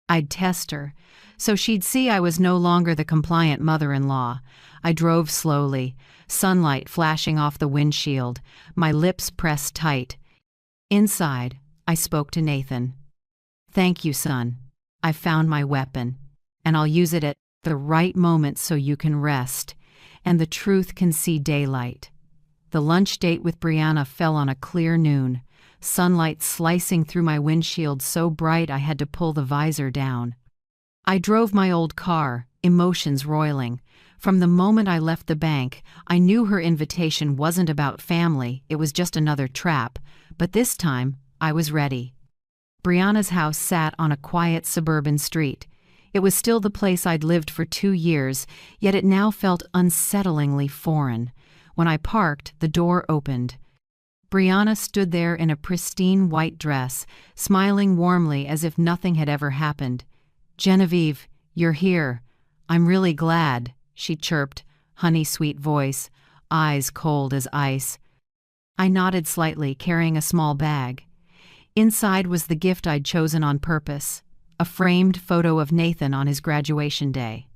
I'd test her, so she'd see I was no longer the compliant mother-in-law. I drove slowly, sunlight flashing off the windshield, my lips pressed tight. Inside, I spoke to Nathan. Thank you, son. I found my weapon, and I'll use it at the right moment so you can rest, and the truth can see daylight. The lunch date with Brianna fell on a clear noon, sunlight slicing through my windshield so bright I had to pull the visor down. I drove my old car, emotions roiling. From the moment I left the bank, I knew her invitation wasn't about family, it was just another trap, but this time, I was ready. Brianna's house sat on a quiet suburban street. It was still the place I'd lived for 2 years, yet it now felt unsettlingly foreign. When I parked, the door opened. Brianna stood there in a pristine white dress, smiling warmly as if nothing had ever happened. "Genevieve, you're here. I'm really glad," she chirped, honey-sweet voice, eyes cold as ice. I nodded slightly, carrying a small bag. Inside was the gift I'd chosen on purpose, a framed photo of Nathan on his graduation day.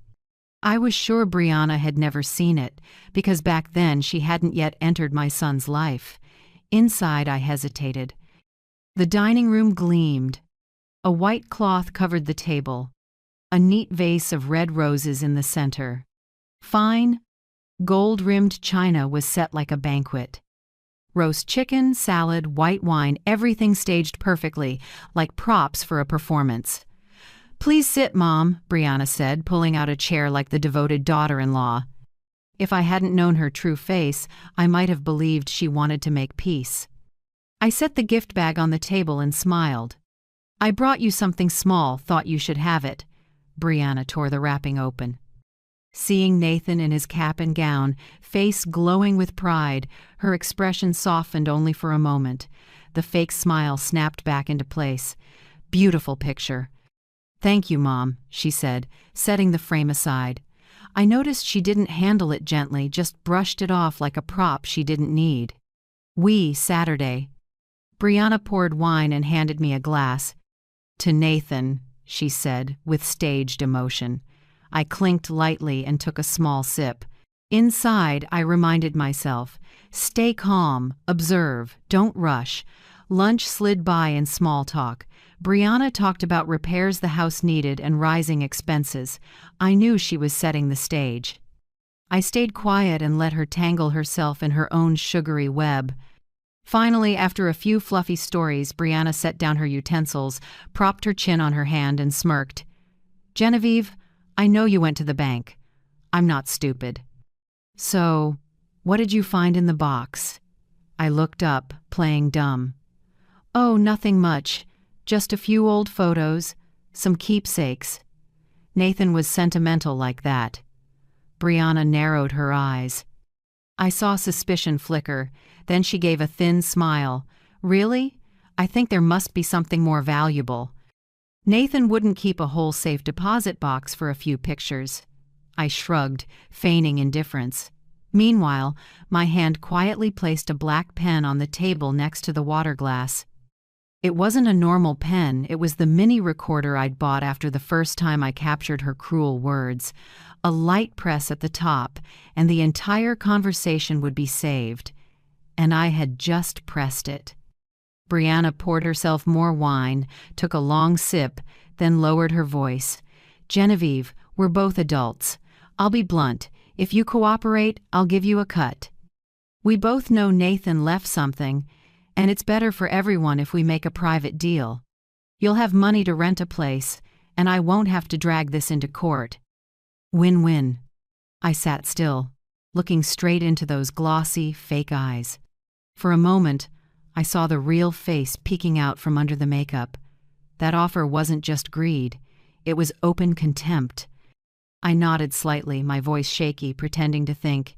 I was sure Brianna had never seen it, because back then she hadn't yet entered my son's life. Inside, I hesitated. The dining room gleamed. A white cloth covered the table, a neat vase of red roses in the center. Fine, gold-rimmed china was set like a banquet. Roast chicken, salad, white wine, everything staged perfectly, like props for a performance. "Please sit, Mom," Brianna said, pulling out a chair like the devoted daughter-in-law. If I hadn't known her true face, I might have believed she wanted to make peace. I set the gift bag on the table and smiled. "I brought you something small, thought you should have it." Brianna tore the wrapping open. Seeing Nathan in his cap and gown, face glowing with pride, her expression softened only for a moment. The fake smile snapped back into place. "Beautiful picture." "Thank you, Mom," she said, setting the frame aside. I noticed she didn't handle it gently, just brushed it off like a prop she didn't need. Saturday. Brianna poured wine and handed me a glass. "To Nathan," she said, with staged emotion. I clinked lightly and took a small sip. Inside, I reminded myself, stay calm, observe, don't rush. Lunch slid by in small talk. Brianna talked about repairs the house needed and rising expenses. I knew she was setting the stage. I stayed quiet and let her tangle herself in her own sugary web. Finally, after a few fluffy stories, Brianna set down her utensils, propped her chin on her hand, and smirked. "Genevieve, I know you went to the bank. I'm not stupid." "So, what did you find in the box?" I looked up, playing dumb. "Oh, nothing much. Just a few old photos, some keepsakes." Nathan was sentimental like that. Brianna narrowed her eyes. I saw suspicion flicker, then she gave a thin smile. "Really? I think there must be something more valuable." Nathan wouldn't keep a whole safe deposit box for a few pictures. I shrugged, feigning indifference. Meanwhile, my hand quietly placed a black pen on the table next to the water glass. It wasn't a normal pen, it was the mini recorder I'd bought after the first time I captured her cruel words. A light press at the top, and the entire conversation would be saved. And I had just pressed it. Brianna poured herself more wine, took a long sip, then lowered her voice. "Genevieve, we're both adults. I'll be blunt. If you cooperate, I'll give you a cut. We both know Nathan left something, and it's better for everyone if we make a private deal. You'll have money to rent a place, and I won't have to drag this into court. Win-win." I sat still. looking straight into those glossy, fake eyes. For a moment, I saw the real face peeking out from under the makeup. That offer wasn't just greed, it was open contempt. I nodded slightly, my voice shaky, pretending to think.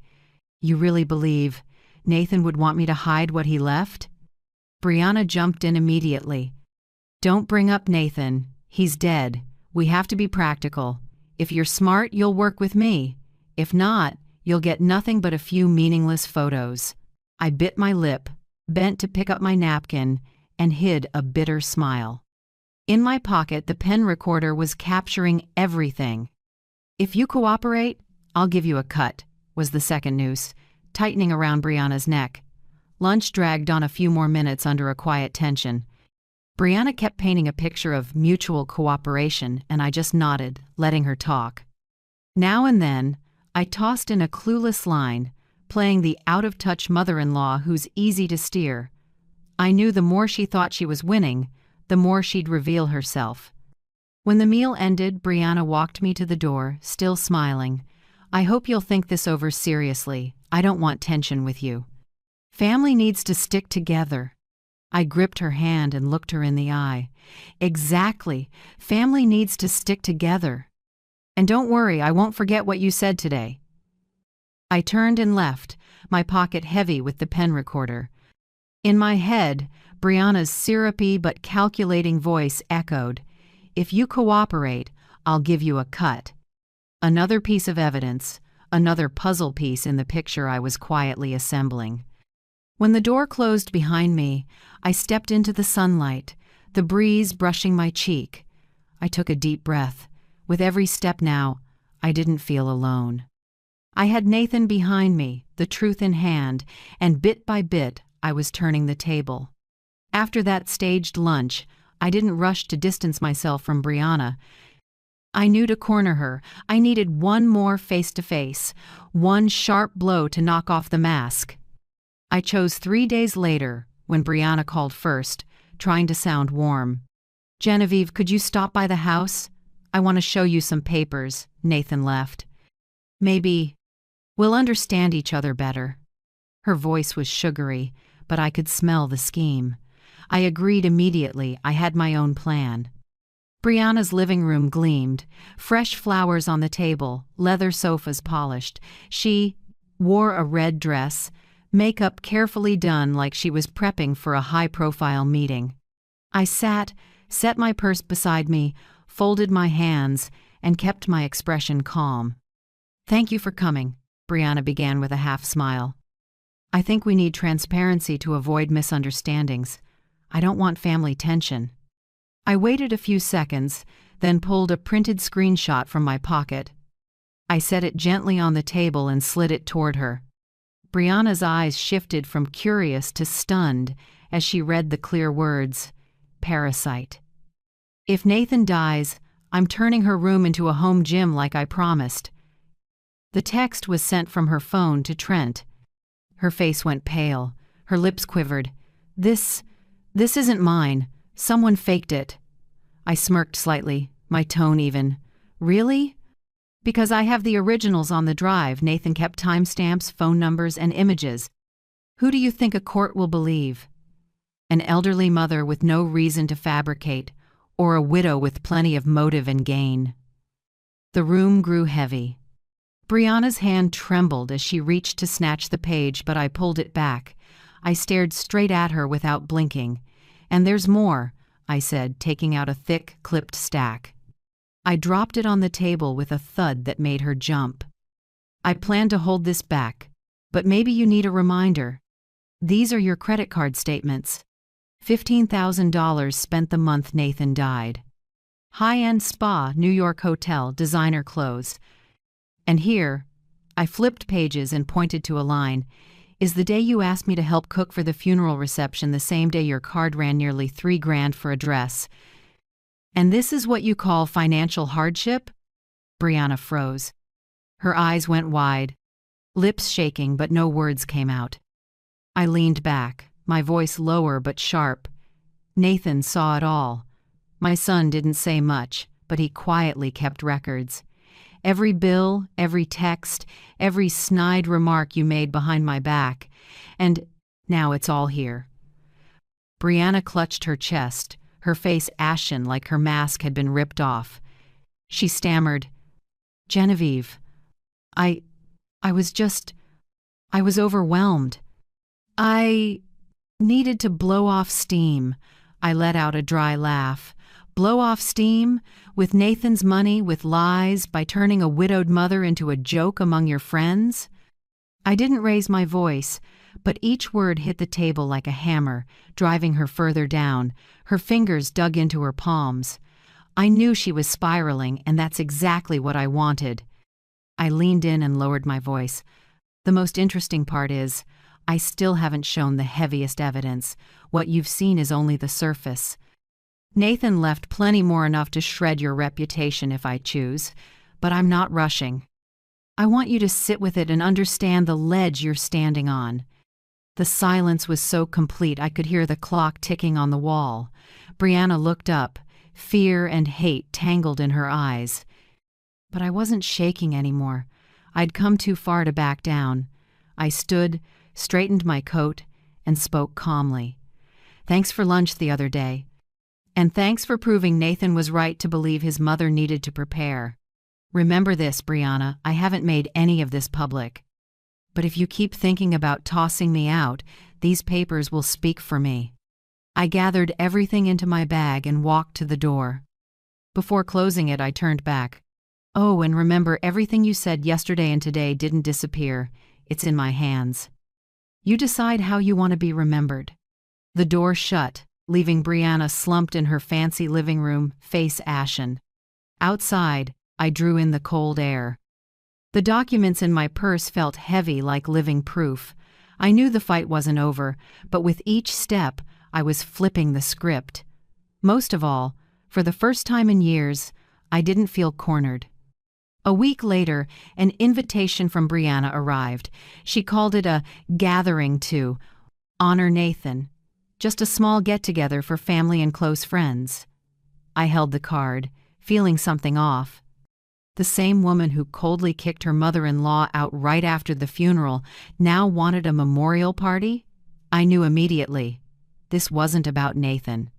You really believe Nathan would want me to hide what he left? Brianna jumped in immediately. Don't bring up Nathan. He's dead. We have to be practical. If you're smart, you'll work with me. If not, you'll get nothing but a few meaningless photos. I bit my lip, bent to pick up my napkin, and hid a bitter smile. In my pocket, the pen recorder was capturing everything. If you cooperate, I'll give you a cut, was the second noose, tightening around Brianna's neck. Lunch dragged on a few more minutes under a quiet tension. Brianna kept painting a picture of mutual cooperation, and I just nodded, letting her talk. Now and then, I tossed in a clueless line, playing the out-of-touch mother-in-law who's easy to steer. I knew the more she thought she was winning, the more she'd reveal herself. When the meal ended, Brianna walked me to the door, still smiling. I hope you'll think this over seriously. I don't want tension with you. Family needs to stick together. I gripped her hand and looked her in the eye. Exactly. Family needs to stick together. And don't worry, I won't forget what you said today. I turned and left, my pocket heavy with the pen recorder. In my head, Brianna's syrupy but calculating voice echoed, If you cooperate, I'll give you a cut. Another piece of evidence, another puzzle piece in the picture I was quietly assembling. When the door closed behind me, I stepped into the sunlight, the breeze brushing my cheek. I took a deep breath. With every step now, I didn't feel alone. I had Nathan behind me, the truth in hand, and bit by bit, I was turning the table. After that staged lunch, I didn't rush to distance myself from Brianna. I knew to corner her, I needed one more face-to-face, one sharp blow to knock off the mask. I chose 3 days later, when Brianna called first, trying to sound warm. Genevieve, could you stop by the house? I want to show you some papers. Nathan left. Maybe we'll understand each other better. Her voice was sugary, but I could smell the scheme. I agreed immediately. I had my own plan. Brianna's living room gleamed, fresh flowers on the table, leather sofas polished. She wore a red dress, makeup carefully done like she was prepping for a high-profile meeting. I sat, set my purse beside me, folded my hands, and kept my expression calm. Thank you for coming, Brianna began with a half-smile. I think we need transparency to avoid misunderstandings. I don't want family tension. I waited a few seconds, then pulled a printed screenshot from my pocket. I set it gently on the table and slid it toward her. Brianna's eyes shifted from curious to stunned as she read the clear words, Parasite. If Nathan dies, I'm turning her room into a home gym like I promised. The text was sent from her phone to Trent. Her face went pale. Her lips quivered. This isn't mine. Someone faked it. I smirked slightly, my tone even. Really? Because I have the originals on the drive. Nathan kept timestamps, phone numbers, and images. Who do you think a court will believe? An elderly mother with no reason to fabricate, or a widow with plenty of motive and gain? The room grew heavy. Brianna's hand trembled as she reached to snatch the page, but I pulled it back. I stared straight at her without blinking. And there's more, I said, taking out a thick, clipped stack. I dropped it on the table with a thud that made her jump. I plan to hold this back, but maybe you need a reminder. These are your credit card statements. $15,000 spent the month Nathan died. High-end spa, New York hotel, designer clothes. And here, I flipped pages and pointed to a line, is the day you asked me to help cook for the funeral reception the same day your card ran nearly $3,000 for a dress. And this is what you call financial hardship? Brianna froze. Her eyes went wide, lips shaking, but no words came out. I leaned back, my voice lower but sharp. Nathan saw it all. My son didn't say much, but he quietly kept records. Every bill, every text, every snide remark you made behind my back. And now it's all here." Brianna clutched her chest, her face ashen like her mask had been ripped off. She stammered, "Genevieve, I was overwhelmed. I needed to blow off steam." I let out a dry laugh. "Blow off steam? With Nathan's money, with lies, by turning a widowed mother into a joke among your friends?" I didn't raise my voice, but each word hit the table like a hammer, driving her further down. Her fingers dug into her palms. I knew she was spiraling, and that's exactly what I wanted. I leaned in and lowered my voice. "The most interesting part is, I still haven't shown the heaviest evidence. What you've seen is only the surface. Nathan left plenty more enough to shred your reputation if I choose, but I'm not rushing. I want you to sit with it and understand the ledge you're standing on." The silence was so complete I could hear the clock ticking on the wall. Brianna looked up, fear and hate tangled in her eyes. But I wasn't shaking anymore. I'd come too far to back down. I stood, straightened my coat, and spoke calmly. "Thanks for lunch the other day. And thanks for proving Nathan was right to believe his mother needed to prepare. Remember this, Brianna, I haven't made any of this public. But if you keep thinking about tossing me out, these papers will speak for me." I gathered everything into my bag and walked to the door. Before closing it, I turned back. "Oh, and remember, everything you said yesterday and today didn't disappear. It's in my hands. You decide how you want to be remembered." The door shut, leaving Brianna slumped in her fancy living room, face ashen. Outside, I drew in the cold air. The documents in my purse felt heavy like living proof. I knew the fight wasn't over, but with each step, I was flipping the script. Most of all, for the first time in years, I didn't feel cornered. A week later, an invitation from Brianna arrived. She called it a gathering to honor Nathan, just a small get-together for family and close friends. I held the card, feeling something off. The same woman who coldly kicked her mother-in-law out right after the funeral now wanted a memorial party? I knew immediately. This wasn't about Nathan.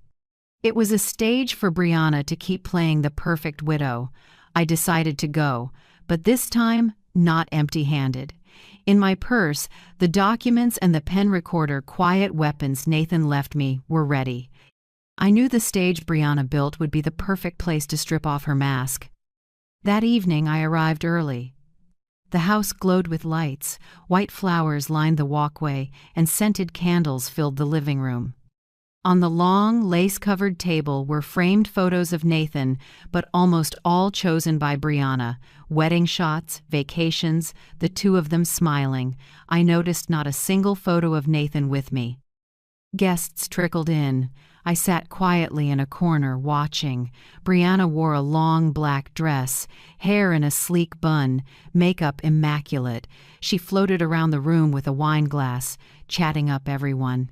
It was a stage for Brianna to keep playing the perfect widow. I decided to go, but this time, not empty-handed. In my purse, the documents and the pen recorder quiet weapons Nathan left me were ready. I knew the stage Brianna built would be the perfect place to strip off her mask. That evening, I arrived early. The house glowed with lights, white flowers lined the walkway, and scented candles filled the living room. On the long, lace-covered table were framed photos of Nathan, but almost all chosen by Brianna. Wedding shots, vacations, the two of them smiling. I noticed not a single photo of Nathan with me. Guests trickled in. I sat quietly in a corner, watching. Brianna wore a long black dress, hair in a sleek bun, makeup immaculate. She floated around the room with a wine glass, chatting up everyone.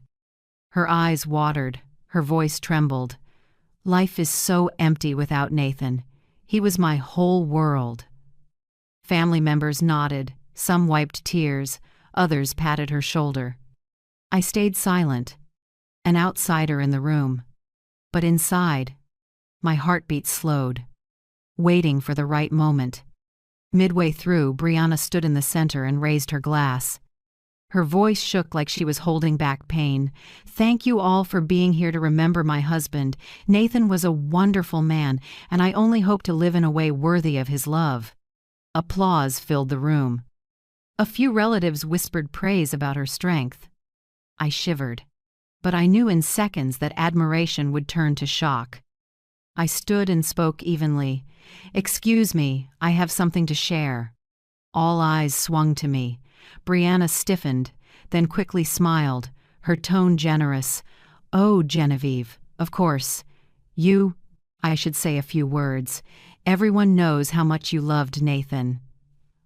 Her eyes watered, her voice trembled. Life is so empty without Nathan. He was my whole world. Family members nodded, some wiped tears, others patted her shoulder. I stayed silent, an outsider in the room. But inside, my heartbeat slowed, waiting for the right moment. Midway through, Brianna stood in the center and raised her glass. Her voice shook like she was holding back pain. "Thank you all for being here to remember my husband. Nathan was a wonderful man, and I only hope to live in a way worthy of his love." Applause filled the room. A few relatives whispered praise about her strength. I shivered, but I knew in seconds that admiration would turn to shock. I stood and spoke evenly. "Excuse me, I have something to share." All eyes swung to me. Brianna stiffened, then quickly smiled, her tone generous. "Oh, Genevieve, of course. I should say a few words. Everyone knows how much you loved Nathan."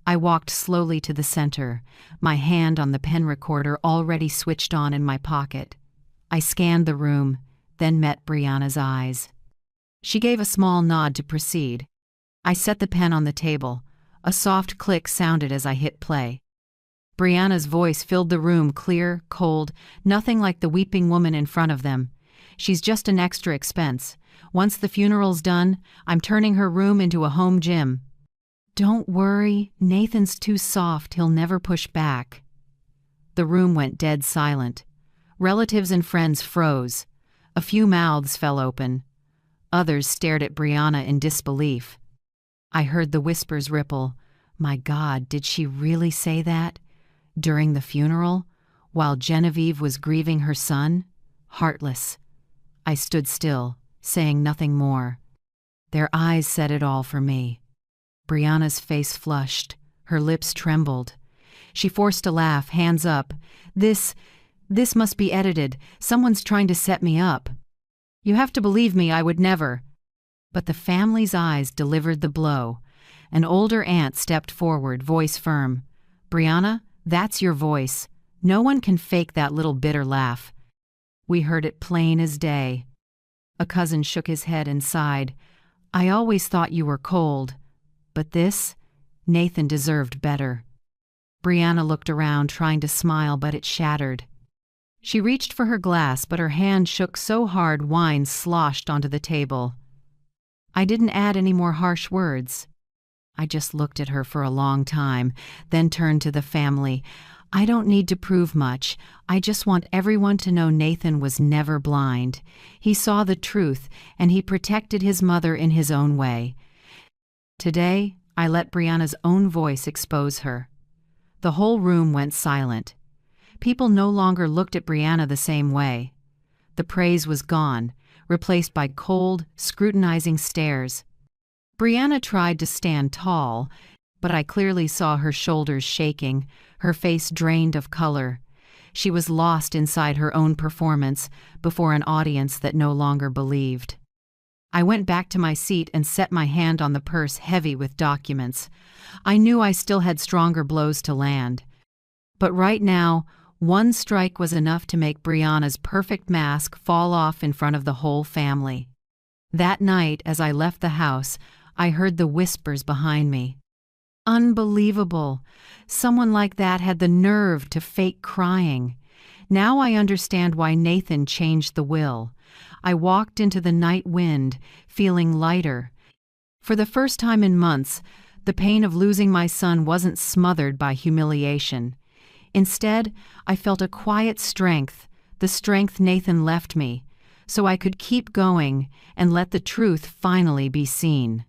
I walked slowly to the center, my hand on the pen recorder already switched on in my pocket. I scanned the room, then met Brianna's eyes. She gave a small nod to proceed. I set the pen on the table. A soft click sounded as I hit play. Brianna's voice filled the room, clear, cold, nothing like the weeping woman in front of them. She's just an extra expense. Once the funeral's done, I'm turning her room into a home gym. Don't worry, Nathan's too soft, he'll never push back. The room went dead silent. Relatives and friends froze. A few mouths fell open. Others stared at Brianna in disbelief. I heard the whispers ripple. My God, did she really say that? During the funeral? While Genevieve was grieving her son? Heartless. I stood still, saying nothing more. Their eyes said it all for me. Brianna's face flushed. Her lips trembled. She forced a laugh, hands up. This must be edited. Someone's trying to set me up. You have to believe me, I would never. But the family's eyes delivered the blow. An older aunt stepped forward, voice firm. Brianna, that's your voice. No one can fake that little bitter laugh. We heard it plain as day. A cousin shook his head and sighed. I always thought you were cold. But this? Nathan deserved better. Brianna looked around, trying to smile, but it shattered. She reached for her glass, but her hand shook so hard wine sloshed onto the table. I didn't add any more harsh words. I just looked at her for a long time, then turned to the family. I don't need to prove much. I just want everyone to know Nathan was never blind. He saw the truth, and he protected his mother in his own way. Today, I let Brianna's own voice expose her. The whole room went silent. People no longer looked at Brianna the same way. The praise was gone, replaced by cold, scrutinizing stares. Brianna tried to stand tall, but I clearly saw her shoulders shaking, her face drained of color. She was lost inside her own performance before an audience that no longer believed. I went back to my seat and set my hand on the purse heavy with documents. I knew I still had stronger blows to land. But right now, one strike was enough to make Brianna's perfect mask fall off in front of the whole family. That night, as I left the house, I heard the whispers behind me. Unbelievable. Someone like that had the nerve to fake crying. Now I understand why Nathan changed the will. I walked into the night wind, feeling lighter. For the first time in months, the pain of losing my son wasn't smothered by humiliation. Instead, I felt a quiet strength, the strength Nathan left me, so I could keep going and let the truth finally be seen.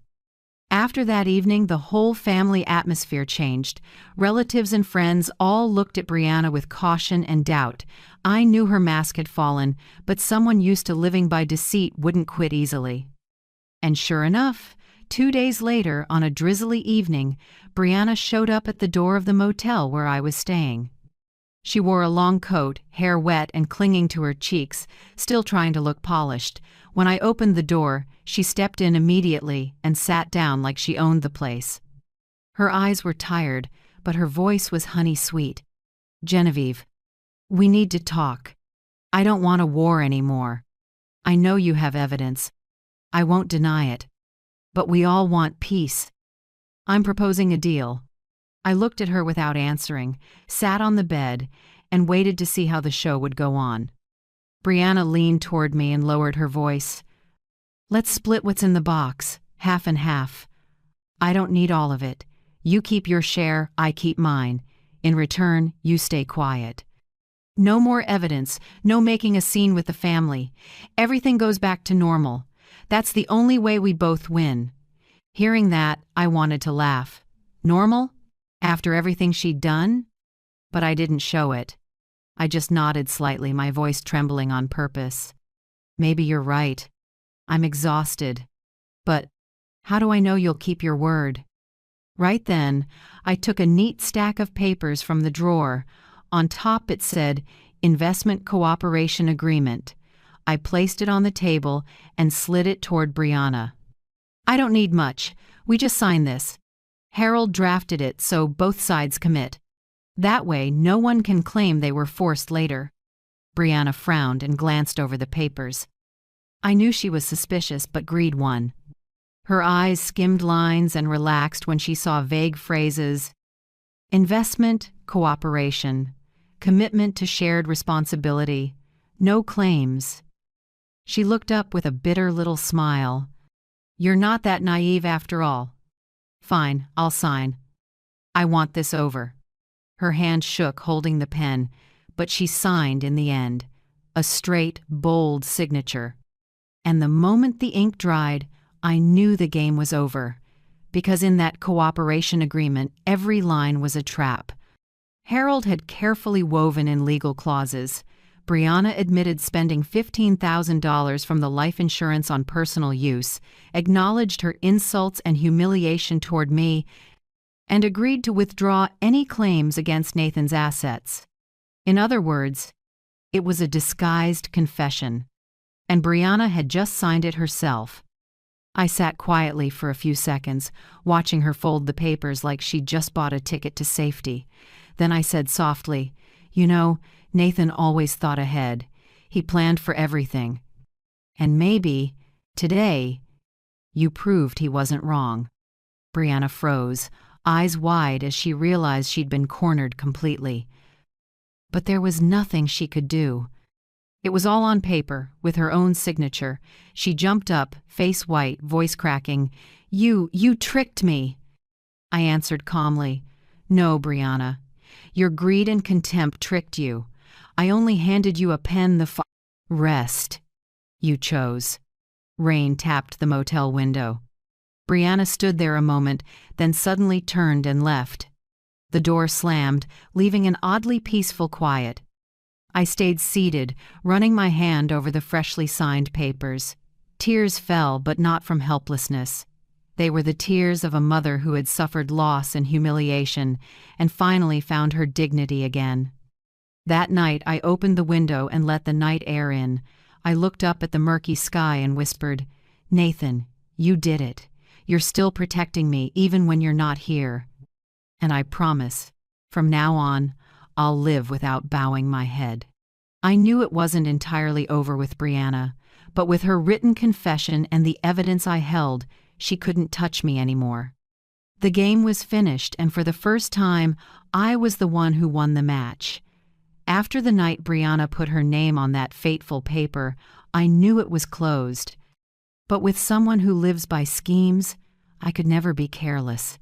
After that evening, the whole family atmosphere changed. Relatives and friends all looked at Brianna with caution and doubt. I knew her mask had fallen, but someone used to living by deceit wouldn't quit easily. And sure enough, 2 days later, on a drizzly evening, Brianna showed up at the door of the motel where I was staying. She wore a long coat, hair wet and clinging to her cheeks, still trying to look polished. When I opened the door, she stepped in immediately and sat down like she owned the place. Her eyes were tired, but her voice was honey-sweet. Genevieve, we need to talk. I don't want a war anymore. I know you have evidence. I won't deny it. But we all want peace. I'm proposing a deal. I looked at her without answering, sat on the bed, and waited to see how the show would go on. Brianna leaned toward me and lowered her voice. Let's split what's in the box, half and half. I don't need all of it. You keep your share, I keep mine. In return, you stay quiet. No more evidence, no making a scene with the family. Everything goes back to normal. That's the only way we both win. Hearing that, I wanted to laugh. Normal? After everything she'd done? But I didn't show it. I just nodded slightly, my voice trembling on purpose. Maybe you're right. I'm exhausted. But how do I know you'll keep your word? Right then, I took a neat stack of papers from the drawer. On top it said, Investment Cooperation Agreement. I placed it on the table and slid it toward Brianna. I don't need much. We just sign this. Harold drafted it so both sides commit. That way, no one can claim they were forced later. Brianna frowned and glanced over the papers. I knew she was suspicious, but greed won. Her eyes skimmed lines and relaxed when she saw vague phrases: investment, cooperation, commitment to shared responsibility, no claims. She looked up with a bitter little smile. "You're not that naive after all. Fine, I'll sign. I want this over." Her hand shook, holding the pen, but she signed in the end. A straight, bold signature. And the moment the ink dried, I knew the game was over, because in that cooperation agreement, every line was a trap. Harold had carefully woven in legal clauses. Brianna admitted spending $15,000 from the life insurance on personal use, acknowledged her insults and humiliation toward me, and agreed to withdraw any claims against Nathan's assets. In other words, it was a disguised confession, and Brianna had just signed it herself. I sat quietly for a few seconds, watching her fold the papers like she'd just bought a ticket to safety. Then I said softly, "You know, Nathan always thought ahead. He planned for everything. And maybe, today, you proved he wasn't wrong." Brianna froze, eyes wide as she realized she'd been cornered completely. But there was nothing she could do. It was all on paper, with her own signature. She jumped up, face white, voice cracking. You tricked me." I answered calmly, "No, Brianna. Your greed and contempt tricked you. I only handed you a pen rest you chose." Rain tapped the motel window. Brianna stood there a moment, then suddenly turned and left. The door slammed, leaving an oddly peaceful quiet. I stayed seated, running my hand over the freshly signed papers. Tears fell, but not from helplessness. They were the tears of a mother who had suffered loss and humiliation, and finally found her dignity again. That night I opened the window and let the night air in. I looked up at the murky sky and whispered, "Nathan, you did it. You're still protecting me even when you're not here. And I promise, from now on, I'll live without bowing my head." I knew it wasn't entirely over with Brianna, but with her written confession and the evidence I held, she couldn't touch me anymore. The game was finished, and for the first time, I was the one who won the match. After the night Brianna put her name on that fateful paper, I knew it was closed. But with someone who lives by schemes, I could never be careless.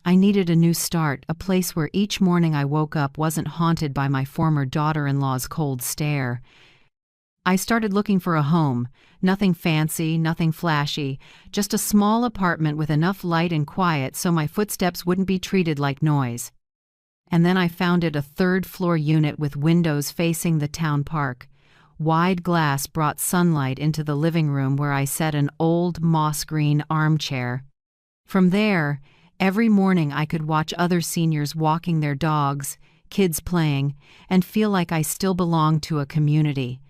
I needed a new start, a place where each morning I woke up wasn't haunted by my former daughter-in-law's cold stare. I started looking for a home, nothing fancy, nothing flashy, just a small apartment with enough light and quiet so my footsteps wouldn't be treated like noise. And then I found it a third-floor unit with windows facing the town park. Wide glass brought sunlight into the living room where I set an old moss-green armchair. From there, every morning I could watch other seniors walking their dogs, kids playing, and feel like I still belonged to a community.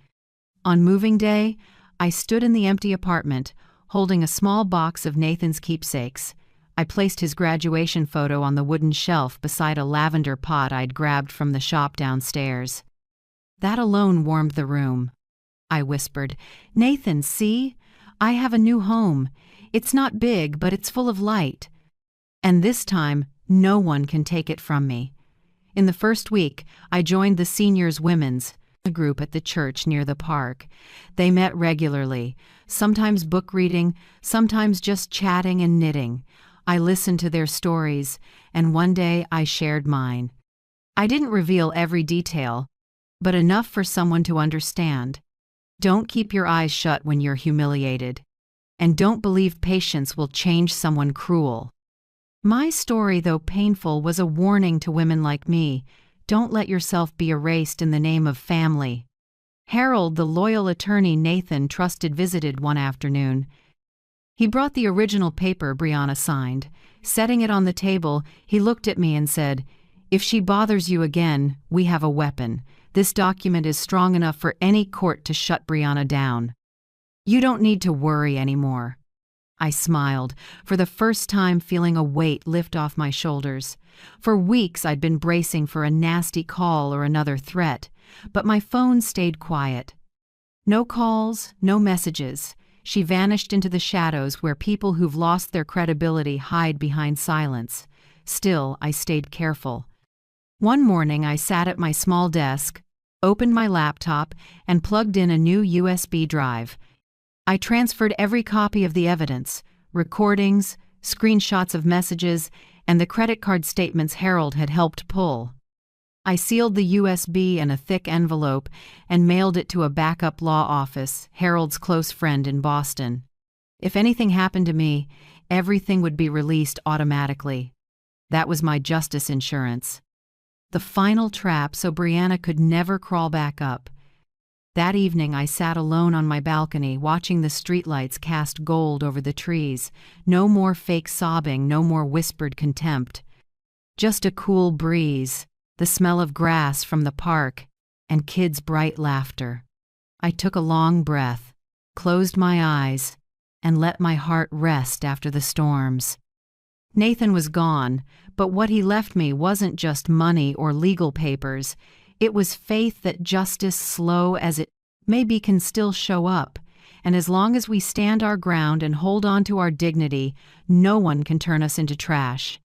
On moving day, I stood in the empty apartment, holding a small box of Nathan's keepsakes. I placed his graduation photo on the wooden shelf beside a lavender pot I'd grabbed from the shop downstairs. That alone warmed the room. I whispered, "Nathan, see? I have a new home. It's not big, but it's full of light. And this time, no one can take it from me." In the first week, I joined the Seniors Women's group at the church near the park. They met regularly, sometimes book reading, sometimes just chatting and knitting. I listened to their stories, and one day I shared mine. I didn't reveal every detail, but enough for someone to understand. Don't keep your eyes shut when you're humiliated. And don't believe patience will change someone cruel. My story, though painful, was a warning to women like me. Don't let yourself be erased in the name of family. Harold, the loyal attorney Nathan trusted, visited one afternoon. He brought the original paper Brianna signed. Setting it on the table, he looked at me and said, "If she bothers you again, we have a weapon. This document is strong enough for any court to shut Brianna down. You don't need to worry anymore." I smiled, for the first time feeling a weight lift off my shoulders. For weeks I'd been bracing for a nasty call or another threat, but my phone stayed quiet. No calls, no messages, She vanished into the shadows where people who've lost their credibility hide behind silence. Still, I stayed careful. One morning I sat at my small desk, opened my laptop, and plugged in a new USB drive. I transferred every copy of the evidence, recordings, screenshots of messages, and the credit card statements Harold had helped pull. I sealed the USB in a thick envelope and mailed it to a backup law office, Harold's close friend in Boston. If anything happened to me, everything would be released automatically. That was my justice insurance. The final trap so Brianna could never crawl back up. That evening I sat alone on my balcony watching the streetlights cast gold over the trees. No more fake sobbing, no more whispered contempt. Just a cool breeze, the smell of grass from the park, and kids' bright laughter. I took a long breath, closed my eyes, and let my heart rest after the storms. Nathan was gone, but what he left me wasn't just money or legal papers. It was faith that justice, slow as it may be, can still show up. And as long as we stand our ground and hold on to our dignity, no one can turn us into trash.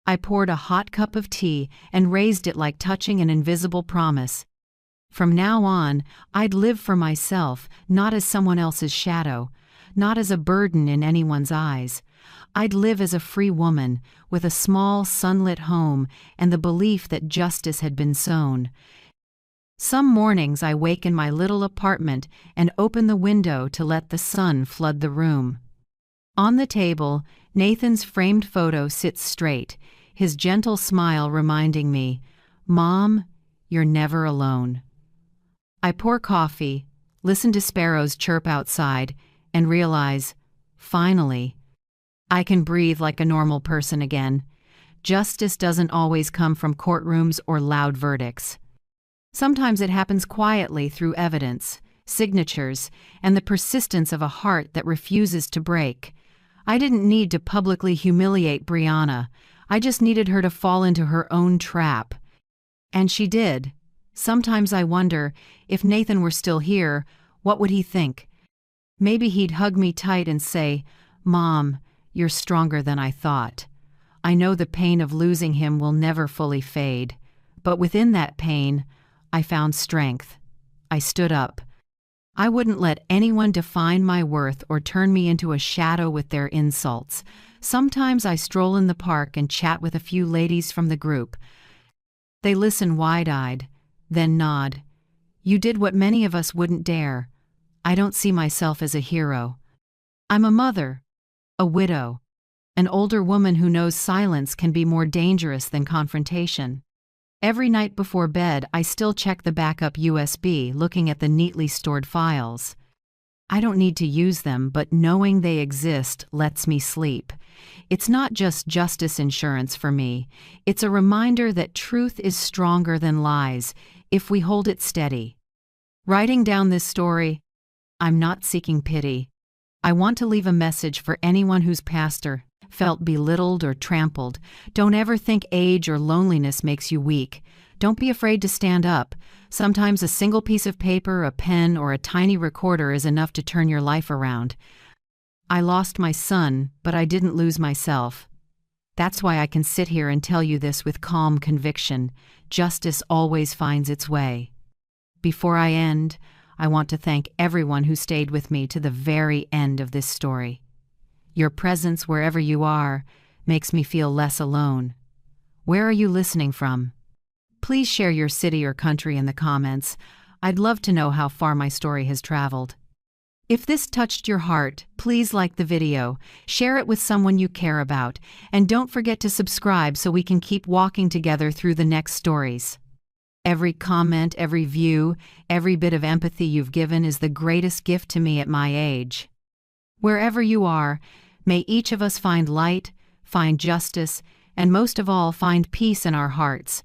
I poured a hot cup of tea and raised it like touching an invisible promise. From now on, I'd live for myself, not as someone else's shadow, not as a burden in anyone's eyes. I'd live as a free woman, with a small, sunlit home and the belief that justice had been sown. Some mornings I wake in my little apartment and open the window to let the sun flood the room. On the table, Nathan's framed photo sits straight, his gentle smile reminding me, "Mom, you're never alone." I pour coffee, listen to sparrows chirp outside, and realize, finally, I can breathe like a normal person again. Justice doesn't always come from courtrooms or loud verdicts. Sometimes it happens quietly through evidence, signatures, and the persistence of a heart that refuses to break. I didn't need to publicly humiliate Brianna. I just needed her to fall into her own trap. And she did. Sometimes I wonder, if Nathan were still here, what would he think? Maybe he'd hug me tight and say, "Mom, you're stronger than I thought." I know the pain of losing him will never fully fade. But within that pain, I found strength. I stood up. I wouldn't let anyone define my worth or turn me into a shadow with their insults. Sometimes I stroll in the park and chat with a few ladies from the group. They listen wide-eyed, then nod. You did what many of us wouldn't dare. I don't see myself as a hero. I'm a mother, a widow, an older woman who knows silence can be more dangerous than confrontation. Every night before bed, I still check the backup USB, looking at the neatly stored files. I don't need to use them, but knowing they exist lets me sleep. It's not just justice insurance for me. It's a reminder that truth is stronger than lies if we hold it steady. Writing down this story, I'm not seeking pity. I want to leave a message for anyone whose pastor felt belittled or trampled. Don't ever think age or loneliness makes you weak. Don't be afraid to stand up. Sometimes a single piece of paper, a pen, or a tiny recorder is enough to turn your life around. I lost my son, but I didn't lose myself. That's why I can sit here and tell you this with calm conviction. Justice always finds its way. Before I end, I want to thank everyone who stayed with me to the very end of this story. Your presence wherever you are makes me feel less alone. Where are you listening from? Please share your city or country in the comments. I'd love to know how far my story has traveled. If this touched your heart, please like the video, share it with someone you care about, and don't forget to subscribe so we can keep walking together through the next stories. Every comment, every view, every bit of empathy you've given is the greatest gift to me at my age. Wherever you are, may each of us find light, find justice, and most of all, find peace in our hearts.